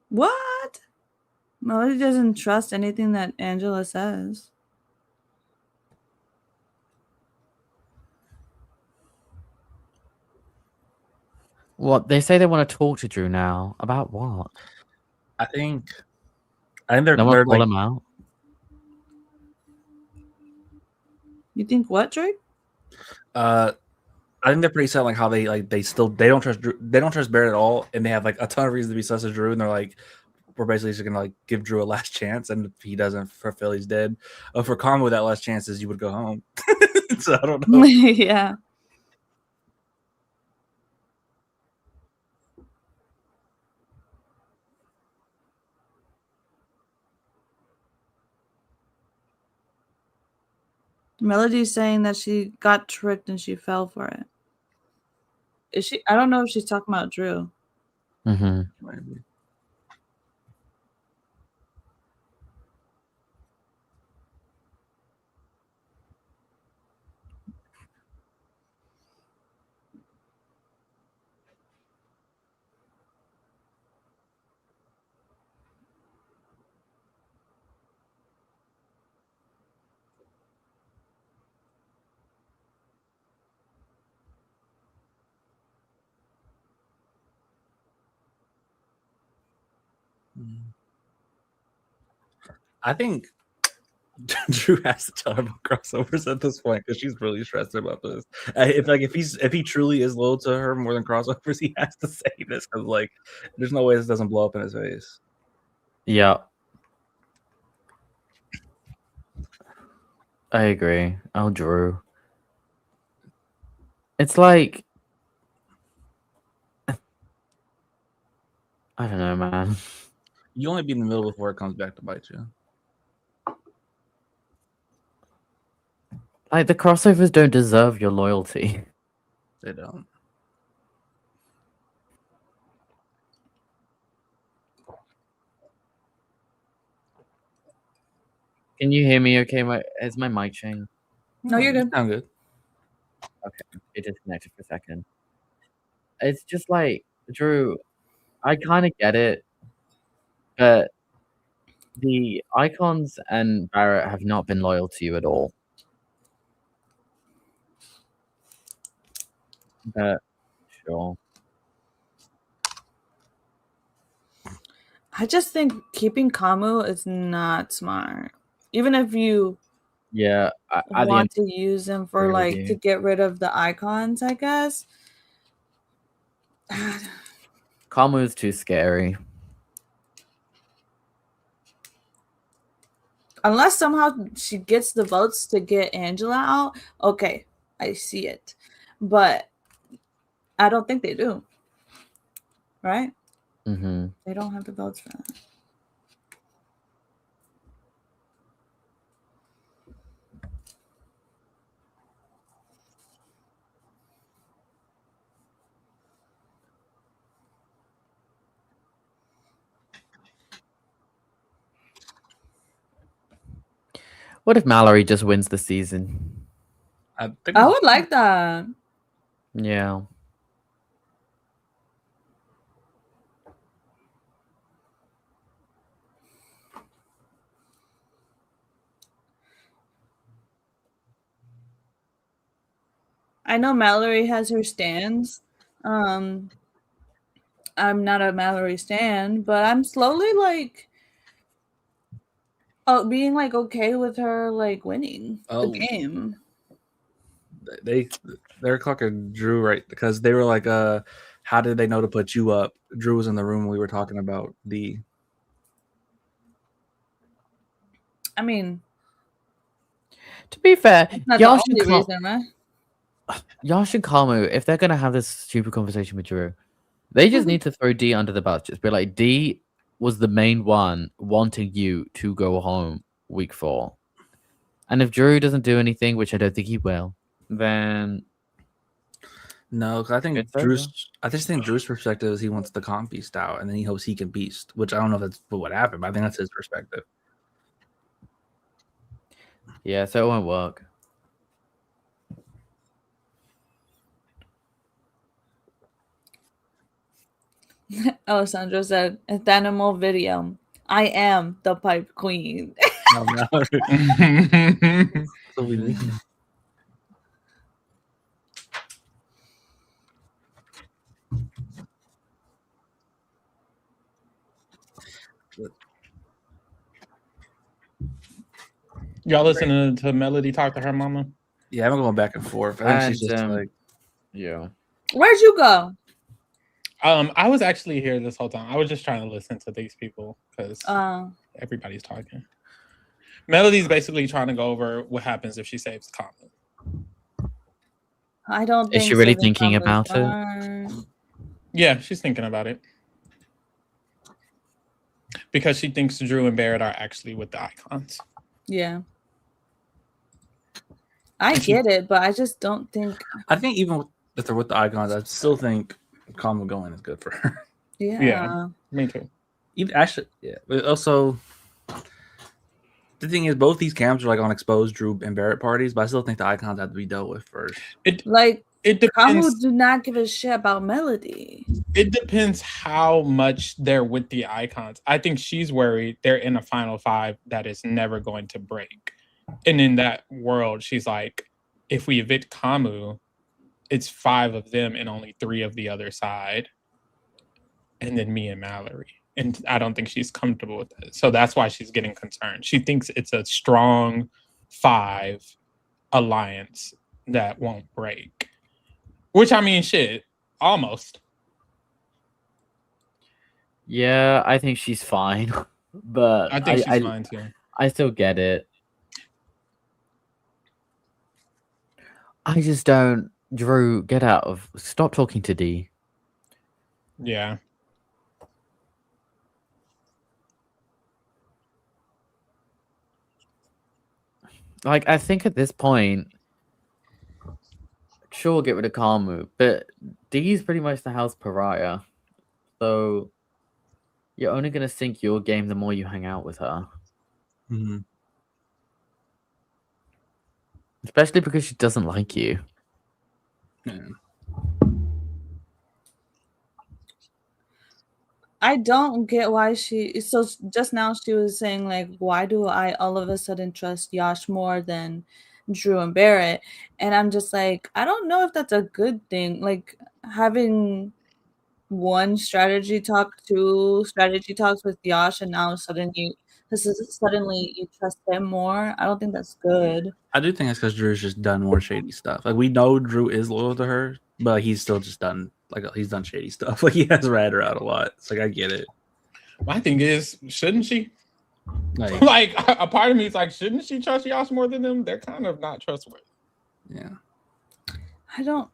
What? Mallerie doesn't trust anything that Angela says. What? They say they want to talk to Drew now. About what? I think they're no one call like, him out. You think what, Drake? I think they're pretty set like how they don't trust Drew, they don't trust Barrett at all, and they have like a ton of reasons to be sus of Drew, and they're like, we're basically just gonna like give Drew a last chance, and if he doesn't fulfill, he's dead. For Kamu, that last chance is you would go home. So I don't know. Yeah. Melody's saying that she got tricked and she fell for it. Is she? I don't know if she's talking about Drew. Mm-hmm. Maybe. I think Drew has to tell her about crossovers at this point because she's really stressed about this. If he truly is loyal to her more than crossovers, he has to say this because like there's no way this doesn't blow up in his face. Yeah, I agree. Oh, Drew. It's like I don't know, man. You only be in the middle before it comes back to bite you. Like the crossovers don't deserve your loyalty. They don't. Can you hear me? Okay, is my mic changed? No, you're good. I'm good. Okay, it disconnected for a second. It's just like Drew. I kind of get it, but the icons and Barrett have not been loyal to you at all. But sure. I just think keeping Kamu is not smart. Even if you want to use him for like to get rid of the icons, I guess. Kamu is too scary. Unless somehow she gets the votes to get Angela out, okay, I see it. But I don't think they do. Right? Mm-hmm. They don't have the votes for that. What if Mallerie just wins the season? I would like that. Yeah. I know Mallerie has her stands. I'm not a Mallerie stan, but I'm slowly like being like okay with her like winning the game. They're clocking Drew right because they were like, how did they know to put you up? Drew was in the room when we were talking about the. I mean, to be fair, Yash and Kamu, if they're gonna have this stupid conversation with Drew, they just need to throw D under the bus. Just be like, D was the main one wanting you to go home week 4. And if Drew doesn't do anything, which I don't think he will, then no, because I just think Drew's perspective is he wants the comp beast out, and then he hopes he can beast. Which I don't know if that's what happened, but I think that's his perspective. Yeah, so it won't work. Alessandro said, "It's animal video. I am the pipe queen." No. So we mean. Y'all listening to Melody talk to her mama? Yeah, I'm going back and forth. I think she's just like, yeah. Where'd you go? I was actually here this whole time. I was just trying to listen to these people because everybody's talking. Melody's basically trying to go over what happens if she saves Kamu. I don't think. Is she really thinking about it? Yeah, she's thinking about it. Because she thinks Drew and Barrett are actually with the icons. Yeah. I get it, but I just don't think. I think even if they're with the icons, I still think Kamu going is good for her. Yeah, me too. Even actually, yeah. But also, the thing is, both these camps are like on exposed Drew and Barrett parties, but I still think the icons have to be dealt with first. It depends. Kamu do not give a shit about Melody. It depends how much they're with the icons. I think she's worried they're in a final five that is never going to break. And in that world, she's like, if we evict Kamu, it's 5 of them and only 3 of the other side. And then me and Mallerie. And I don't think she's comfortable with that. So that's why she's getting concerned. She thinks it's a strong 5 alliance that won't break. Which, I mean, shit, almost. Yeah, I think she's fine. But I think she's fine too. I still get it. I just don't. Drew, get out of. Stop talking to D. Yeah. Like, I think at this point, sure, get rid of Kamu, but D's pretty much the house pariah. So you're only going to sink your game the more you hang out with her. Mm-hmm. Especially because she doesn't like you. Yeah. I don't get why she. So just now she was saying like, why do I all of a sudden trust Yash more than Drew and Barrett? And I'm just like, I don't know if that's a good thing. Like having 1 strategy talk, 2 strategy talks with Yash, and now suddenly you trust him more. I don't think that's good. I do think it's because Drew's just done more shady stuff. Like we know Drew is loyal to her, but he's still just done he's done shady stuff. Like he has ratted her out a lot. It's like I get it. My thing is, shouldn't she? Like a part of me is like, shouldn't she trust Yash more than them? They're kind of not trustworthy. Yeah. I don't.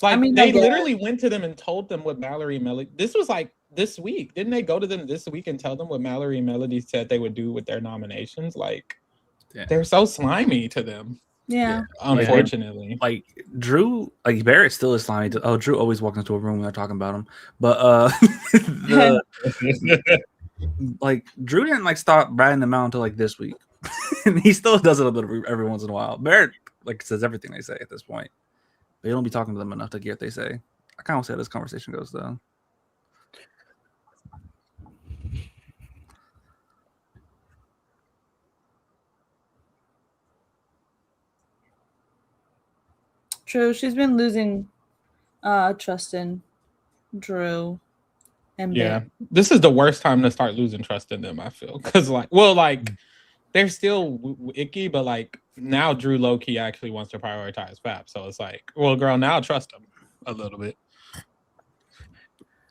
Like, I mean, they literally went to them and told them what Mallerie and Melody. This was like this week. Didn't they go to them this week and tell them what Mallerie and Melody said they would do with their nominations? Like, they're so slimy to them. Yeah. Unfortunately. Like Drew, like Barrett still is slimy. Drew always walks into a room when they're talking about him. But like Drew didn't like stop ratting them out until like this week. And he still does it a bit every once in a while. Barrett like says everything they say at this point. They don't be talking to them enough to get what they say. I kind of see how this conversation goes though. True, she's been losing trust in Drew and Bear. This is the worst time to start losing trust in them, I feel. Because they're still icky, but like now Drew low-key actually wants to prioritize Fab. So it's like, well, girl, now trust him a little bit.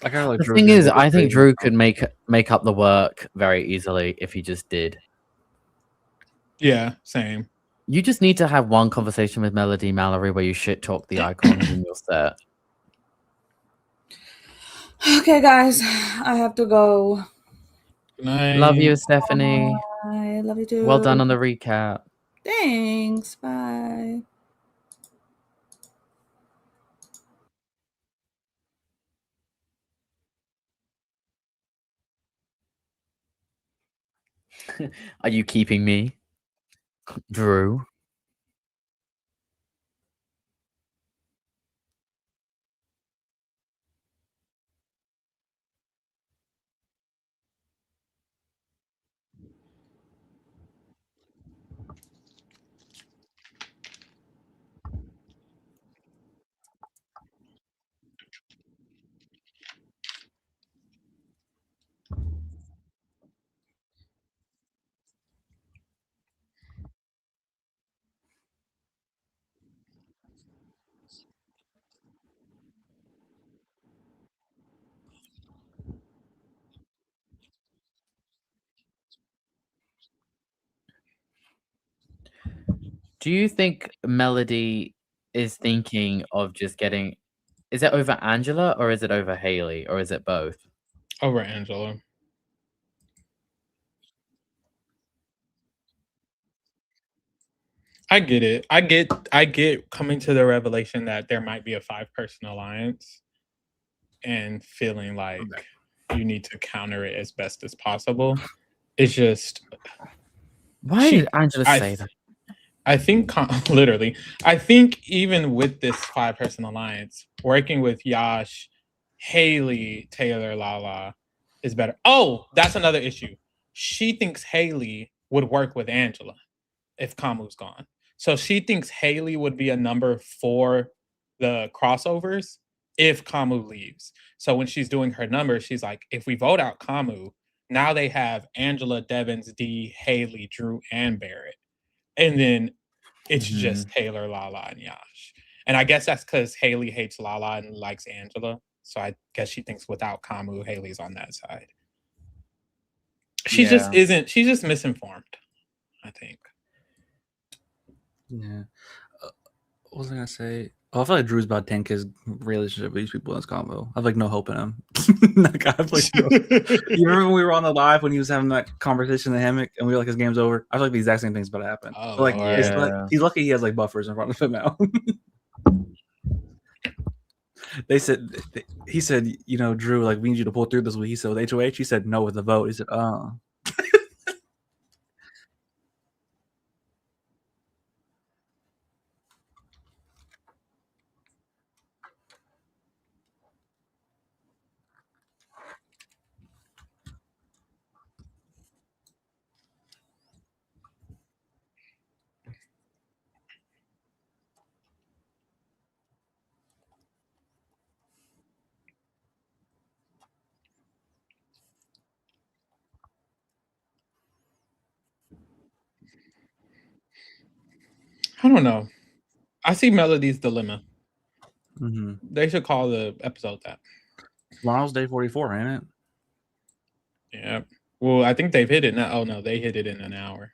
The thing is, I think Drew could make up the work very easily if he just did. Yeah, same. You just need to have one conversation with Melody Mallerie where you shit talk the icons and you're set. Okay, guys, I have to go. Nice. Love you, Stephanie. I love you too. Well done on the recap. Thanks. Bye. Are you keeping me, Drew? Do you think Melody is thinking of just getting... Is it over Angela or is it over Haley or is it both? Over Angela. I get it. I get coming to the revelation that there might be a 5-person alliance and feeling like you need to counter it as best as possible. It's just why did Angela say that? I think literally, I think even with this 5-person alliance, working with Yash, Haley, Taylor, Lala is better. Oh, that's another issue. She thinks Haley would work with Angela if Kamu's gone. So she thinks Haley would be a number for the crossovers if Kamu leaves. So when she's doing her numbers, she's like, if we vote out Kamu, now they have Angela, Devins, D, Haley, Drew, and Barrett. And then it's just Taylor, Lala, and Yash. And I guess that's because Haley hates Lala and likes Angela. So I guess she thinks without Kamu, Haley's on that side. She just isn't. She's just misinformed, I think. Yeah. What was I gonna say? Oh, I feel like Drew's about to tank his relationship with these people in this combo. I have like no hope in him. Like, I have, like, no... You remember when we were on the live when he was having that conversation in the hammock and we were like, his game's over? I feel like the exact same thing's about to happen. Oh, like, it's like he's lucky he has like buffers in front of him now. He said, you know, Drew, like, we need you to pull through this week. He said with HOH, he said no with the vote. He said, oh. I don't know. I see Melody's dilemma. Mm-hmm. They should call the episode that. Tomorrow's day 44, ain't it? Yeah. Well, I think they've hit it now. Oh no, they hit it in an hour.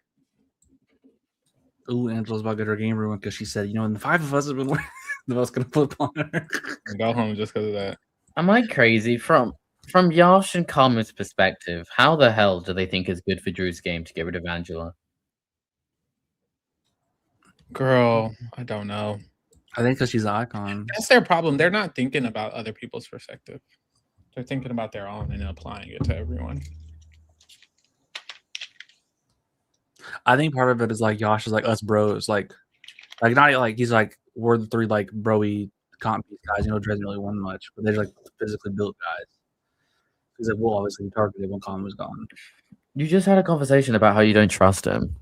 Ooh, Angela's about to get her game ruined because she said, you know, and the 5 of us have been the most gonna flip on her. And go home just because of that. Am I crazy? From Yash and Kamu's perspective, how the hell do they think it's good for Drew's game to get rid of Angela? Girl, I don't know. I think because she's an icon. That's their problem. They're not thinking about other people's perspective. They're thinking about their own and applying it to everyone. I think part of it is like Yash is like us bros, like not like he's like we're the 3 like broy comp guys. You know, Dre hasn't really won much, but they're like physically built guys. Because like, we'll obviously be targeted when Kamu was gone. You just had a conversation about how you don't trust him.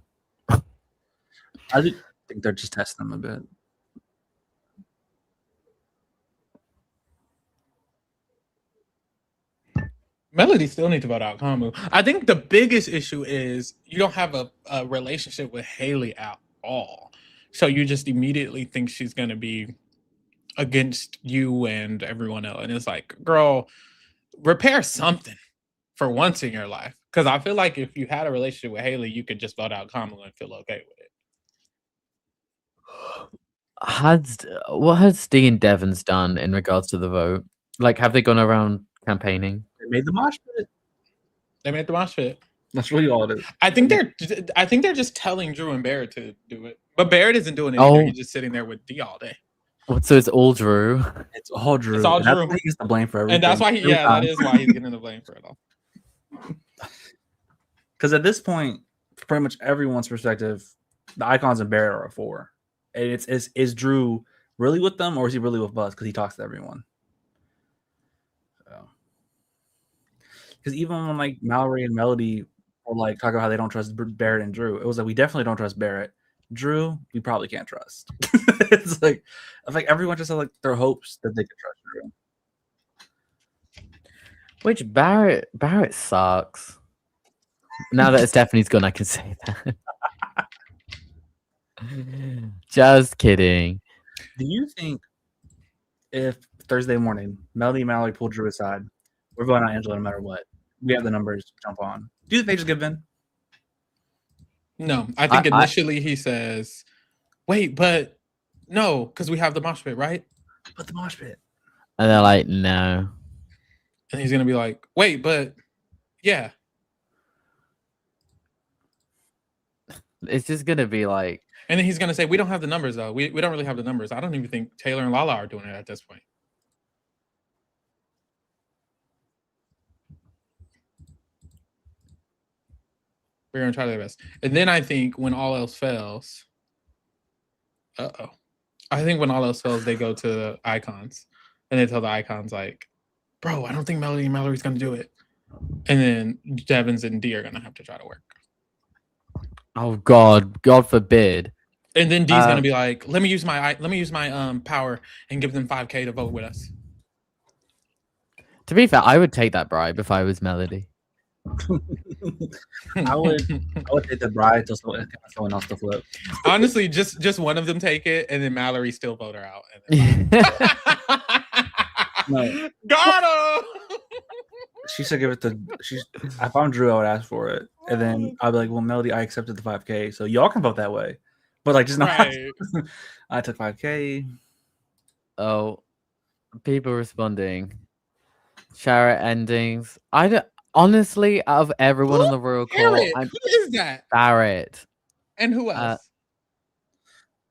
I do think they're just testing him a bit. Melody still needs to vote out Kamu. I think the biggest issue is you don't have a relationship with Haley at all. So you just immediately think she's going to be against you and everyone else. And it's like, girl, repair something for once in your life. Because I feel like if you had a relationship with Haley, you could just vote out Kamu and feel okay with it. What has Dee and Devon's done in regards to the vote? Like, have they gone around campaigning? They made the mosh pit. They made the mosh pit. That's really all it is. I think they're just telling Drew and Barrett to do it. But Barrett isn't doing it either. He's just sitting there with D all day. So it's all Drew. It's all Drew. It's all Drew. That's why he gets the blame for everything. And that's why that is why he's getting the blame for it all. Because at this point, from pretty much everyone's perspective, the icons and Barrett are a 4. And is Drew really with them, or is he really with Buzz? Because he talks to everyone. Because even when like Mallerie and Melody were like talking about how they don't trust Barrett and Drew, it was like we definitely don't trust Barrett. Drew, we probably can't trust. It's like everyone just has like their hopes that they can trust Drew. Which Barrett sucks. Now that Stephanie's gone, I can say that. Just kidding. Do you think if Thursday morning Melody and Mallerie pulled Drew aside, we're going on Angela no matter what, we have the numbers jump on? Do you think they just give in? No, I think initially he says, wait, but no, because we have the mosh pit, right? But the mosh pit. And they're like, no. And he's going to be like, wait, but yeah. It's just gonna be like, and then he's gonna say, "We don't have the numbers though. We don't really have the numbers." I don't even think Taylor and Lala are doing it at this point. We're gonna try their best, and then I think when all else fails, I think when all else fails, they go to the icons, and they tell the icons like, "Bro, I don't think Mallory's gonna do it," and then Devins and D are gonna have to try to work. oh God forbid. And then D's gonna be like, "Let me use my power and give them 5K to vote with us." To be fair, I would take that bribe if I was Melody. I would take the bride to someone else to flip. Honestly, just one of them take it, and then Mallory still vote her out. No. Got him. She should give it to. If I'm Drew, I would ask for it, and then I'd be like, "Well, Melody, I accepted the 5K, so y'all can vote that way." But like, just not. Right. I took 5K. Oh, people responding. Shower endings. I don't. Honestly, out of everyone on the royal court, who is that? Barrett. And who else?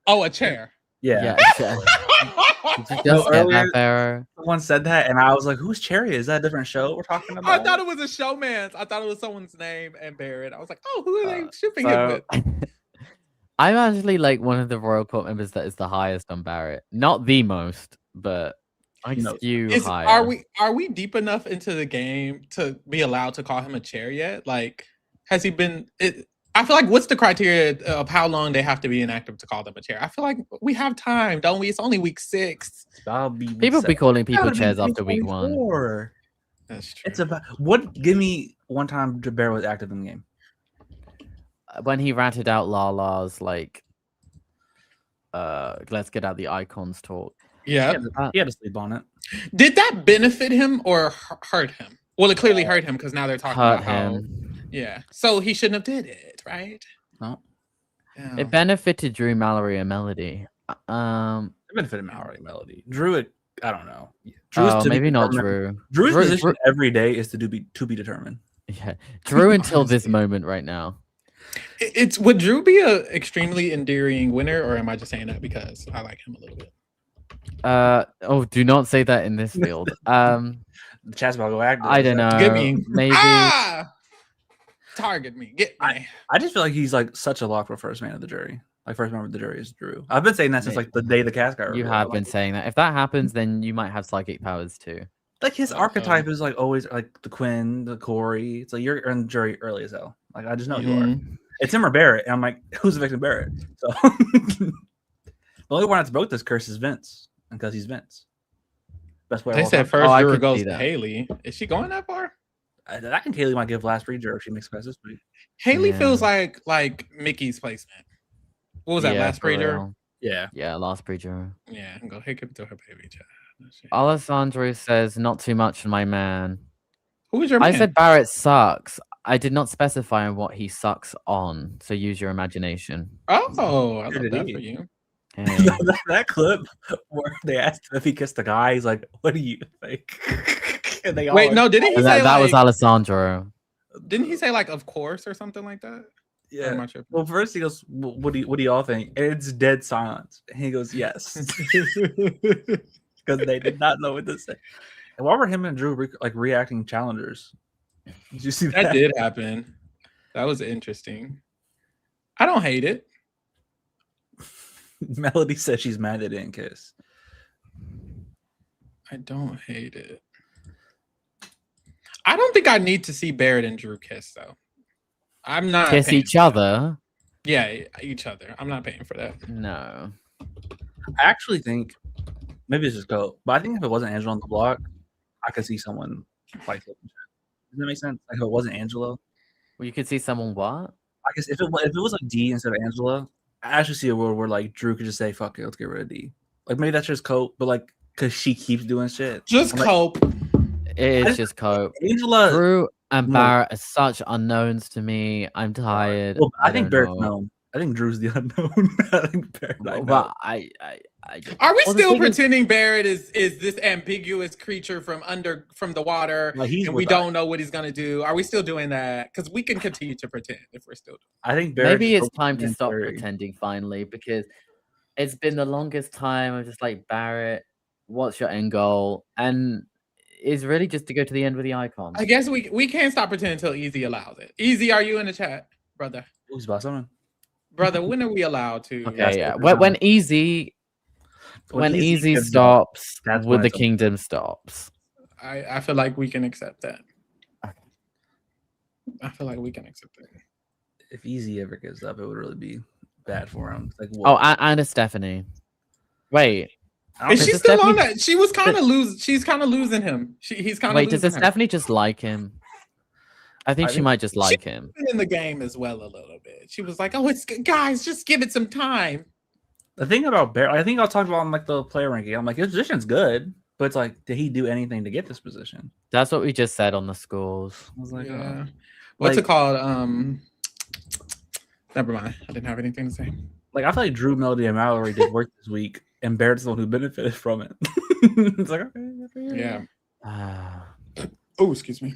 A chair. Yeah. Did you just get that, Pharaoh? Someone said that, and I was like, "Who's Cherry? Is that a different show we're talking about?" I thought it was a showman's. I thought it was someone's name and Barrett. I was like, "Oh, who are they shipping him with?" I'm actually like one of the royal court members that is the highest on Barrett. Not the most, but I skew higher. Are we deep enough into the game to be allowed to call him a chair yet? Like, has he been? I feel like what's the criteria of how long they have to be inactive to call them a chair? I feel like we have time, don't we? It's only week 6. People be calling people chairs after week 1. That's true. It's about what? Give me one time Bear was active in the game. When he ratted out Lala's like, let's get out the icons talk. Yeah, he had to sleep on it. Did that benefit him or hurt him? Well, it clearly hurt him because now they're talking about how. Yeah, so he shouldn't have did it, right? No, it benefited Drew, Mallory, and Melody. It benefited Mallory and Melody. Drew, I don't know. Maybe not Drew. Drew's position every day is to be determined. Yeah, Drew until this moment right now. Would Drew be a extremely endearing winner, or am I just saying that because I like him a little bit? Do not say that in this field. The chat's about to go active. I don't know. Get me. Maybe. Target me. Get me. I just feel like he's like such a lock for first man of the jury. Like first member of the jury is Drew. I've been saying that since like the day the cast got revealed. You have been saying that. If that happens, then you might have psychic powers too. Like his archetype is like always like the Quinn, the Corey. It's like you're in the jury early as hell. Like I just know you are. It's him or Barrett, and I'm like, who's evicting Barrett? So the only one that's broke this curse is Vince, because he's Vince. Best player. They said first juror goes to Haley. Is she going that far? I think Haley might give last read if she makes passes. Haley feels like Mickey's placement. What was that, last pre-juror? Yeah, last pre-juror. Yeah, go hit him to her baby chat. Alessandro says, not too much, my man. Who is your man? I said Barrett sucks. I did not specify what he sucks on, so use your imagination. Oh, I love that for you. Hey. that clip where they asked him if he kissed the guy, he's like, "What do you think?" And they wait, no, didn't he say that was Alessandro? Didn't he say like, "Of course" or something like that? Yeah. I'm not sure. Well, first he goes, "What do y'all think?" And it's dead silence. And he goes, "Yes," because they did not know what to say. And why were him and Drew reacting challengers? Did you see that? That did happen. That was interesting. I don't hate it. Melody says she's mad they didn't kiss. I don't hate it. I don't think I need to see Barrett and Drew kiss though. I'm not kiss each other. Yeah, each other. I'm not paying for that. No. I actually think maybe it's just go, but I think if it wasn't Angela on the block, I could see someone like it. Does that make sense? Like if it wasn't Angela, well, you could see someone what? I guess if it was like D instead of Angela, I actually see a world where like Drew could just say, "Fuck it, let's get rid of D." Like maybe that's just cope, but like because she keeps doing shit. Just cope. It is just cope. Angela, Drew, and Barrett are such unknowns to me. I'm tired. Well, I think Barrett's known. I think Drew's the unknown. I think Barrett. But Are we still pretending Barrett is this ambiguous creature from the water, and we don't know what he's gonna do? Are we still doing that? Because we can continue to pretend if we're still doing. I think Barrett maybe it's time to stop pretending finally, because it's been the longest time. I'm just like, Barrett, what's your end goal? And it's really just to go to the end with the icon. I guess we can't stop pretending until Easy allows it. Easy, are you in the chat, brother? Who's about something? Brother, when are we allowed to? Okay, yeah. When Easy stops, when the kingdom stops. I feel like we can accept that. Okay. I feel like we can accept that. If Easy ever gives up, it would really be bad for him. Like, and it's Stephanie. Wait. Is she still on that? She was kind of losing. She's kind of losing him. He's kind of. Wait, does Stephanie just like him? I think she might just like him. In the game as well a little bit. She was like, "Oh, it's guys, just give it some time." The thing about Barrett, I think I'll talk about on like the player ranking. I'm like, his position's good, but it's like, did he do anything to get this position? That's what we just said on the scores. I was like, yeah. What's it called? Never mind. I didn't have anything to say. Like, I feel like Drew, Melody, and Mallerie did work this week, and Barrett's the one who benefited from it. It's like, okay. Yeah. Oh, excuse me.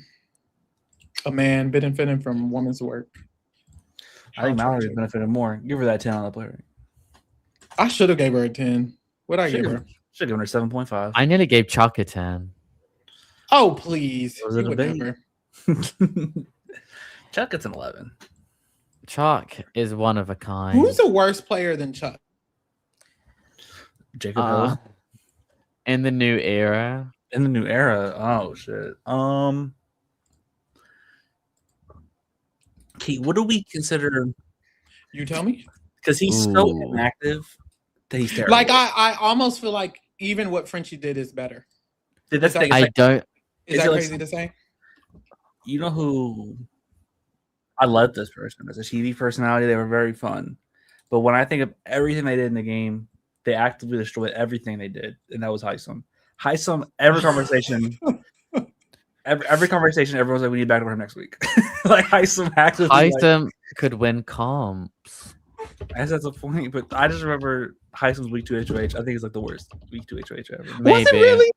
A man benefiting from woman's work. I think Mallory benefited more. Give her that 10 on the player. I should have gave her a 10. What'd I give her? Should have given her 7.5. I nearly gave Chuck a 10. Oh, please. Was it a debate? Chuck gets an 11. Chuck is one of a kind. Who's a worse player than Chuck? Jacob Hill. In the new era. In the new era. Oh shit. Kate, what do we consider? You tell me. Because he's so inactive that he's terrible. Like I almost feel like even what Frenchie did is better. Is that crazy to say? You know who? I love this person as a TV personality. They were very fun, but when I think of everything they did in the game, they actively destroyed everything they did, and that was Heisem. Heisem, every conversation. Every conversation, everyone's like, "We need back to him next week." Like Heisem could win comps. I guess that's a point, but I just remember Heisem's week 2 HOH. I think it's like the worst week 2 HOH ever. Was it really?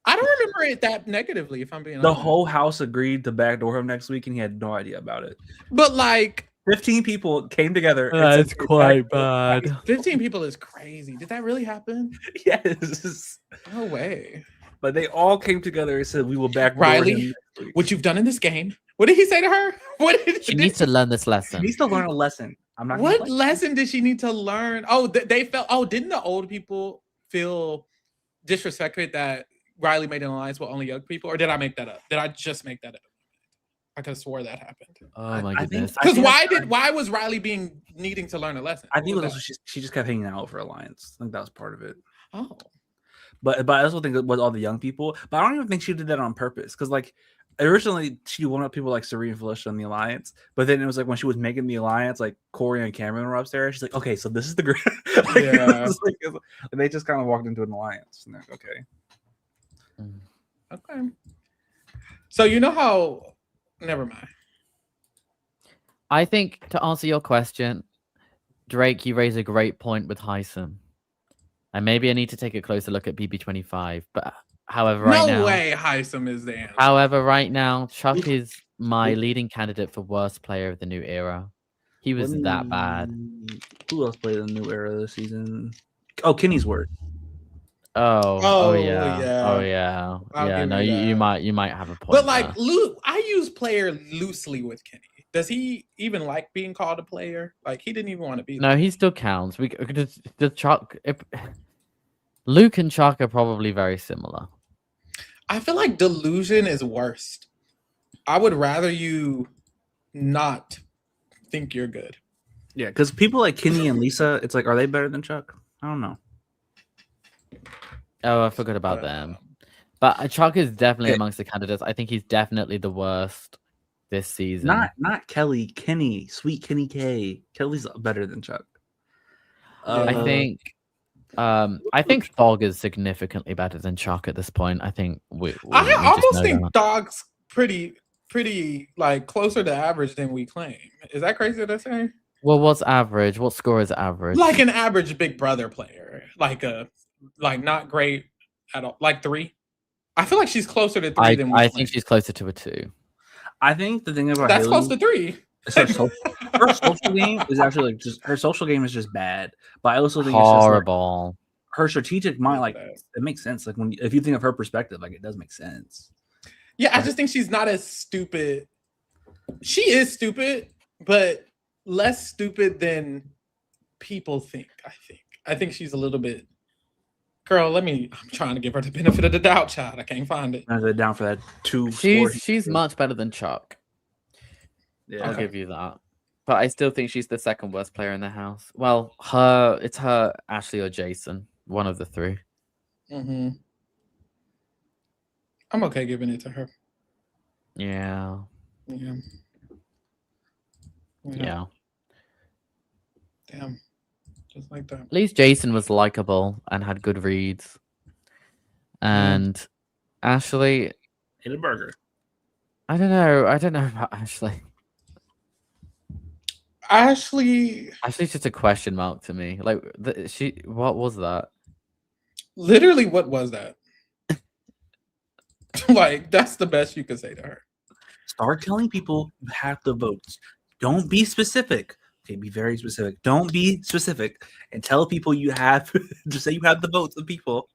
I don't remember it that negatively. If I'm being honest, the whole house agreed to backdoor him next week, and he had no idea about it. But like 15 people came together. That's quite bad. 15 people is crazy. Did that really happen? Yes. No way. But they all came together and said, "We will backdoor Riley, what you've done in this game." What did he say to her? She needs to learn this lesson. She needs to learn a lesson. I'm not. What lesson did she need to learn? Oh, they felt. Oh, didn't the old people feel disrespected that Riley made an alliance with only young people, or did I make that up? Did I just make that up? I could have swore that happened. Oh my goodness! Because why was Riley needing to learn a lesson? I think it was she just kept hanging out for alliance. I think that was part of it. Oh. But I also think it was all the young people. But I don't even think she did that on purpose. Because like originally she wanted people like Serene and Felicia in the alliance. But then it was like when she was making the alliance, like Corey and Cameron were upstairs. She's like, okay, so this is the group. And they just kind of walked into an alliance. And they're like, okay. So you know how never mind. I think to answer your question, Drake, you raise a great point with Heisem. And maybe I need to take a closer look at BB25. But however, right now... No way Heisem is the answer. However, right now, Chuck is my leading candidate for worst player of the new era. He was that bad. Who else played in the new era this season? Oh, Kenny's word. Oh yeah. No, you might have a point. But like, I use player loosely with Kenny. Does he even like being called a player? Like, he didn't even want to be. No, he still counts. Luke and Chuck are probably very similar. I feel like delusion is worst. I would rather you not think you're good. Yeah, because people like Kenny and Lisa, it's like, are they better than Chuck? I don't know. Oh, I forgot about them. But Chuck is definitely amongst the candidates. I think he's definitely the worst this season. Not Kelly, Kenny, sweet Kenny K. Kelly's better than Chuck. I think Thog is significantly better than Chuck at this point. I think I almost think Thog's pretty like closer to average than we claim. Is that crazy to say? Well, what's average? What score is average? Like an average Big Brother player. like not great at all. Like 3. I feel like she's closer to 3 than I think she's closer to a 2. I think the thing about that's Haley close to 3. is her social game is actually like just her social game is just bad. But I also think horrible. It's just like, her strategic mind, like it makes sense. Like if you think of her perspective, like it does make sense. Yeah, I just think she's not as stupid. She is stupid, but less stupid than people think. I think she's a little bit. Girl, I'm trying to give her the benefit of the doubt, child. I can't find it. I'm down for that 2. She's much better than Chuck. Yeah, I'll give you that. But I still think she's the second worst player in the house. Well, it's her, Ashley, or Jason. One of the 3. Mm-hmm. I'm okay giving it to her. Yeah. Damn. Just like that. At least Jason was likable and had good reads. And Ashley ate a burger. I don't know about Ashley. Ashley's just a question mark to me. Like what was that? Literally, what was that? Like, that's the best you could say to her. Start telling people you have the votes. Don't be specific. Okay, be very specific. Don't be specific and tell people you have. Just say you have the votes of people.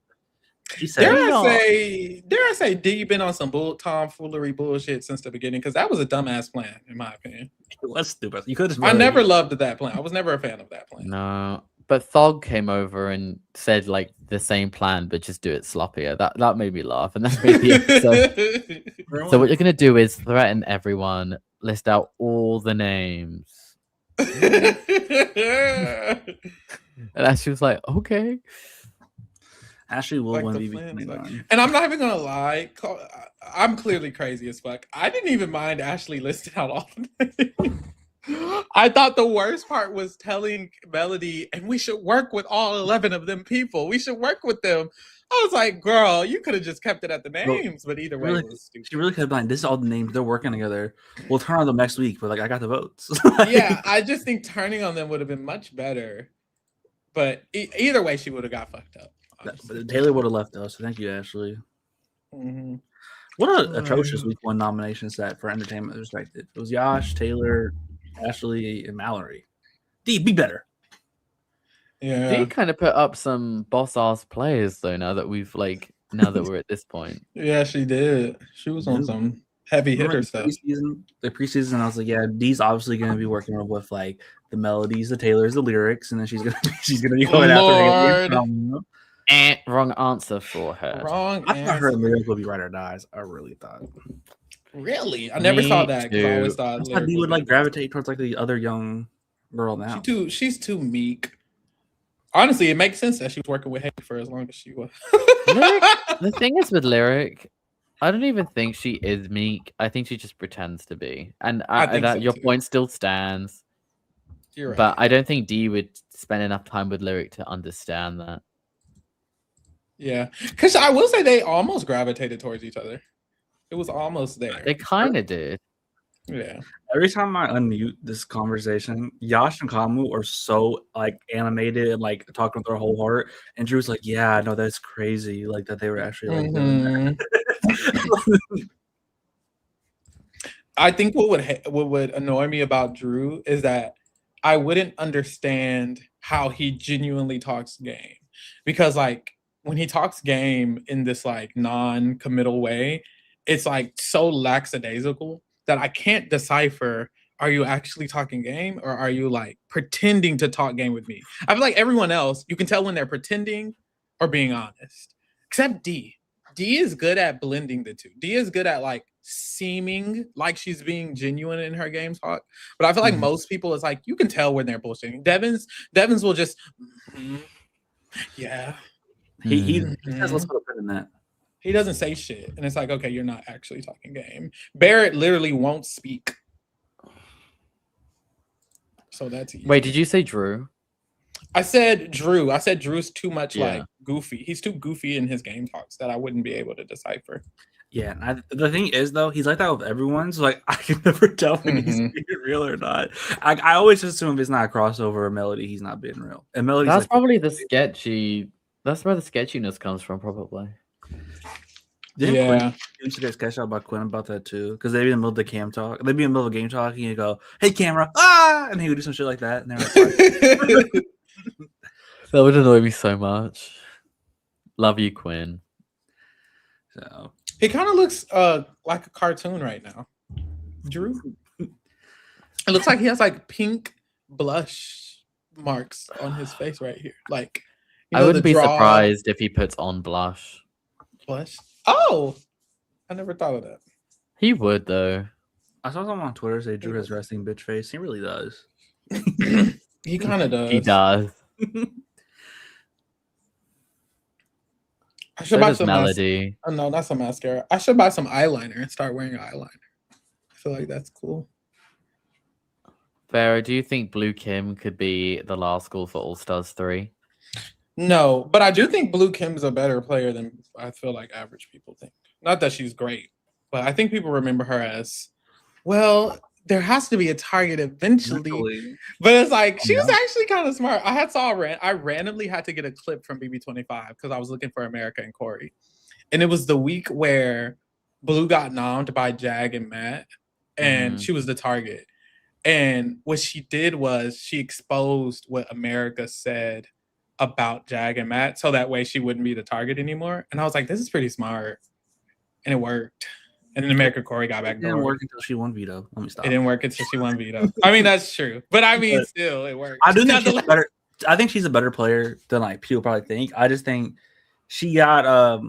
Dare I say, D been on some tomfoolery bullshit since the beginning? Because that was a dumbass plan, in my opinion. It was stupid. You could. I never loved that plan. I was never a fan of that plan. No, but Thog came over and said like the same plan, but just do it sloppier. That made me laugh, and that made the episode. So what you're gonna do is threaten everyone, list out all the names. And Ashley was like, okay. Ashley will win and I'm not even gonna lie, I'm clearly crazy as fuck. I didn't even mind Ashley listing out all the names. I thought the worst part was telling Melody, and we should work with all 11 of them people. We should work with them. I was like, girl, you could have just kept it at the names, but either way, it was stupid. She really could have been like, this is all the names, they're working together. We'll turn on them next week, but like, I got the votes. Yeah, I just think turning on them would have been much better. But either way, she would have got fucked up. But Taylor would have left us. So thank you, Ashley. Mm-hmm. What an atrocious week 1 nomination set for entertainment perspective. It was Yash, Taylor, Ashley, and Mallerie. D, be better. Yeah. D kind of put up some boss ass players though. Now that we're at this point. Yeah, she did. She was on some heavy hitter stuff. The preseason, I was like, yeah, D's obviously going to be working with like the melodies, the Taylors, the lyrics, and then she's gonna be going after. Wrong answer for her. I thought her lyric would be Ride or Dies. I really thought. Really? I never saw that because I always thought he would like gravitate towards like the other young girl now. She's too meek. Honestly, it makes sense that she was working with Haley for as long as she was. The thing is with Lyric, I don't even think she is meek. I think she just pretends to be. And your point still stands. You're right. But I don't think D would spend enough time with Lyric to understand that. Yeah, because I will say they almost gravitated towards each other. It was almost there. They kind of did. Yeah. Every time I unmute this conversation, Yash and Kamu are so like animated and like talking with their whole heart, and Drew's like, "Yeah, no, that's crazy." Like that they were actually like doing that. I think what would annoy me about Drew is that I wouldn't understand how he genuinely talks game, because like when he talks game in this like non-committal way, it's like so lackadaisical that I can't decipher, are you actually talking game or are you like pretending to talk game with me? I feel like everyone else, you can tell when they're pretending or being honest, except D. D is good at blending the two. D is good at like seeming like she's being genuine in her game talk. But I feel like most people, it's like, you can tell when they're bullshitting. Devins will just, yeah. He says, let's put a pin in that. He doesn't say shit. And it's like, okay, you're not actually talking game. Barrett literally won't speak. So that's easy. Wait, did you say Drew? I said Drew. I said Drew's too much like goofy. He's too goofy in his game talks that I wouldn't be able to decipher. Yeah, the thing is though, he's like that with everyone. So like, I can never tell when he's being real or not. I always assume if it's not a crossover or Melody, he's not being real. And Melody, that's like, probably the sketchy That's where the sketchiness comes from, probably. Didn't Quinn used to get sketched out by Quinn about that too? Because they'd be in the middle of the cam talk. They'd be in the middle of game talk, and you go, "Hey, camera!" And he would do some shit like that. And that would annoy me so much. Love you, Quinn. So he kind of looks like a cartoon right now. Drew. It looks like he has like pink blush marks on his face right here. Like, I wouldn't be surprised if he puts on blush. Blush? Oh, I never thought of that. He would though. I saw someone on Twitter say Drew has resting bitch face. He really does. He kind of does. He does. I should buy some Melody. Oh no, that's a mascara. I should buy some eyeliner and start wearing eyeliner. I feel like that's cool. Pharaoh, do you think Blue Kim could be the last school for All Stars 3? No, but I do think Blue Kim's a better player than I feel like average people think. Not that she's great, but I think people remember her as, well, there has to be a target eventually. But it's like, she was actually kind of smart. I randomly had to get a clip from BB25 because I was looking for America and Corey. And it was the week where Blue got nommed by Jag and Matt, and she was the target. And what she did was she exposed what America said about Jag and Matt, so that way she wouldn't be the target anymore. And I was like, this is pretty smart. And it worked. And then America Corey got back. It didn't work until she won veto. Let me stop. It didn't work until she won veto. I mean, that's true. But I mean, still, it worked. I do think she's better. I think she's a better player than like people probably think. I just think she got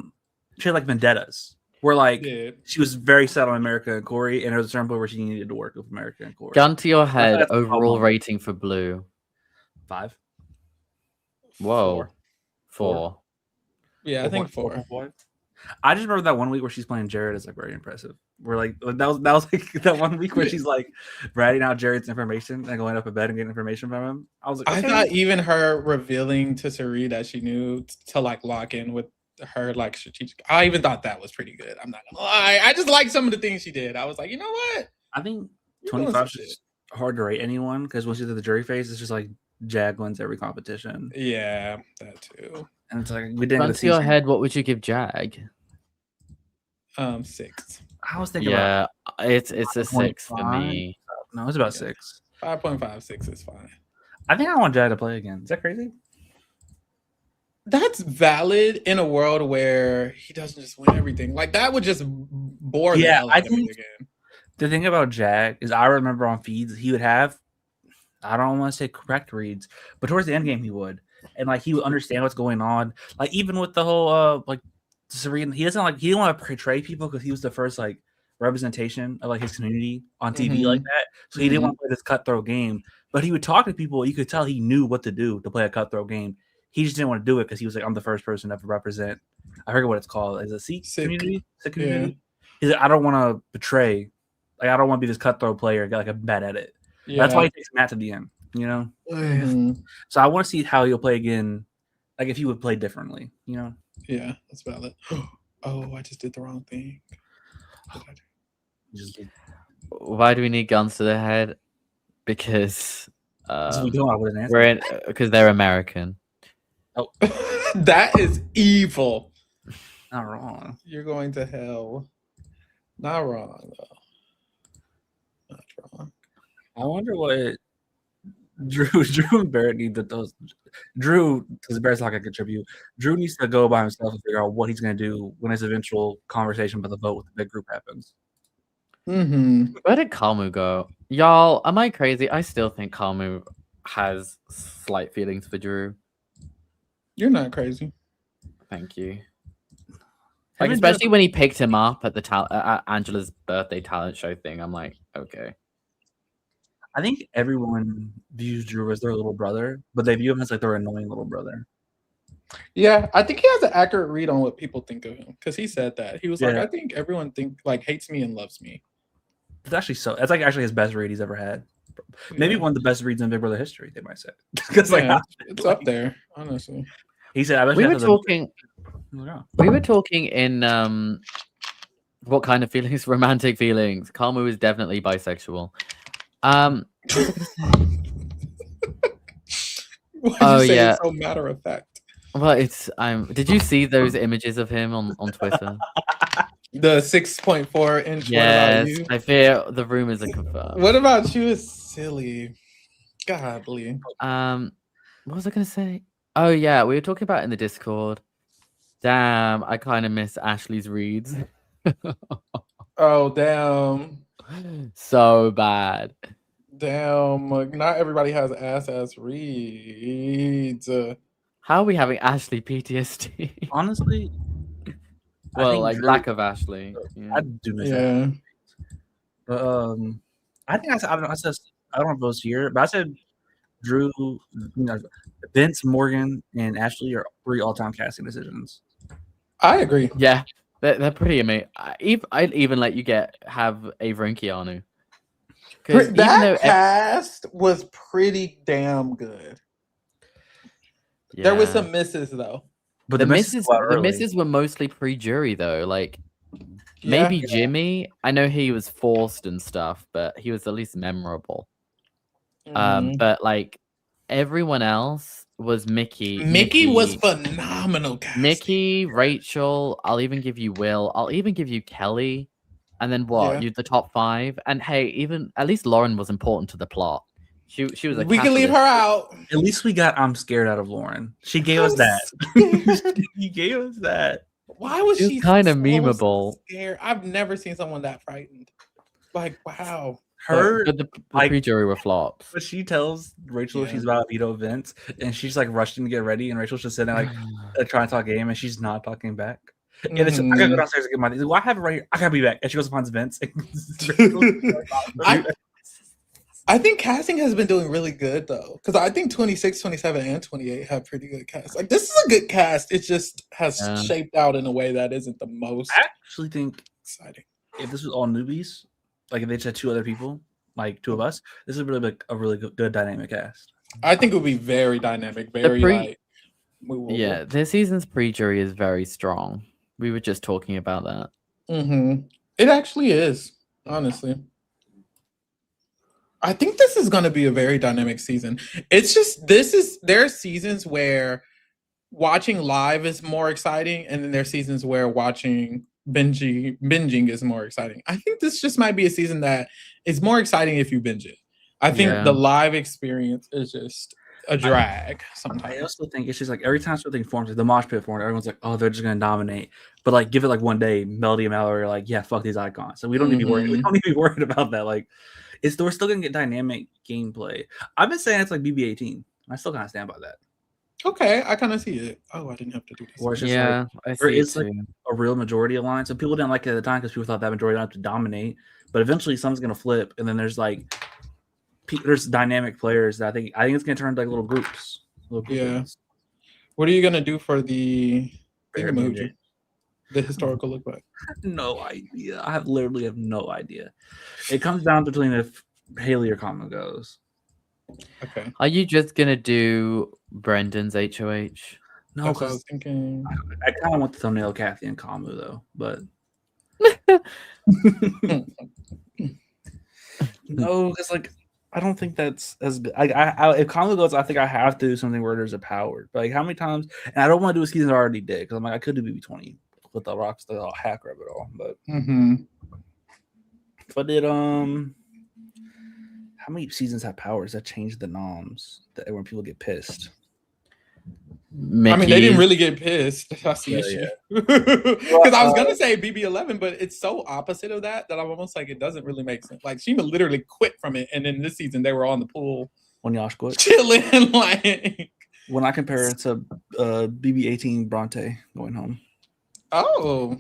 she had like vendettas where like she was very set on America and Corey, and there was a certain point where she needed to work with America and Corey. Gun to your head, overall rating for Blue. 5. Whoa. 4. Yeah, I think 4. I just remember that one week where she's playing Jared is like very impressive. We're like that was like that one week where she's like ratting out Jared's information and going up in bed and getting information from him. I was like, okay. I thought even her revealing to Sari that she knew to like lock in with her like strategic. I even thought that was pretty good. I'm not gonna lie. I just like some of the things she did. I was like, you know what? I think 25 is just hard to rate anyone because once you do the jury phase, it's just like Jag wins every competition. Yeah, that too. And it's like we didn't. Gun to your head, what would you give Jag? 6. I was thinking. Yeah, it's a 6 for me. No, it's about 6. 5.5, 6 is fine. I think I want Jag to play again. Is that crazy? That's valid in a world where he doesn't just win everything. Like that would just bore the hell out of me again. The thing about Jag is I remember on feeds he would have, I don't want to say correct reads, but towards the end game he would. And like he would understand what's going on. Like even with the whole like Serena, he didn't want to portray people because he was the first like representation of like his community on TV like that. So he didn't want to play this cutthroat game. But he would talk to people, you could tell he knew what to do to play a cutthroat game. He just didn't want to do it because he was like, I'm the first person to ever represent. I forget what it's called. Is it Sikh community? Sikh community? Yeah. He's like, I don't want to betray. Like I don't want to be this cutthroat player. Get like a bad edit. Yeah. That's why he takes Matt to the end. You know. So I want to see how he'll play again. Like if he would play differently. You know. Yeah, that's valid. Oh, I just did the wrong thing. Why do we need guns to the head? Because because they're American. Oh, that is evil. Not wrong. You're going to hell. Not wrong though. Not wrong. I wonder what Drew and Barrett need to those. Drew, because Barrett's not going to contribute. Drew needs to go by himself and figure out what he's going to do when his eventual conversation about the vote with the big group happens. Where did Kamu go? Y'all, am I crazy? I still think Kamu has slight feelings for Drew. You're not crazy. Thank you. Like, especially when he picked him up at the Angela's birthday talent show thing. I'm like, okay. I think everyone views Drew as their little brother, but they view him as like their annoying little brother. Yeah, I think he has an accurate read on what people think of him because he said that. He was like, I think everyone hates me and loves me. It's actually that's like actually his best read he's ever had. Maybe one of the best reads in Big Brother history, they might say. Because it's up there, honestly. He said, we were talking in what kind of feelings? Romantic feelings. Kamu is definitely bisexual. Why did you say it so matter of fact? Well, it's did you see those images of him on Twitter? The 6.4-inch. What about Yes, you? I fear the rumors are confirmed. What about you is silly. Godly. What was I gonna say? Oh yeah, we were talking about it in the Discord. Damn, I kind of miss Ashley's reads. Oh damn. So bad. Damn. Not everybody has ass reads. How are we having Ashley PTSD? Honestly, well, like lack of Ashley. Yeah. I do miss Yeah. But I think I don't know. I don't know if it was here, but I said Drew, Vince, Morgan, and Ashley are 3 all-time casting decisions. I agree. Yeah, they're pretty amazing. I'd even let you have Ava and Keanu. That cast was pretty damn good. Yeah. There was some misses though. But the misses were mostly pre-jury though. Like maybe Jimmy. I know he was forced and stuff, but he was the least memorable. But like everyone else was Mickey. Mickey was phenomenal casting. Mickey, Rachel, I'll even give you Will. I'll even give you Kelly. And then what? Yeah. You the top 5. And hey, even at least Lauren was important to the plot. She was a we can leave her out. At least we got I'm scared out of Lauren. She gave us that. He gave us that. Why was she kind of memeable? Scared? I've never seen someone that frightened. Like, wow. But the pre-jury were flops. But she tells Rachel she's about to veto Vince, and she's like rushing to get ready, and Rachel's just sitting there like trying to talk game, and she's not talking back. And it's just, I gotta go downstairs and get my. Well, I have it right here. I gotta be back. And she goes and finds Vince. I think casting has been doing really good though, because I think 26, 27, and 28 have pretty good cast. Like this is a good cast. It just has shaped out in a way that isn't the most. I actually think exciting. If this was all newbies, like if they just had 2 other people, like 2 of us, this is really like a really good dynamic cast. I think it would be very dynamic, very yeah, this season's pre-jury is very strong. We were just talking about that. It actually is, honestly. I think this is going to be a very dynamic season. It's just there are seasons where watching live is more exciting, and then there are seasons where watching binging is more exciting. I think this just might be a season that is more exciting if you binge it. I think the live experience is just a drag sometimes. I also think it's just like every time something forms, like the mosh pit forms, everyone's like, oh, they're just gonna dominate. But like give it like one day, Melody and Mallerie are like, yeah, fuck these icons. So we don't need to be worried. We don't need to be worried about that. Like we're still gonna get dynamic gameplay. I've been saying it's like BB-18. I still kind of stand by that. Okay, I kind of see it. Oh, I didn't have to do this. Or it's just it's like a real majority alliance. So people didn't like it at the time because people thought that majority don't have to dominate. But eventually, someone's gonna flip, and then there's dynamic players that I think it's gonna turn into like little groups. What are you gonna do for the emoji? The historical look back? No idea. I literally have no idea. It comes down between if Haley or Kamu goes. Okay. Are you just gonna do Brendan's HOH? No, I was thinking. I kind of want the thumbnail Kathy and Kamu though, but no, because like I don't think that's as good. If Kamu goes, I think I have to do something where there's a power. But like how many times? And I don't want to do a season I already did because I'm like I could do BB-20 with the rocks, the hack rabbit all. But if I did how many seasons have powers that change the noms that when people get pissed? Mickey. I mean, they didn't really get pissed. That's the issue. Because I was gonna say BB-11, but it's so opposite of that I'm almost like it doesn't really make sense. Like she literally quit from it, and then this season they were on the pool when Yash quit, chilling. Like when I compare it to BB-18 Bronte going home. Oh,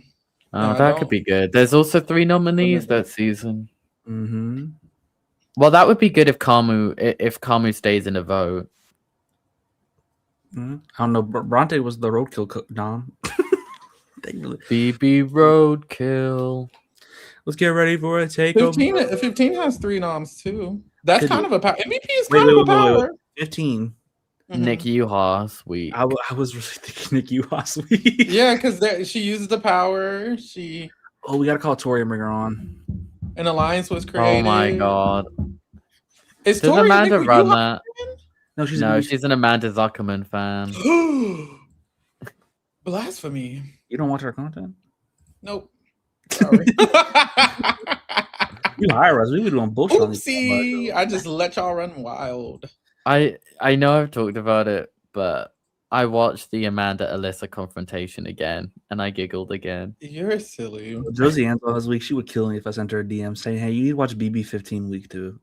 that could be good. There's also 3 nominees that season. Well, that would be good if Kamu stays in a vote. I don't know. Bronte was the roadkill nom. BB roadkill. Let's get ready for a takeover. 15 has 3 noms too. That's kind of a power. MVP is kind of a power. 15. Nick Uhas week. I was really thinking Nick Uhas week. Yeah, because she uses the power. We gotta call Tori and bring her on. An alliance was created. Oh my god. Is Does Tori Amanda run that? No, she's an Amanda Zuckerman fan. Blasphemy. You don't watch our content? Nope. Sorry. You hire us. We be doing bullshit. Oopsie. I just let y'all run wild. I know I've talked about it, but I watched the Amanda Alyssa confrontation again, and I giggled again. You're silly. Josie Ansel this week, she would kill me if I sent her a DM saying, "Hey, you need to watch BB 15 week 2."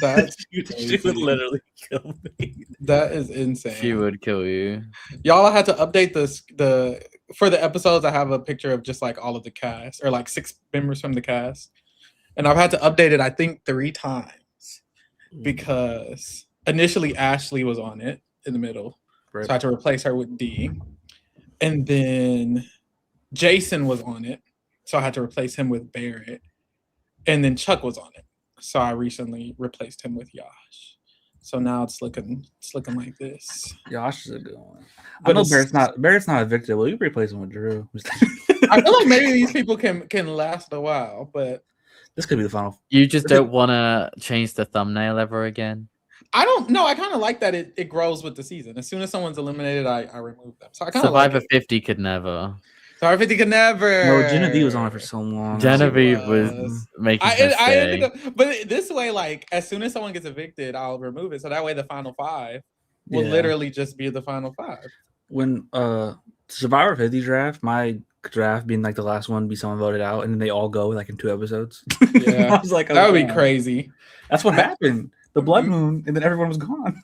That's she would literally kill me. That is insane. She would kill you. Y'all, I had to update for the episodes. I have a picture of just like all of the cast, or like 6 members from the cast, and I've had to update it I think 3 times because initially Ashley was on it in the middle. So I had to replace her with D. And then Jason was on it. So I had to replace him with Barrett. And then Chuck was on it. So I recently replaced him with Yash. So now it's looking like this. Yash is a good one. But I know Barrett's not evicted. Well, you replace him with Drew. I feel like maybe these people can last a while, but this could be the final. You just don't want to change the thumbnail ever again? I don't know. I kind of like that it grows with the season. As soon as someone's eliminated, I remove them. So I kind of Survivor 50 could never. Survivor 50 could never. No, Genevieve was on it for so long. Genevieve was making I ended up, but this way, like as soon as someone gets evicted, I'll remove it. So that way, the final 5 will literally just be the final 5. When Survivor 50 draft, my draft being like the last one, be someone voted out, and then they all go like in 2 episodes. Yeah, I was like, that would be crazy. That's what happened. The blood moon, and then everyone was gone.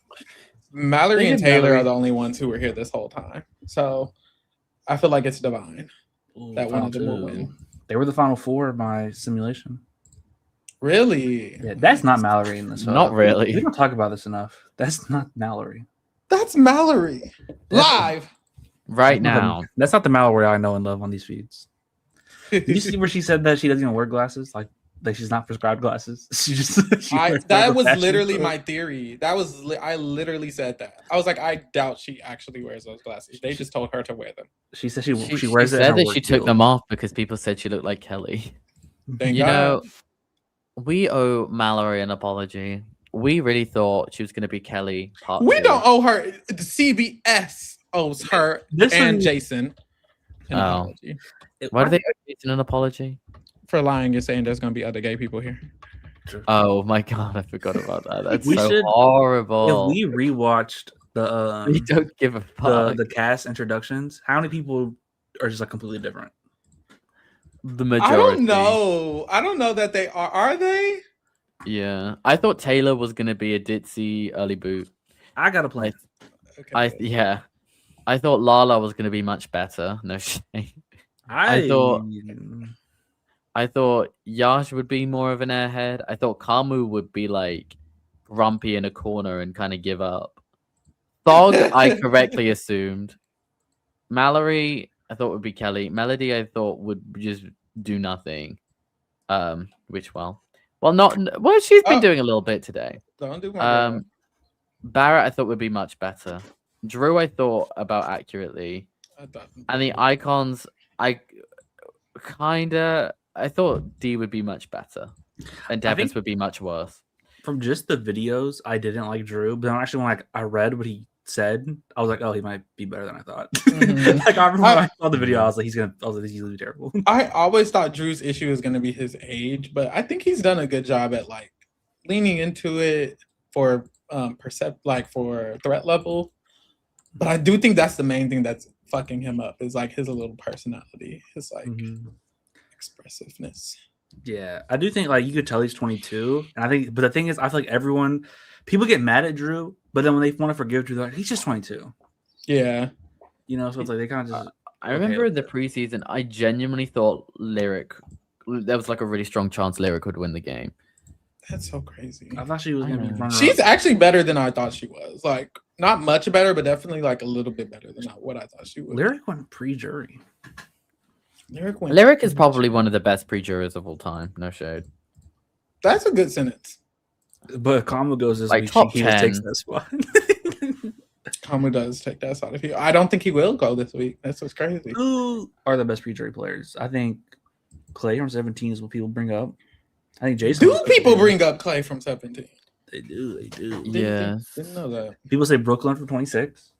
Mallerie and Taylor are the only ones who were here this whole time. So I feel like it's divine that one of them will win. They were the final 4 of my simulation. Really? Yeah, that's not Mallerie in this. Not really. We don't talk about this enough. That's not Mallerie. That's Mallerie. Live. Right now. That's not the Mallerie I know and love on these feeds. Did you see where she said that she doesn't even wear glasses? Like she's not prescribed glasses. That was literally my theory. I literally said that. I was like, I doubt she actually wears those glasses. They just told her to wear them. She said she wears it. She said that she took them off because people said she looked like Kelly. Thank God. We owe Mallerie an apology. We really thought she was going to be Kelly. We don't owe her. The CBS owes her Jason an apology. Why do they owe Jason an apology? For lying and saying there's going to be other gay people here. Oh my God, I forgot about that. That's horrible. If we rewatched the we don't give a fuck. The cast introductions, how many people are just like completely different? The majority. I don't know that they are. Are they? Yeah. I thought Taylor was gonna be a ditzy early boot. I got a plan. I thought Lala was gonna be much better. No shame. I thought Yash would be more of an airhead. I thought Kamu would be like grumpy in a corner and kind of give up. Thog, I correctly assumed. Mallerie, I thought would be Kelly. Melody, I thought would just do nothing. She's been doing a little bit today. Don't do my Barrett, I thought would be much better. Drew, I thought about accurately. And the icons, I thought D would be much better, and Devins would be much worse. From just the videos, I didn't like Drew, but then actually when I read what he said, I was like, oh, he might be better than I thought. Mm-hmm. Like I remember when I saw the video, I was like, he's gonna be terrible. I always thought Drew's issue was gonna be his age, but I think he's done a good job at like leaning into it for for threat level. But I do think that's the main thing that's fucking him up is like his little personality, his like expressiveness. Yeah, I do think like you could tell he's 22, and but the thing is, I feel like people get mad at Drew, but then when they want to forgive Drew, they're like, he's just 22. Yeah, so it's like they kind of just. I remember in the preseason, I genuinely thought Lyric. There was like a really strong chance Lyric would win the game. That's so crazy. I thought she was gonna be running. She's actually better than I thought she was. Like not much better, but definitely like a little bit better than what I thought she was. Lyric went pre-jury. Lyric is probably one of the best pre-jurors of all time. No shade. That's a good sentence. But Kamu goes this like week. Top he 10. Takes that spot. Kamu does take that spot. I don't think he will go this week. That's what's crazy. Who are the best pre-jury players? I think Clay from 17 is what people bring up. I think Jason. Do people bring up Clay from 17? They do. Yeah. Didn't know that. People say Brooklyn from 26.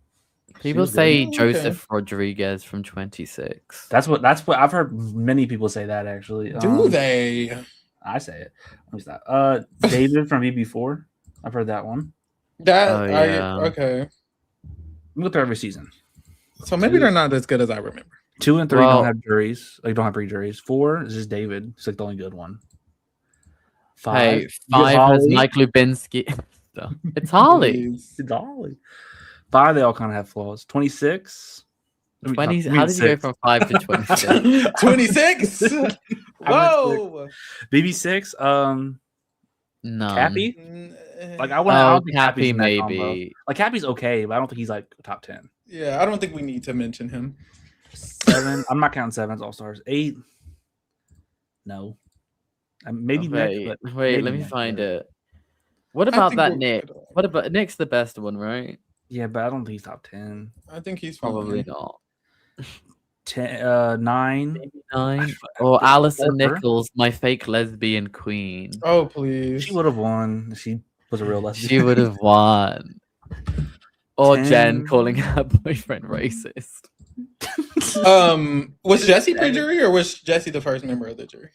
People say Joseph Rodriguez from 26. That's what I've heard. Many people say that actually. Do they? I say it. Let me stop. David from BB4. I've heard that one. Okay. We go through every season. So maybe they're not as good as I remember. 2 and 3 don't have juries. Like don't have pre-juries. 4 is just David. It's like the only good one. 5 has Mike Lubinsky. It's Holly. It's Holly. 5 they all kind of have flaws. 26. 20. How did you go from 5 to 26? 26. Whoa. BB6. No. Cappy. Like I don't think Cappy maybe. Like Cappy's okay, but I don't think he's like top 10. Yeah, I don't think we need to mention him. 7. I'm not counting 7 as all stars. 8. No. Maybe Nick. Wait, let me find it. What about that Nick? What about Nick's the best one, right? Yeah, but I don't think he's top 10. I think he's probably not. 9. Maybe 9. Or Alison Nichols, my fake lesbian queen. Oh please. She would have won. She was a real lesbian. She would have won. Or 10. Jen calling her boyfriend racist. Was Jesse pre-jury or was Jesse the first member of the jury?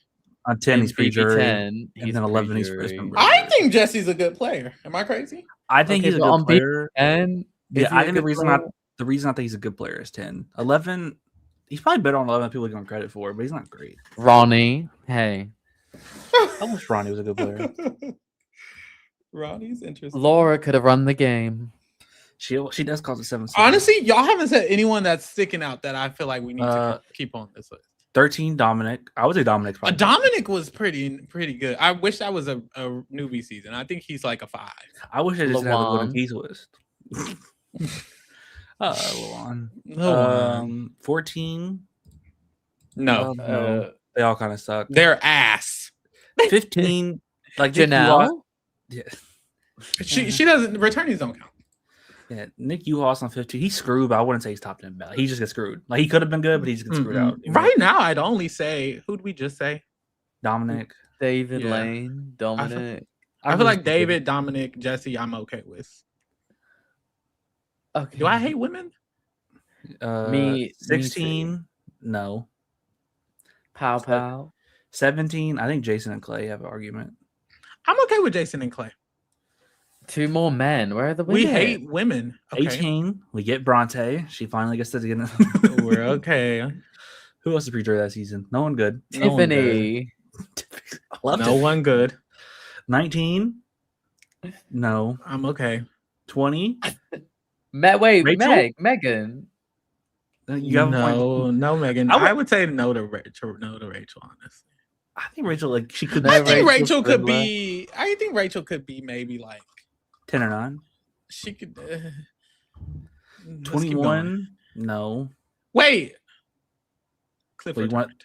On 10, he's pre-jury. 10, and then 11, he's first member. I think Jesse's a good player. Am I crazy? I think he's a good player. And yeah, I think the reason I think he's a good player is 10. 11, he's probably better on 11 than people give him credit for, but he's not great. Ronnie, hey. I wish Ronnie was a good player. Ronnie's interesting. Laura could have run the game. She does cause a 7. Honestly, y'all haven't said anyone that's sticking out that I feel like we need to keep on this list. 13, Dominic. I would say Dominic's probably Dominic was pretty good. I wish that was a newbie season. I think he's like a 5. I wish I just had a Golden Keys list. Luan. 14. No. They all kind of suck. They're ass. 15. Like Janelle. Yeah. She doesn't. Returnees don't count. Yeah, Nick Uhas on 15. He's screwed, but I wouldn't say he's top 10 ballot. He just gets screwed. Like he could have been good, but he just gets screwed out. Right now, I'd only say who'd we just say? Dominic, David Lane, Dominic. I feel like David, Dominic, Jesse. I'm okay with. Okay. Do I hate women? Me 16. No. Pow. 17. I think Jason and Clay have an argument. I'm okay with Jason and Clay. 2 more men. Where are the women? We hate women. Okay. 18. We get Bronte. She finally gets to get in. We're okay. Who else to pre-jury that season? No one good. Tiffany. No one good. 19. No. I'm okay. 20. Megan. You have no, Megan. I would say no to Rachel. Honestly, I think Rachel she could. I think Rachel could be maybe like 10 or 9. She could. 21. No. Wait. Cliff returned.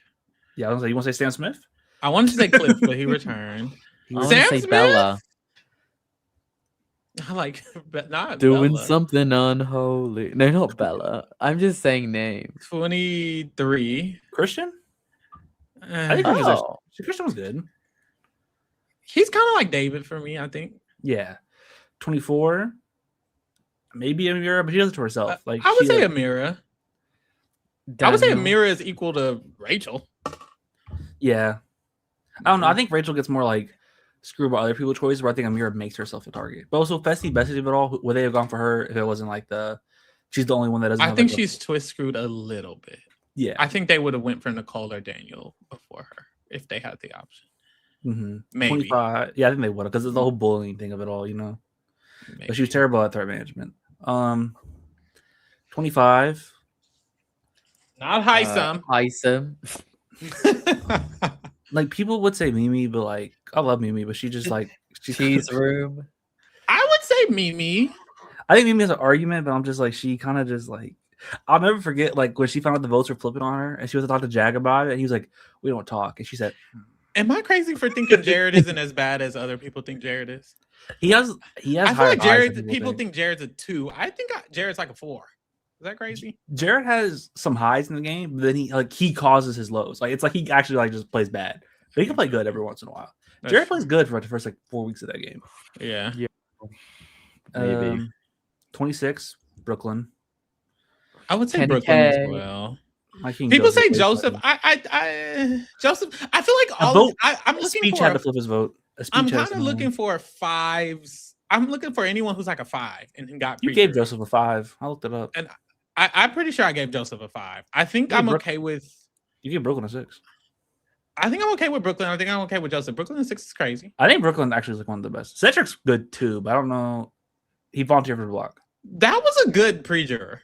I was like, you want to say Sam Smith? I wanted to say Cliff, but he returned. Sam Smith? Bella. I like, but not doing Bella. Something unholy. No, not Bella. I'm just saying names. 23. Christian? I think Christian was good. He's kind of like David for me, I think. Yeah. 24. Maybe Amira, but she does it to herself. I would say Amira. Daniel. I would say Amira is equal to Rachel. Yeah. I don't know. I think Rachel gets more like screwed by other people's choices, where I think Amira makes herself a target. But also Fessy, best of it all, would they have gone for her if it wasn't like she's the only one that doesn't I think she's twist screwed a little bit. Yeah. I think they would have went for Nicole or Daniel before her if they had the option. Mm-hmm. Maybe. 25. Yeah, I think they would have, because it's the whole bullying thing of it all, Maybe. But she was terrible at threat management. 25. Not Heisem. Like people would say Mimi, but like I love Mimi, but she just like she's room. I would say Mimi. I think Mimi has an argument, but I'm just like she kind of just like I'll never forget like when she found out the votes were flipping on her and she was to talk to Jag about it, and he was like, "We don't talk," and she said, "Am I crazy for thinking Jared isn't as bad as other people think Jared is?" He has. I feel like Jared. People think Jared's a 2. I think Jared's like a 4. Is that crazy? Jared has some highs in the game, but then he causes his lows. Like it's like he actually like just plays bad, but he can play good every once in a while. Jared plays good for the first like 4 weeks of that game. Yeah. Maybe. 26, Brooklyn. I would say Kenny Brooklyn as K. well. People say Joseph. Joseph. I feel like I'm looking speech for had to flip his vote. I'm kind of looking for 5s. I'm looking for anyone who's like a 5 and got. You gave Joseph a 5. I looked it up, and I'm pretty sure I gave Joseph a 5. I think I'm okay with. You gave Brooklyn a 6. I think I'm okay with Brooklyn. I think I'm okay with Joseph. Brooklyn a 6 is crazy. I think Brooklyn actually is like one of the best. Cedric's good too, but I don't know. He volunteered for the block. That was a good pre-jury.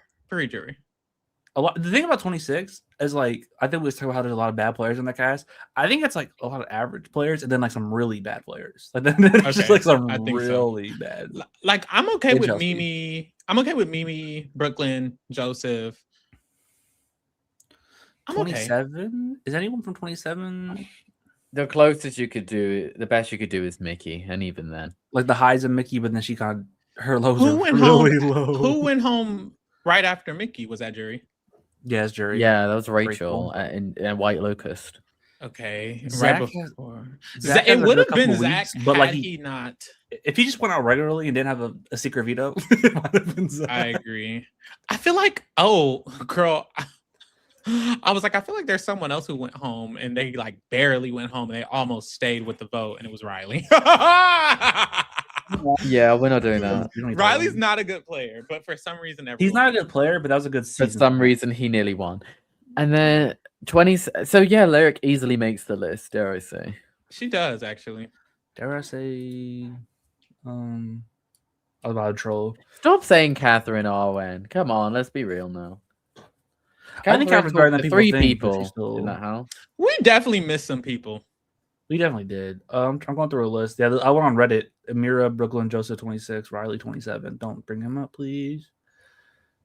The thing about 26 is like I think we was talking about how there's a lot of bad players in the cast. I think it's like a lot of average players and then like some really bad players. Like then just like some really bad. Like I'm okay with Mimi. I'm okay with Mimi, Brooklyn, Joseph. I'm 27? Okay. Is anyone from 27? The closest you could do, the best you could do is Mickey, and even then, like the highs of Mickey, but then she kind of her lows are really low. Who went home right after Mickey? Was that Jury? Yes, Jury. Yeah, that was Rachel and White Locust. Okay, Zach right before. Zach it would have been Zach, but had like he not. If he just went out regularly and didn't have a secret veto, it might have been Zach. I agree. I feel like, oh, girl. I was like, I feel like there's someone else who went home and they like barely went home and they almost stayed with the vote, and it was Riley. Yeah, we're not doing that. Riley's not a good player, but for some reason, he's not a good player, but that was a good season. For some reason, he nearly won. And then 20. So yeah, Lyric easily makes the list. Dare I say? She does actually. Dare I say? About a troll. Stop saying Catherine Arwen. Come on, let's be real now. I think Catherine's better than people think. 3 people in that house. We definitely missed some people. We definitely did. I'm going through a list. Yeah, I went on Reddit. Amira, Brooklyn, Joseph 26, Riley 27. Don't bring him up, please.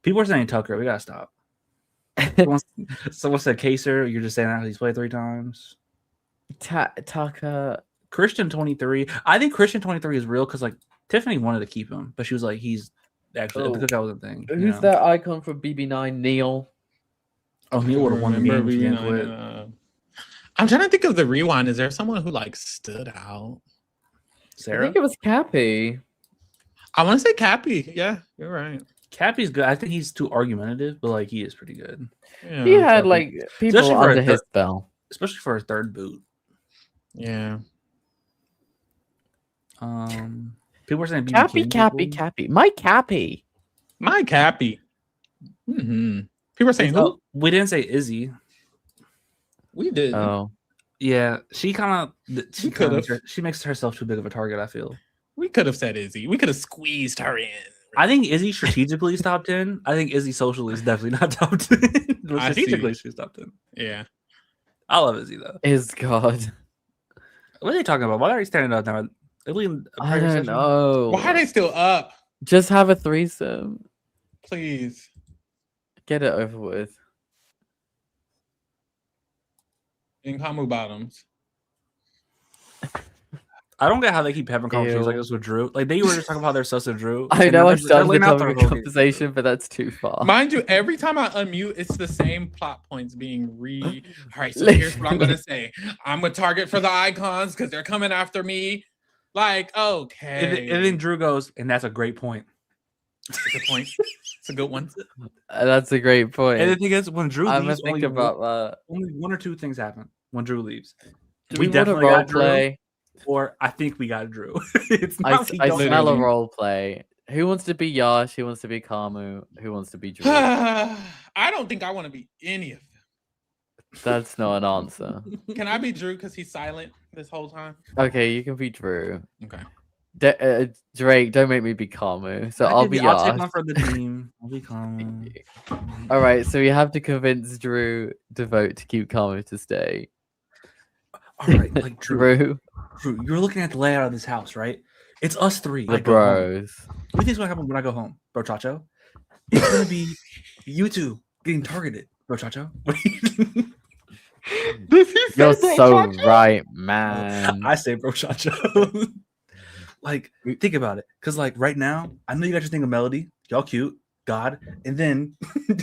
People are saying Tucker. We gotta stop. Someone said Kaser. You're just saying that he's played 3 times. Tucker. Christian 23. I think Christian 23 is real because like Tiffany wanted to keep him, but she was like, he's actually because that was a thing. Who's that icon for BB9? Neil. Oh, Neil would have won the game. I'm trying to think of the rewind. Is there someone who like stood out? Sarah? I think it was Cappy. I want to say Cappy. Yeah, you're right. Cappy's good. I think he's too argumentative, but like he is pretty good. Yeah, he had like people under his spell, especially for a third boot. Yeah. People were saying Cappy. My Cappy. Mm-hmm. People were saying who? We didn't say Izzy. We did. Oh, yeah. She kind of. She makes herself too big of a target. I feel. We could have said Izzy. We could have squeezed her in. I think Izzy strategically is top 10. I think Izzy socially is definitely not top 10. Strategically, she's top 10. Yeah. I love Izzy though. Is God. What are they talking about? Why are they standing up now? I don't know. Why are they still up? Just have a threesome. Please. Get it over with. In Kamu bottoms. I don't get how they keep having conversations like this with Drew. Like they were just talking about how they're sus of Drew. I know I started the conversation, but that's too far. Mind you, every time I unmute, it's the same plot points being All right, so here's what I'm gonna say. I'm a target for the icons because they're coming after me. Like, okay. And then Drew goes, and that's a great point. It's a good point. It's a good one. That's a great point. And the thing is, when Drew leaves, think about that. Only 1 or 2 things happen when Drew leaves. We definitely got Drew, or I think we got Drew. It's not I smell a role play. Who wants to be Yash? Who wants to be Kamu? Who wants to be Drew? I don't think I want to be any of them. That's not an answer. Can I be Drew because he's silent this whole time? Okay, you can be Drew. Okay. Drake, don't make me be Kamu. So I'll be Yash. I'll take one for the team. I'll be Kamu. All right, so we have to convince Drew to vote to keep Kamu to stay. All right, like Drew, you're looking at the layout of this house, right? It's us 3. The bros. What do you think's gonna happen when I go home, bro Chacho? It's gonna be you 2 getting targeted, bro Chacho. You're so right, man. I say bro Chacho. Like, think about it. Because, like, right now, I know you got your thing of Melody. Y'all cute. God. And then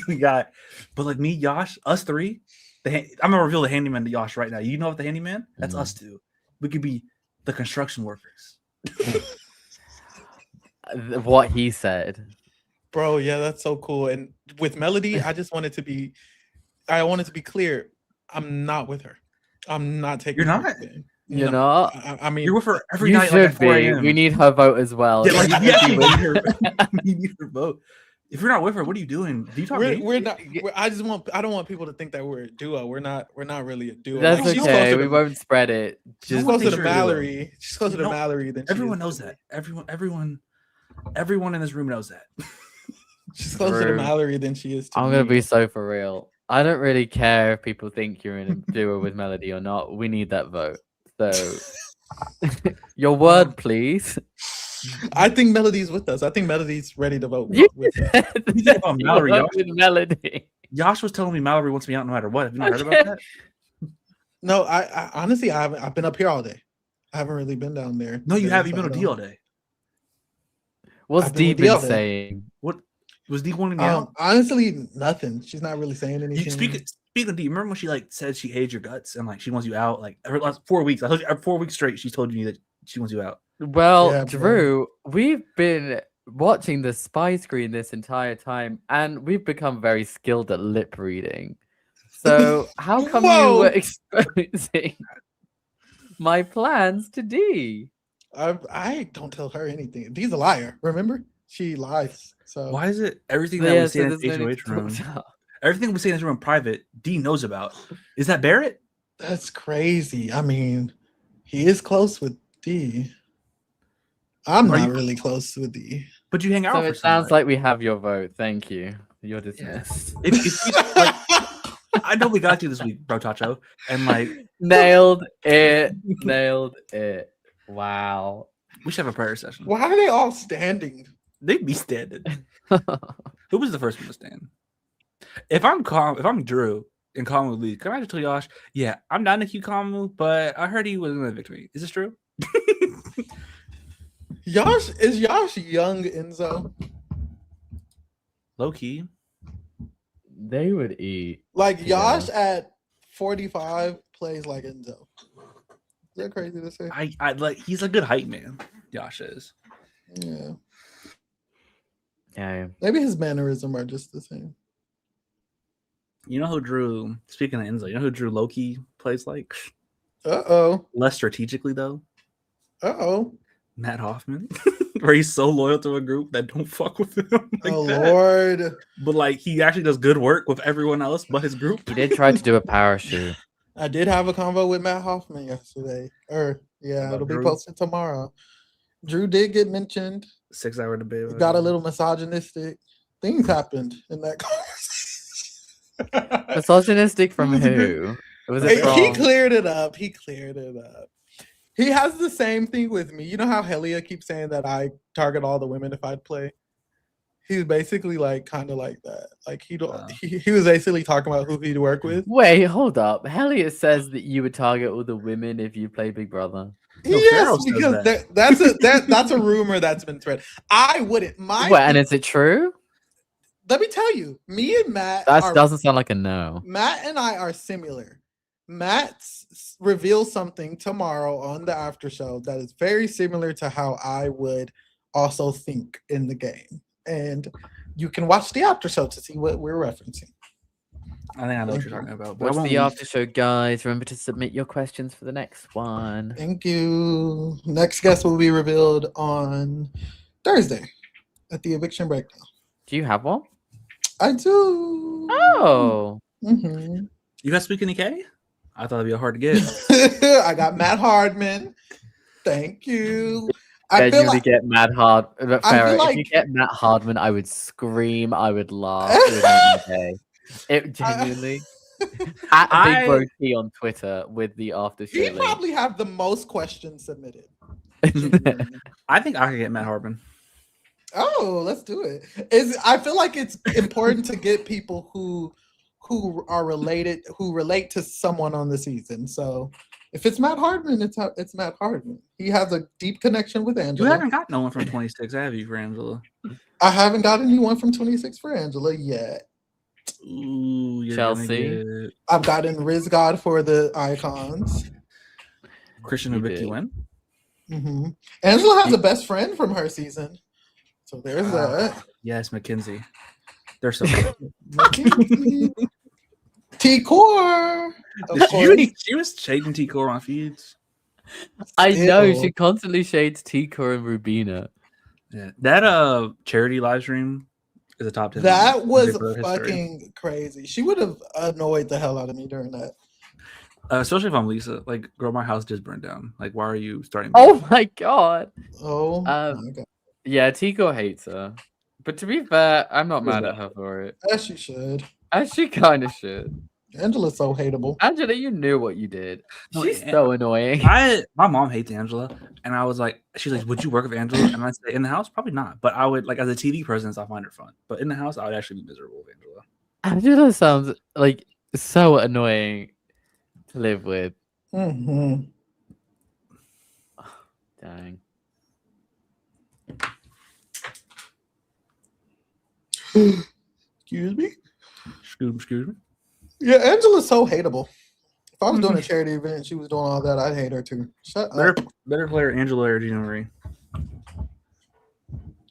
we got, but like me, Yash, us 3. I'm going to reveal the handyman to Yash right now. You know what the handyman? That's us 2. We could be the construction workers. What he said. Bro, yeah, that's so cool. And with Melody, I wanted to be clear. I'm not with her. I'm not taking You're her not? to bed. You're No. not? I mean, You're with her every You night, like should at 4 be. a.m. We need her vote as well. Yeah, like, Don't yes, be we with- need her. We need her vote. If you're not with her, what are you doing? Do you talk games? we're not. I don't want people to think that we're a duo. We're not really a duo. That's Like, she's okay. closer We to- won't spread it. She's Just closer to sure you will. Mallory. She's closer to No, Mallory than she Everyone is knows to that. me. Everyone in this room knows that. She's closer to True. Mallory than she is to I'm me. gonna be so for real. I don't really care if people think you're in a duo with Melody or not. We need that vote. So, your word, please. I think Melody's with us. I think Melody's ready to vote You with us. You think about Mallory, Your word with Melody. Yash was telling me Mallory wants me out no matter what. Have you not heard about that? No, I honestly I haven't. I've been up here all day. I haven't really been down there. No, you Yeah, haven't. You've been so with I D all don't- day. What's I've been D with been the other. saying? What was D wanting me out? Honestly, nothing. She's not really saying anything. You speak of D. Remember when she like said she hates your guts and like she wants you out like every last 4 weeks? I told you 4 weeks straight. She told you that she wants you out. Well, Yeah, bro. Drew, we've been watching the spy screen this entire time, and we've become very skilled at lip reading. So how come you Whoa. were exposing my plans to D? I don't tell her anything. D's a liar. Remember, she lies. So Why is it everything So, that yeah, we so say in there's this no need HOH to room? talk. Everything we say in this room in private, D knows about. Is that Barrett? that's crazy. I mean, he is close with D. I'm Are not you- really close with D. But you hang out. So for it sounds somebody. like we have your vote. Thank you. You're dismissed. If you, like, I know we got you this week, bro, Tacho, and like Nailed it. Nailed it. Wow. we should have a prayer session. Why are they all standing? They'd be standing. Who was the first one to stand? If I'm Drew and Kamu lead, can I just tell Yash, yeah, I'm down to keep Kamu, but I heard he was in a victory. Is this true? Is Yash young Enzo? Low key. They would eat. Like Yeah. Yash at 45 plays like Enzo. Is that crazy to say? I like he's a good height man. Yash is. Yeah. Yeah. Maybe his mannerism are just the same. You know who Drew? Speaking of Enzo, you know who Drew Loki plays like? Uh-oh. Less strategically though. Uh-oh. Matt Hoffman, where he's so loyal to a group that don't fuck with him. Like Oh, that. Lord. But like he actually does good work with everyone else but his group. He did try to do a parachute. I did have a convo with Matt Hoffman yesterday. About It'll be Drew? posted tomorrow. Drew did get mentioned. 6 hour debate. It got a little misogynistic. Things happened in that conversation. Misogynistic from who? Was it He from? cleared it up. He has the same thing with me. You know how Helia keeps saying that I target all the women if I'd play? He's basically like kind of like that. Like he was basically talking about who he'd work with. Wait, hold up. Elliot says that you would target all the women if you play Big Brother. No, Pharaoh Yes, says because that. that's a rumor that's been spread. I wouldn't. And is it true? Let me tell you, me and Matt That doesn't sound like a no. Matt and I are similar. Matt reveals something tomorrow on the after show that is very similar to how I would also think in the game. And you can watch the after show to see what we're referencing. I think I know what you're talking about. But Watch I won't the leave. after show, guys. Remember to submit your questions for the next one. Thank you. Next guest will be revealed on Thursday at the eviction breakdown. Do you have one? I do. Oh. Mhm. You got Speak Any K? I thought it'd be hard to get. I got Matt Hardman. Thank you. I feel Genuinely like get Matt Hard. Pharaoh, like- if you get Matt Hardman, I would scream. I would laugh. It would make me day. It genuinely. At Big Bro T on Twitter with the after show he link. probably have the most questions submitted. I think I could get Matt Harbin. Oh, let's do it. I feel like it's important to get people who are related, who relate to someone on the season. So if it's Matt Hardman, it's Matt Hardman. He has a deep connection with You Angela. haven't got no one from 26, have you, for Angela? I haven't got anyone from 26 for Angela yet. Ooh, you're Chelsea. gonna get I've gotten Riz God for the icons. Christian You and Vicky did. Wynn. Angela has a best friend from her season. So there's that. Yes, Mackenzie. They're so good. T-Core. She was shading T-Core on feeds. I know she constantly shades Tika and Rubina. Yeah, that charity live stream is a top 10. That was fucking crazy. She would have annoyed the hell out of me during that. Especially if I'm Lisa. Like, girl, my house just burned down. Like, why are you starting? Oh my god. Oh my god. Yeah, Tico hates her. But to be fair, I'm not mad at her for it. As she should. As she kind of should. Angela's so hateable. Angela, you knew what you did. She's so annoying. My mom hates Angela, and I was like, she's like, would you work with Angela? And I say, in the house, probably not. But I would, like, as a TV presence, I find her fun. But in the house, I would actually be miserable with Angela. Angela sounds like so annoying to live with. Mm-hmm. Dang. Excuse me? Excuse me? Yeah, Angela's so hateable. If I was doing a charity event and she was doing all that, I'd hate her too. Shut up. Better player, Angela or Gina Marie?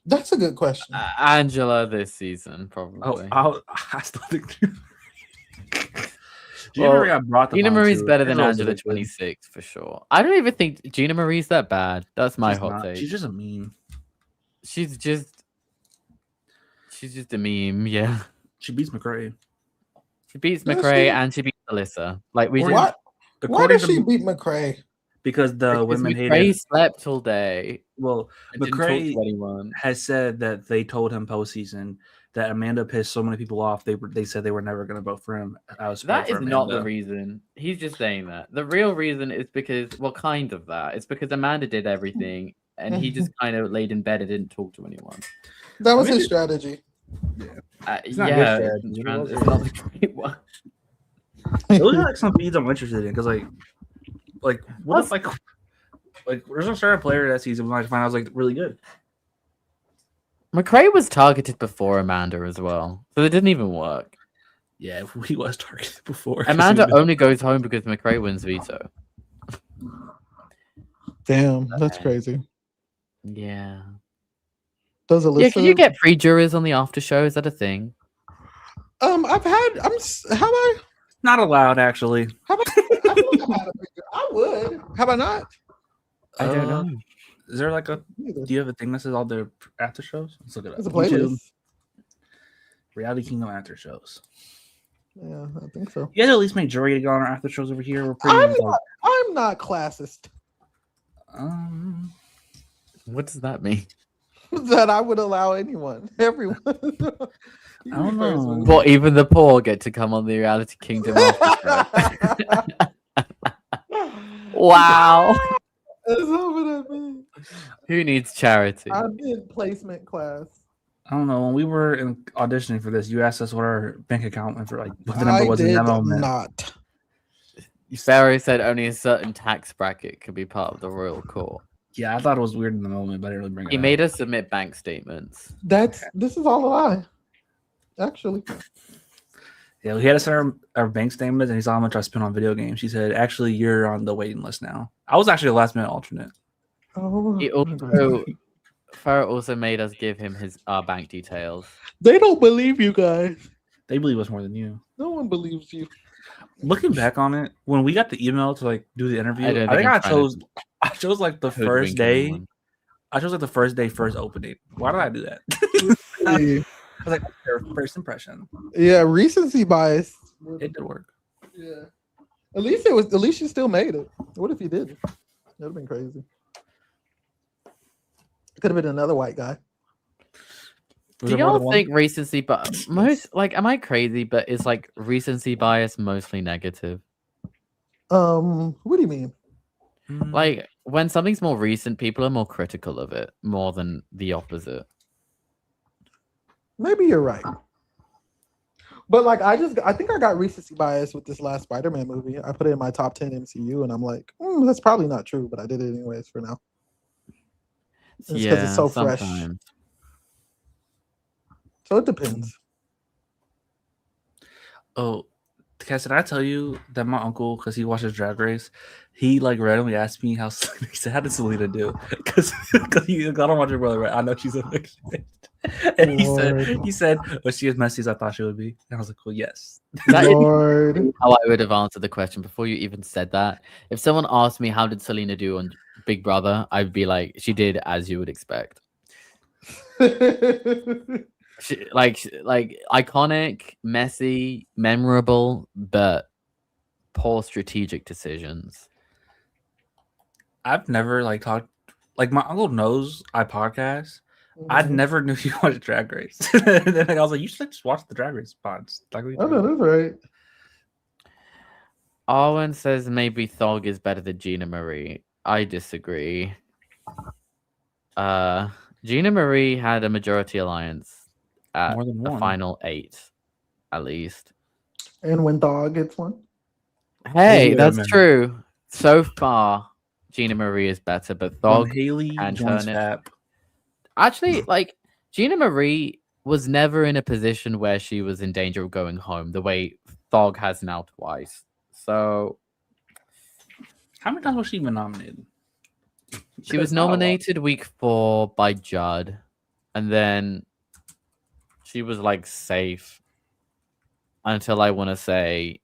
That's a good question. Angela this season, probably. I still think Gina Marie, I brought Gina Marie's better than Angela 26 for sure. I don't even think Gina Marie's that bad. That's my hot take. She's just a meme. She's just a meme, yeah. She beats McRae. She beats McRae and she beats Alyssa. Like we Why does she beat McRae? Because women hated. McRae slept all day. Well, McRae has said that they told him postseason that Amanda pissed so many people off. They said they were never going to vote for him. That is not the reason. He's just saying that. The real reason is because, well, kind of that. It's because Amanda did everything, and he just kind of laid in bed and didn't talk to anyone. That was his strategy. It's not the great one. Those are like some feeds I'm interested in because like what if like there's a certain player that season when I find I was like really good. McRae was targeted before Amanda as well, so it didn't even work. Yeah, he was targeted before. Amanda only goes home because McRae wins veto. Damn, that's crazy. Yeah. Does Alyssa... Yeah, can you get free jurors on the after show? Is that a thing? How about not allowed actually? I would. How about not? I don't know. Is there like do you have a thing that says all the after shows? Let's look it up. It's a playlist. Reality Kingdom after shows. Yeah, I think so. You guys at least make jury to go on our after shows over here. I'm not classist. What does that mean? That I would allow everyone. I don't know. Well, even the poor get to come on the Reality Kingdom after show. Wow. That's not what I mean. Who needs charity? I did placement class. I don't know. When we were auditioning for this, you asked us what our bank account went for, like what the number was in that moment. Not. Pharaoh said only a certain tax bracket could be part of the royal court. Yeah, I thought it was weird in the moment, but I didn't really bring it up. He made us submit bank statements. This is all a lie. Actually. Yeah, he had us send our bank statements, and he saw how much I spent on video games. He said, "Actually, you're on the waiting list now." I was actually a last minute alternate. Oh. Pharaoh also made us give him our bank details. They don't believe you guys. They believe us more than you. No one believes you. Looking back on it, when we got the email to like do the interview, I think I chose like the first day. I chose like the first day, first opening. Why did I do that? I was like, first impression. Yeah, recency bias. It did work. Yeah. At least you still made it. What if you didn't? That would have been crazy. Could have been another white guy. Do y'all think recency bias am I crazy, but is like recency bias mostly negative? What do you mean? Like when something's more recent, people are more critical of it more than the opposite. Maybe you're right. But like I think I got recency bias with this last Spider-Man movie. I put it in my top 10 MCU and I'm like, that's probably not true, but I did it anyways for now. It's because it's so fresh. So it depends. Oh, Cass, did I tell you that my uncle, because he watches Drag Race, he like randomly asked me he said, how did Selena do? Because I don't watch her brother, right? I know she's a mixed. And he said, "Was she as messy as I thought she would be?" And I was like, "Well, yes." That is Lord. how I would have answered the question before you even said that. If someone asked me how did Selena do on Big Brother, I'd be like, she did as you would expect. Like iconic, messy, memorable, but poor strategic decisions. I've never like talked. Like my uncle knows I podcast. I never knew you watched Drag Race. And then I was like, you should just watch the Drag Race pods. Like, Oh no, that's right. Arwen says maybe Thog is better than Gina Marie. I disagree. Gina Marie had a majority alliance at More than the one. final 8, at least. And when Dog gets one. Hey, Wait a that's minute. true. So far, Gina Marie is better, but When Thog Haley can joins turn it. FAP. Actually, like Gina Marie was never in a position where she was in danger of going home the way Thog has now twice. So How many times was she even nominated? she was Because not a lot. nominated week 4 by Judd, and then she was like safe until I want to say,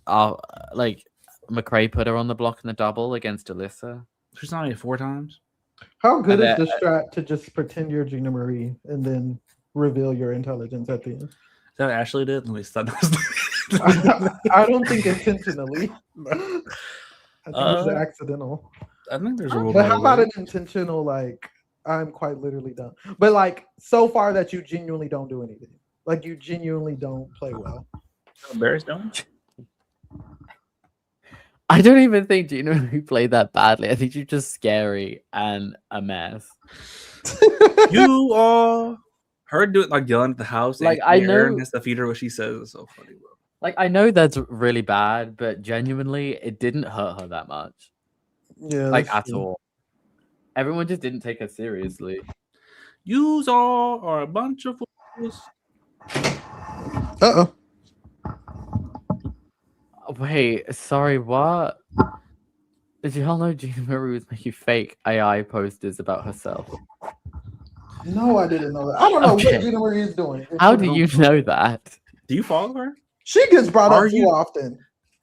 like McRae put her on the block in the double against Alyssa. She's nominated 4 times. How good And is the strat to just pretend you're Gina Marie and then reveal your intelligence at the end? Is that what Ashley did? Let me stop. I don't think intentionally. I think it's accidental. I think there's a rule. But how about an intentional, like, I'm quite literally done. But like so far that you genuinely don't do anything. Like you genuinely don't play well. Barry's doing? I don't even think Gina Marie played that badly. I think she's just scary and a mess. You all heard do it like yelling at the house. Like, and I Aaron know- has to feed her what she says. It's so funny, bro. Like, I know that's really bad, but genuinely, it didn't hurt her that much. Yeah. Like, at all. Everyone just didn't take her seriously. Yous all are a bunch of fools. Uh-oh. Wait, sorry, what? Did you all know Gina Marie was making fake AI posters about herself? No, I didn't know that. I don't know Okay. what Gina Marie is doing. How do you know that? Do you follow her? She gets brought Are up too you- often.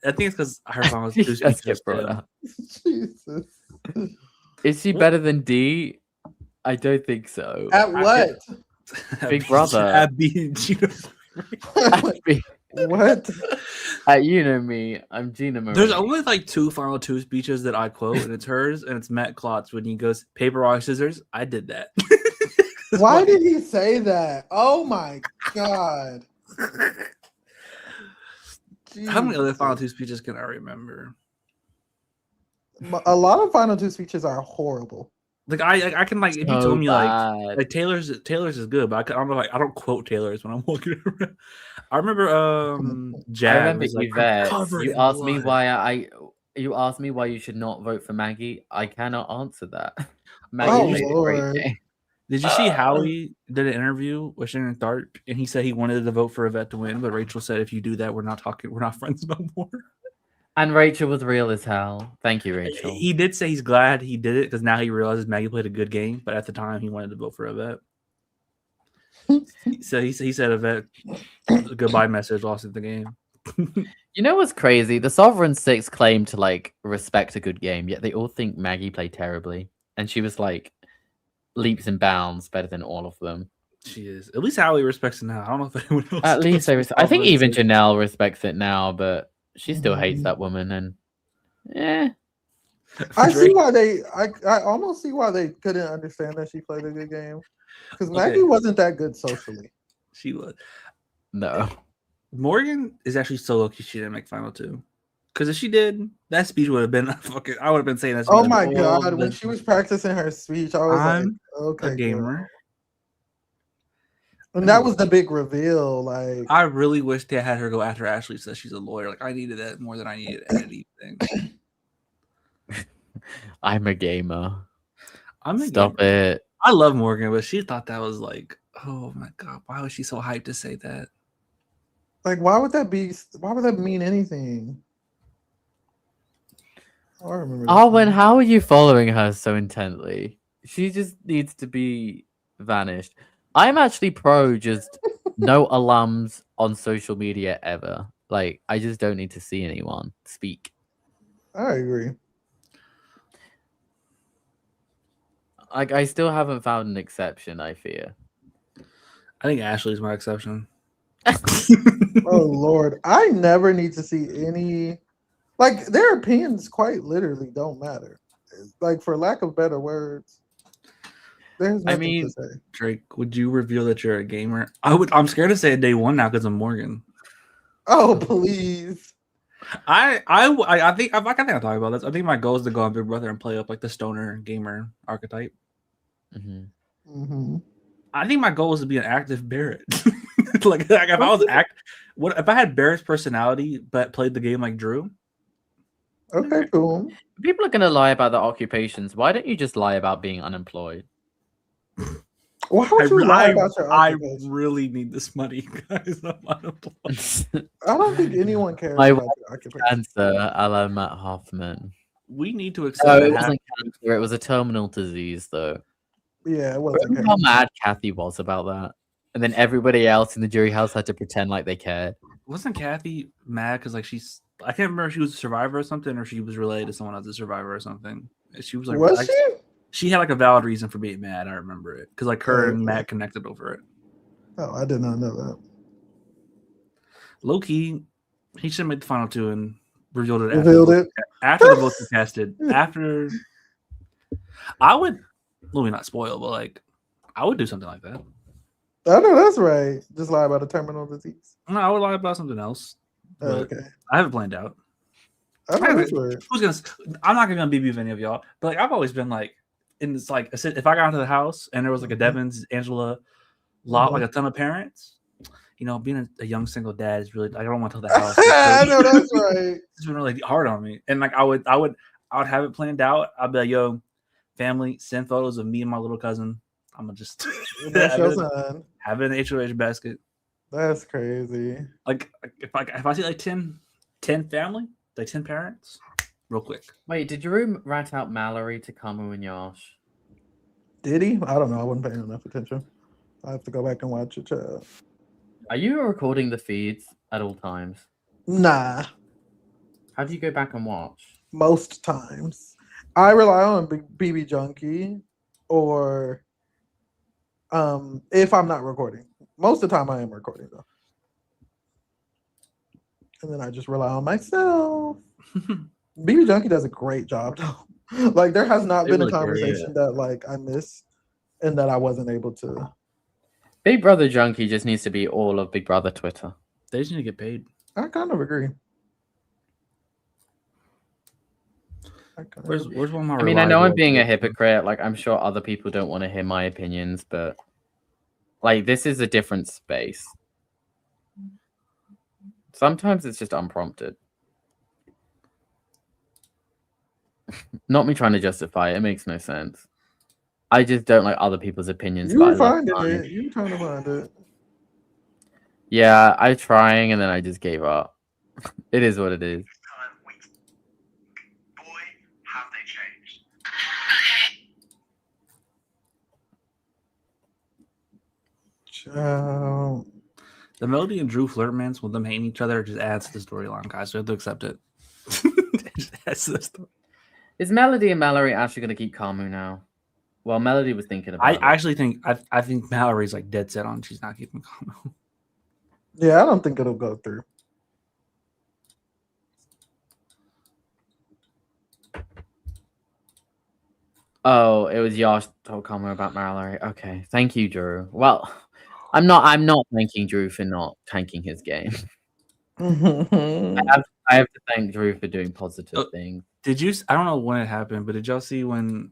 I think it's because her song was She too does speeches. get brought up. Jesus. Is she better than D? I don't think so. At what? Big Brother. At being Gina. What? You know me. I'm Gina Marie. There's only like 2 final 2 speeches that I quote, and it's hers and it's Matt Klotz when he goes paper rock scissors. I did that. Why did he say that? Oh my god. How many other Jesus. final 2 speeches can I remember? A lot of final 2 speeches are horrible. Like I can like if you So told me bad. like Taylor's is good, but I don't know, like I don't quote Taylor's when I'm walking around. I remember Jazz. I remember was like, Yvette. "Covered You in asked me blood." you asked me why you should not vote for Maggie. I cannot answer that. Oh, Maggie made a great Lord. game. Did you see Howie did an interview with Shannon Tharp, and he said he wanted to vote for Yvette to win, but Rachel said if you do that, we're not friends no more. And Rachel was real as hell. Thank you, Rachel. He did say he's glad he did it because now he realizes Maggie played a good game, but at the time he wanted to vote for Yvette. So he said Yvette a goodbye message lost at the game. You know what's crazy? The Sovereign Six claim to like respect a good game, yet they all think Maggie played terribly, and she was like leaps and bounds better than all of them. She is. At least Howie respects it now. I don't know if anyone else. At least does. I think even Janelle respects it now, but she still hates that woman. And I see why I almost see why they couldn't understand that she played a good game. Because Maggie wasn't that good socially. She was. no. Morgan is actually so lucky she didn't make final 2. Because if she did, that speech would have been fucking. I would have been saying that. Oh my god! When she was practicing her speech, I was I'm like, "Okay, a gamer." girl. And that was the big reveal. Like, I really wish they had her go after Ashley says she's a lawyer. Like I needed that more than I needed anything. I'm a gamer. I'm a Stop gamer. it. I love Morgan, but she thought that was like, oh my god, why was she so hyped to say that? why would that be? Why would that mean anything? Oh, I remember. Arwen, how are you following her so intently? She just needs to be vanished. I'm actually pro just no alums on social media ever. Like, I just don't need to see anyone speak. I agree. Like, I still haven't found an exception, I fear. I think Ashley's my exception. Oh Lord, I never need to see any. Like their opinions, quite literally, don't matter. Like for lack of better words, there's nothing to say. Drake, would you reveal that you're a gamer? I'm scared to say it day one now because of Morgan. Oh please. I think I think I'll talk about this. I think my goal is to go on Big Brother and play up like the stoner gamer archetype. I think my goal is to be an active Barrett. like if I was if I had Barrett's personality but played the game like Drew. Okay, cool. People are gonna lie about their occupations. Why don't you just lie about being unemployed? Why would you lie about your occupation? I really need this money, guys. I'm unemployed. I don't think anyone cares about your occupation. Cancer, a la Matt Hoffman. We need to accept. No, it wasn't cancer. It was a terminal disease, though. Yeah, it wasn't. Remember how mad Kathy was about that? And then everybody else in the jury house had to pretend like they cared. Wasn't Kathy mad because like I can't remember if she was a survivor or something, or she was related to someone as a survivor or something. She was like, was she? She had like a valid reason for being mad. I remember it because like her and Matt connected over it. Oh, I did not know that. Low key, he should have made the final two and revealed it after the votes were casted. After I would, let me not spoil, but like I would do something like that. I know that's right. Just lie about a terminal disease. No, I would lie about something else. Okay. I have it planned out. I know that's right. I'm not gonna BB with any of y'all, but like I've always been like in this like if I got into the house and there was like a Devins, Angela, lot like a ton of parents, you know, being a young single dad is really I don't want to tell the house. I know that's right. It's been really hard on me, and like I would have it planned out. I'd be like, yo, family, send photos of me and my little cousin. I'm gonna just have it in the HOH basket. That's crazy. Like if I see like 10 family, like 10 parents, real quick. Wait, did Drew rat out Mallerie to Kamu and Yash? Did he? I don't know. I wasn't paying enough attention. I have to go back and watch it. Are you recording the feeds at all times? Nah. How do you go back and watch? Most times. I rely on BB Junkie or if I'm not recording. Most of the time I am recording though. And then I just rely on myself. BB Junkie does a great job though. Like there has not been a conversation that like I missed and that I wasn't able to. Big Brother Junkie just needs to be all of Big Brother Twitter. They just need to get paid. I kind of agree. Where's one of my I mean, I know I'm being a hypocrite. Like, I'm sure other people don't want to hear my opinions, but like, this is a different space. Sometimes it's just unprompted. Not me trying to justify it. It makes no sense. I just don't like other people's opinions. You were finding it. You were trying to find it. Yeah, I'm trying, and then I just gave up. It is what it is. The Melody and Drew flirtments with them hating each other just adds to the storyline, guys. So we have to accept it. Is Melody and Mallerie actually going to keep Kamu now? Well, Melody was thinking about it. I actually think I think Mallory's like dead set on she's not keeping Kamu. Yeah, I don't think it'll go through. Oh, it was Yash told Kamu about Mallerie. Okay, thank you, Drew. Well, I'm not thanking Drew for not tanking his game. I have to thank Drew for doing positive things. Did you? I don't know when it happened, but did y'all see when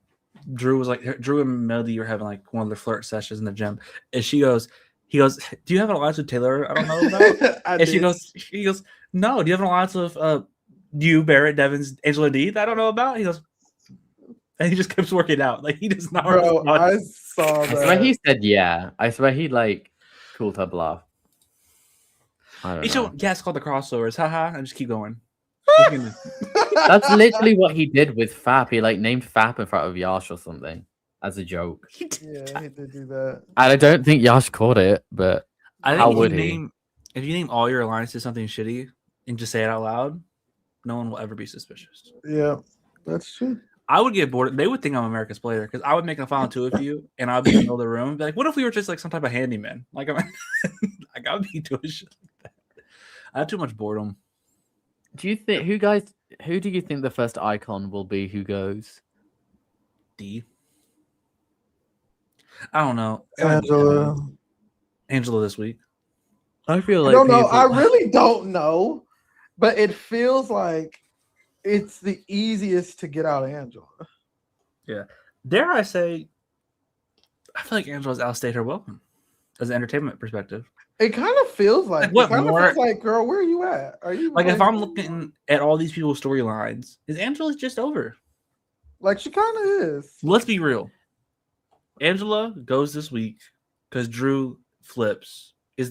Drew and Melody were having like one of their flirt sessions in the gym, and he goes, "Do you have an alliance with Taylor? I don't know about." And he goes, "No. Do you have an alliance with you, Barrett, Devins, Angela D? That I don't know about." He goes, and he just keeps working out. Like he does not. Bro, I saw that. I swear he said yeah. I swear he like called her bluff. I don't know. Yeah, it's called the crossovers. Haha, and just keep going. That's literally what he did with Fap. He like named Fap in front of Yash or something. as a joke. Yeah, he did do that. And I don't think Yash caught it, but how would he? If you name all your alliances something shitty and just say it out loud, no one will ever be suspicious. Yeah, that's true. I would get bored. They would think I'm America's player because I would make a final two of you, and I'd be in the middle of the room and be like, "What if we were just like some type of handyman?" Like, like I'd be doing shit like that. I have too much boredom. Do you think who do you think the first icon will be who goes? D. I don't know. Angela this week. I feel like I don't know. I really don't know, but it feels like it's the easiest to get out of Angela. Yeah. Dare I say, I feel like Angela's outstayed her welcome as an entertainment perspective. It kind of feels like what more? Feels like, girl, where are you at? Are you like if I'm looking at all these people's storylines, is Angela's just over? Like she kind of is. Let's be real. Angela goes this week because Drew flips. Is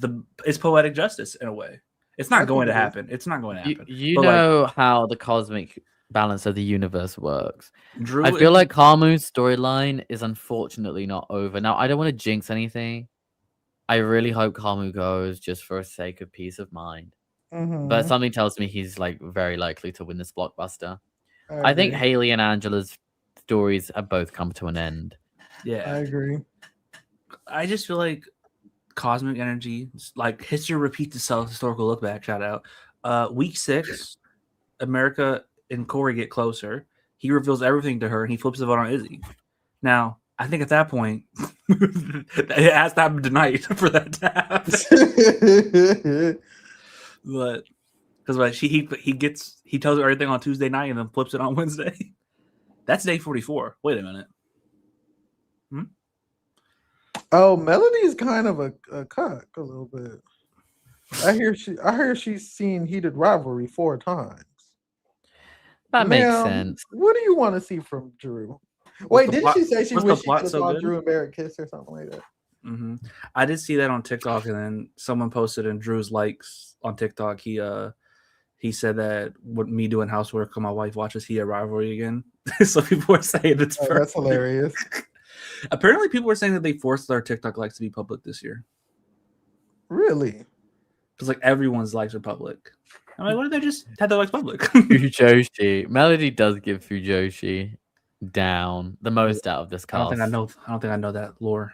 poetic justice in a way. It's not going to happen. It's not going to happen. You know how the cosmic balance of the universe works. I feel like Kamu's storyline is unfortunately not over. Now, I don't want to jinx anything. I really hope Kamu goes just for the sake of peace of mind. Mm-hmm. But something tells me he's like very likely to win this blockbuster. I think Haley and Angela's stories have both come to an end. Yeah, I agree. I just feel like cosmic energy, like history repeats itself. Historical look back. Shout out. Week 6, America and Corey get closer. He reveals everything to her, and he flips the vote on Izzy. Now, I think at that point, it has to happen tonight for that to happen. But because he tells her everything on Tuesday night and then flips it on Wednesday. That's day 44. Wait a minute. Oh, Melody's kind of a cuck a little bit. I hear she's seen Heated Rivalry 4 times. That makes sense. What do you want to see from Drew? Wait, didn't she say she wished she could have saw Drew and Barrett kiss or something like that? Mm-hmm. I did see that on TikTok, and then someone posted in Drew's likes on TikTok. He said that with me doing housework, my wife watches Heated Rivalry again. So people are saying it's that's hilarious. Apparently, people were saying that they forced their TikTok likes to be public this year. Really? Because like everyone's likes are public. I'm like, why did they just have their likes public? Fujoshi. Melody does give Fujoshi down the most out of this cast. I don't think I know that lore.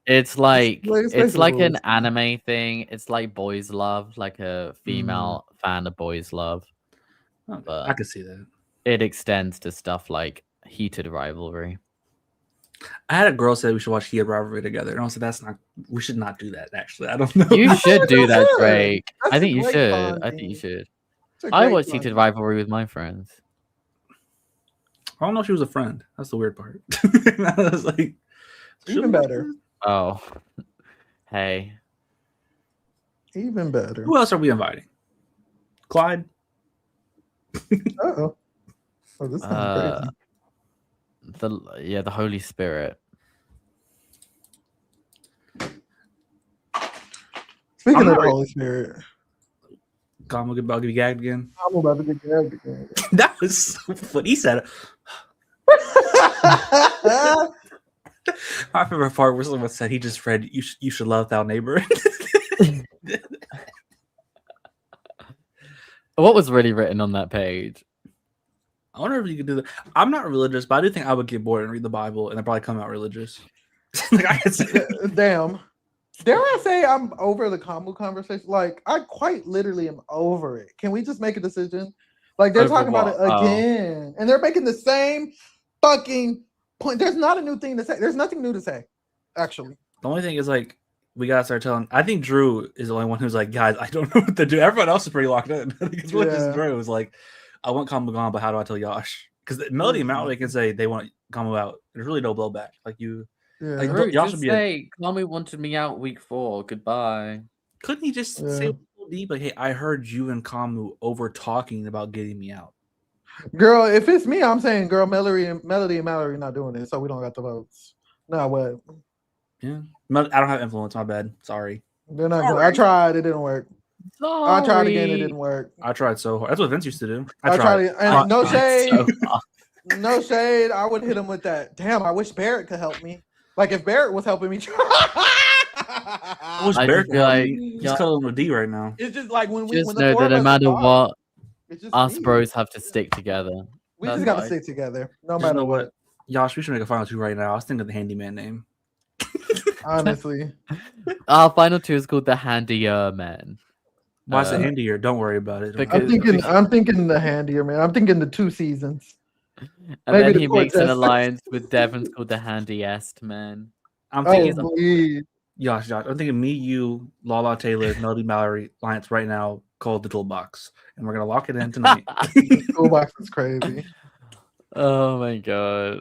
It's like an anime thing. It's like boys love, like a female fan of boys love. But I could see that. It extends to stuff like Heated Rivalry. I had a girl say we should watch Heated Rivalry together, and I said we should not do that. Actually, I don't know. You should do that, Drake. I think you should. I watched Heated Rivalry with my friends. I don't know if she was a friend. That's the weird part. I was like, even better. Oh, hey. Even better. Who else are we inviting? Clyde. Oh, this sounds crazy. The Holy Spirit. Speaking of the Holy Spirit, Kamu about to be gagged again. I'm about to get gagged again. That was what he said. My favorite part was someone said he just read you should love thy neighbor. What was really written on that page? I wonder if you could do that. I'm not religious, but I do think I would get bored and read the Bible and then probably come out religious. Damn. Dare I say I'm over the Kamu conversation? Like, I quite literally am over it. Can we just make a decision? Like, they're talking about it again. And they're making the same fucking point. There's not a new thing to say. There's nothing new to say, actually. The only thing is, like, we gotta start telling. I think Drew is the only one who's like, guys, I don't know what to do. Everyone else is pretty locked in. It's really just Drew is like, I want Kamu gone, but how do I tell Yash? Because Melody and Mallerie can say they want Kamu out. There's really no blowback. Like you, like Yash would say, Kamu wanted me out week 4. Goodbye. Couldn't he just say deep like, hey, I heard you and Kamu over talking about getting me out? Girl, if it's me, I'm saying, girl, Melody and Mallerie not doing it, so we don't got the votes. No, what? Yeah, I don't have influence. My bad. Sorry. They're not good. I tried. It didn't work. Sorry. I tried again. It didn't work. I tried so hard. That's what Vince used to do. I tried it. And no shade. No shade. I would hit him with that. Damn, I wish Barrett could help me. Like if Barrett was helping me. I wish I Barrett just could feel help like me. Just call him a D right now. It's just like when just when know the four that of no us matter talk, what, it's just us me. bros have to stick together. We That's just gotta why. stick together, no Just matter know what. Yash, we should make a final two right now. I was thinking of the handyman name. Honestly, Our final two is called the Handier Man. Why is it handier? Don't worry about it. Because- I'm thinking the handier man. I'm thinking the 2 seasons. And Maybe then the he court makes an jester. alliance with Devon's called the Handiest Man. I'm Oh, thinking, please. Yash, I'm thinking me, you, Lala Taylor, Melody Mallory alliance right now called the Toolbox, and we're gonna lock it in tonight. Toolbox is crazy. Oh my god.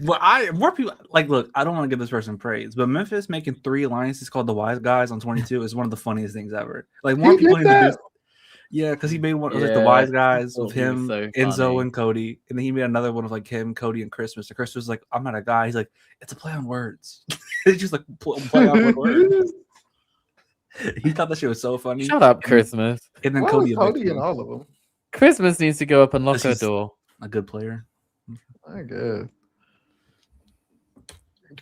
Well, more people like. Look, I don't want to give this person praise, but Memphis making 3 alliances called the Wise Guys on 22 is one of the funniest things ever. Like more He people did need to do. that? Yeah, because he made one. It was like Yeah, the Wise Guys thought with he was him, so Enzo, funny. and Cody, and then he made another one of like him, Cody, and Christmas. And Christmas was like, "I'm not a guy." He's like, "It's a play on words." It's just like play on words. He thought that shit was so funny. Shut up, Christmas. And then Why Cody, was Cody in all of them? Christmas needs to go up and lock This her is- door. a good player. I guess.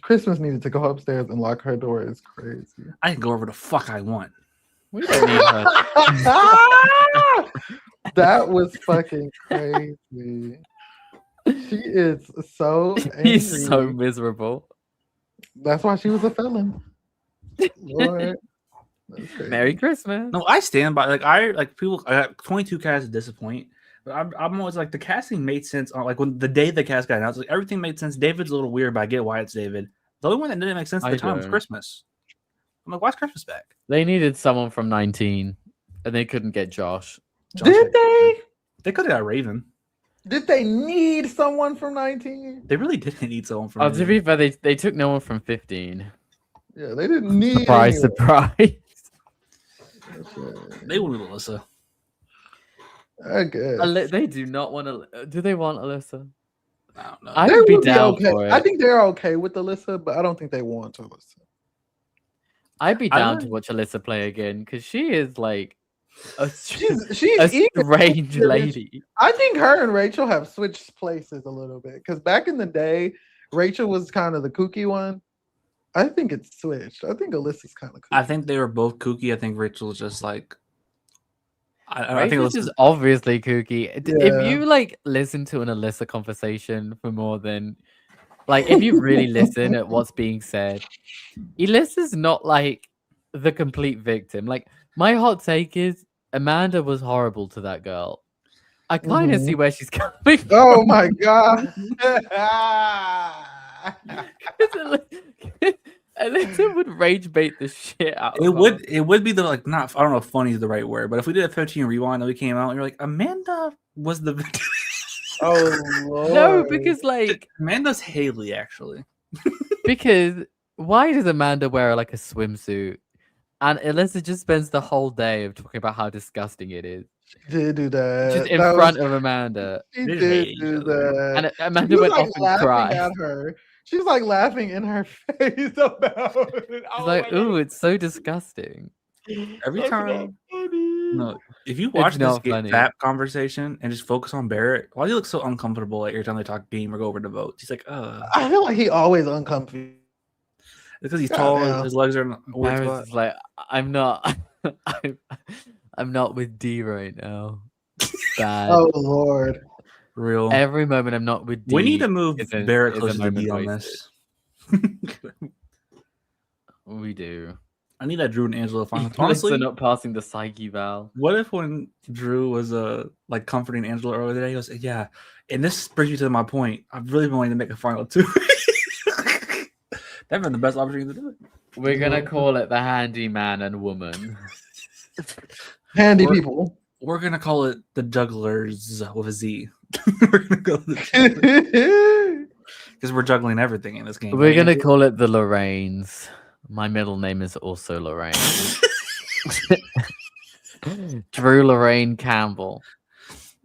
Christmas needed to go upstairs and lock her door. Is crazy. I can go wherever the fuck I want. We don't need her. That was fucking crazy. She is so angry. He's so miserable. That's why she was a felon. Lord. That's crazy. Merry Christmas. No, I stand by people. I got 22 casts to disappoint, but I'm always like the casting made sense on like when the day the cast got announced, like everything made sense. David's a little weird, but I get why it's David. The only one that didn't make sense at the time was Christmas. I'm like, why's Christmas back? They needed someone from 19, and they couldn't get Josh. Did they? They could have got Raven. Did they need someone from 19? They really didn't need someone from. Oh, to be fair, they took no one from 15. Yeah, they didn't need. Surprise, anyone. surprise. They wanted Alyssa. I guess. They do not want to. Do they want Alyssa? I don't know. I They would be would down okay. for it. I think they're okay with Alyssa, but I don't think they want Alyssa. I'd be down to would- watch Alyssa play again because she is like a, She's a eager. strange lady. I think her and Rachel have switched places a little bit because back in the day, Rachel was kind of the kooky one. I think it's switched. I think Alyssa's kind of kooky. I think they were both kooky. I think Rachel's just like. I think Rachel's Alyssa. is obviously kooky. Yeah. If you like listen to an Alyssa conversation for more than like if you really listen at what's being said, Alyssa's not like the complete victim. Like my hot take is Amanda was horrible to that girl. I kind of see where she's coming from. Oh my god! Alyssa would rage bait the shit out of It her. would be the like not I don't know if funny is the right word, but if we did a 15 rewind and we came out and you're like Amanda was the victim. Oh Lord! No, because like Amanda's Haley actually. because why does Amanda wear like a swimsuit? And Alyssa just spends the whole day of talking about how disgusting it is. she did do that. Just in That front was- of Amanda. She They did hate each do other. that. And She Amanda was went like off and laughing cried. at her. She was like laughing in her face about it. She's Oh like, my ooh, God. it's so disgusting. Every That's time not funny. no, if you watch this not funny. Fap conversation and just focus on Barrett, why do you look so uncomfortable like every time they talk game or go over the votes? He's like, I feel like he always uncomfy. because he's God tall, damn. his legs are in a weird Paris spot. is like, I'm not I'm not with D right now. Bad. Oh Lord! Real. Every moment I'm not with D. We need to move is a- Barrett is a closer to moment D on wasted. this. We do. I need that Drew and Angela final. Honestly, Honestly, not passing the psyche val. what if when Drew was like comforting Angela earlier today, he goes, "Yeah," and this brings me to my point. I've really been wanting to make a final two. That'd been the best opportunity to do it. We're gonna call it the handyman and woman. Handy Or- people. We're gonna call it the Jugglers with a Z. We're gonna go because we're juggling everything in this game. We're gonna call it the Lorraines. My middle name is also Lorraine. Drew Lorraine Campbell.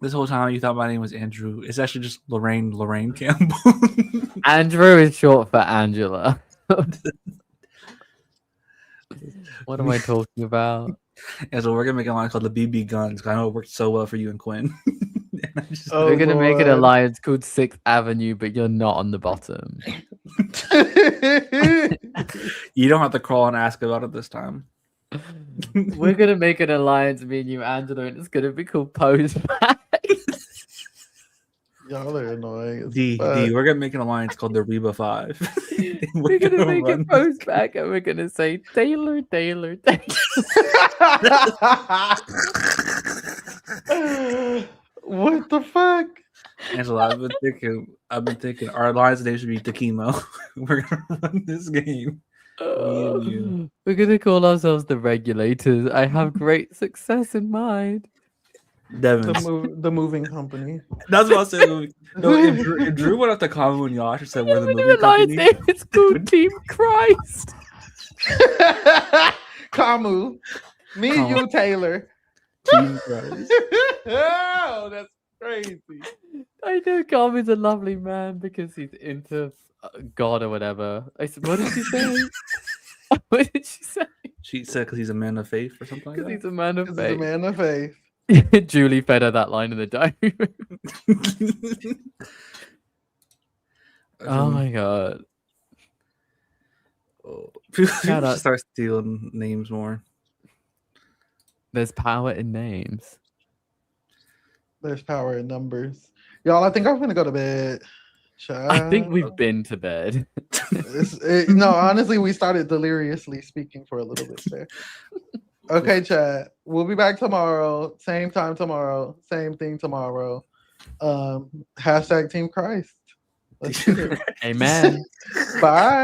This whole time you thought my name was Andrew. It's actually just Lorraine Campbell. Andrew is short for Angela. What am I talking about? And so we're gonna make a line called the BB Guns. 'Cause I know it worked so well for you and Quinn. We're gonna make an alliance called 6th Avenue, but you're not on the bottom. You don't have to crawl and ask about it this time. We're gonna make an alliance, me and you, Angela, and it's gonna be called Pose Back. Y'all are annoying. D, we're gonna make an alliance called the Reba 5. We're gonna make it Pose Back, and we're gonna say Taylor. What the fuck? Angela, I've been thinking our alliance name should be Takimo. We're gonna run this game. Me and you. We're gonna call ourselves the Regulators. I have great success in mind. Devin. The moving company. That's what I said. No, if Drew went up to Kamu and Yash and said we're the moving alliance company. name is called Team Christ. Kamu. Me and you, Taylor. Team Christ. Oh, that's crazy. I know Kamu's a lovely man because he's into God or whatever. What did she say? What did she say? She said because he's a man of faith or something like that. Because he's a man of He's faith. a man of faith. Julie fed her that line in the diary. Oh my god. People should start stealing names more. There's power in names. There's power in numbers. Y'all, I think I'm gonna go to bed. I think we've been to bed. No, honestly, we started deliriously speaking for a little bit there. Okay, chat. We'll be back tomorrow. Same time tomorrow. Same thing tomorrow. Hashtag Team Christ. Let's do it. Amen. Bye.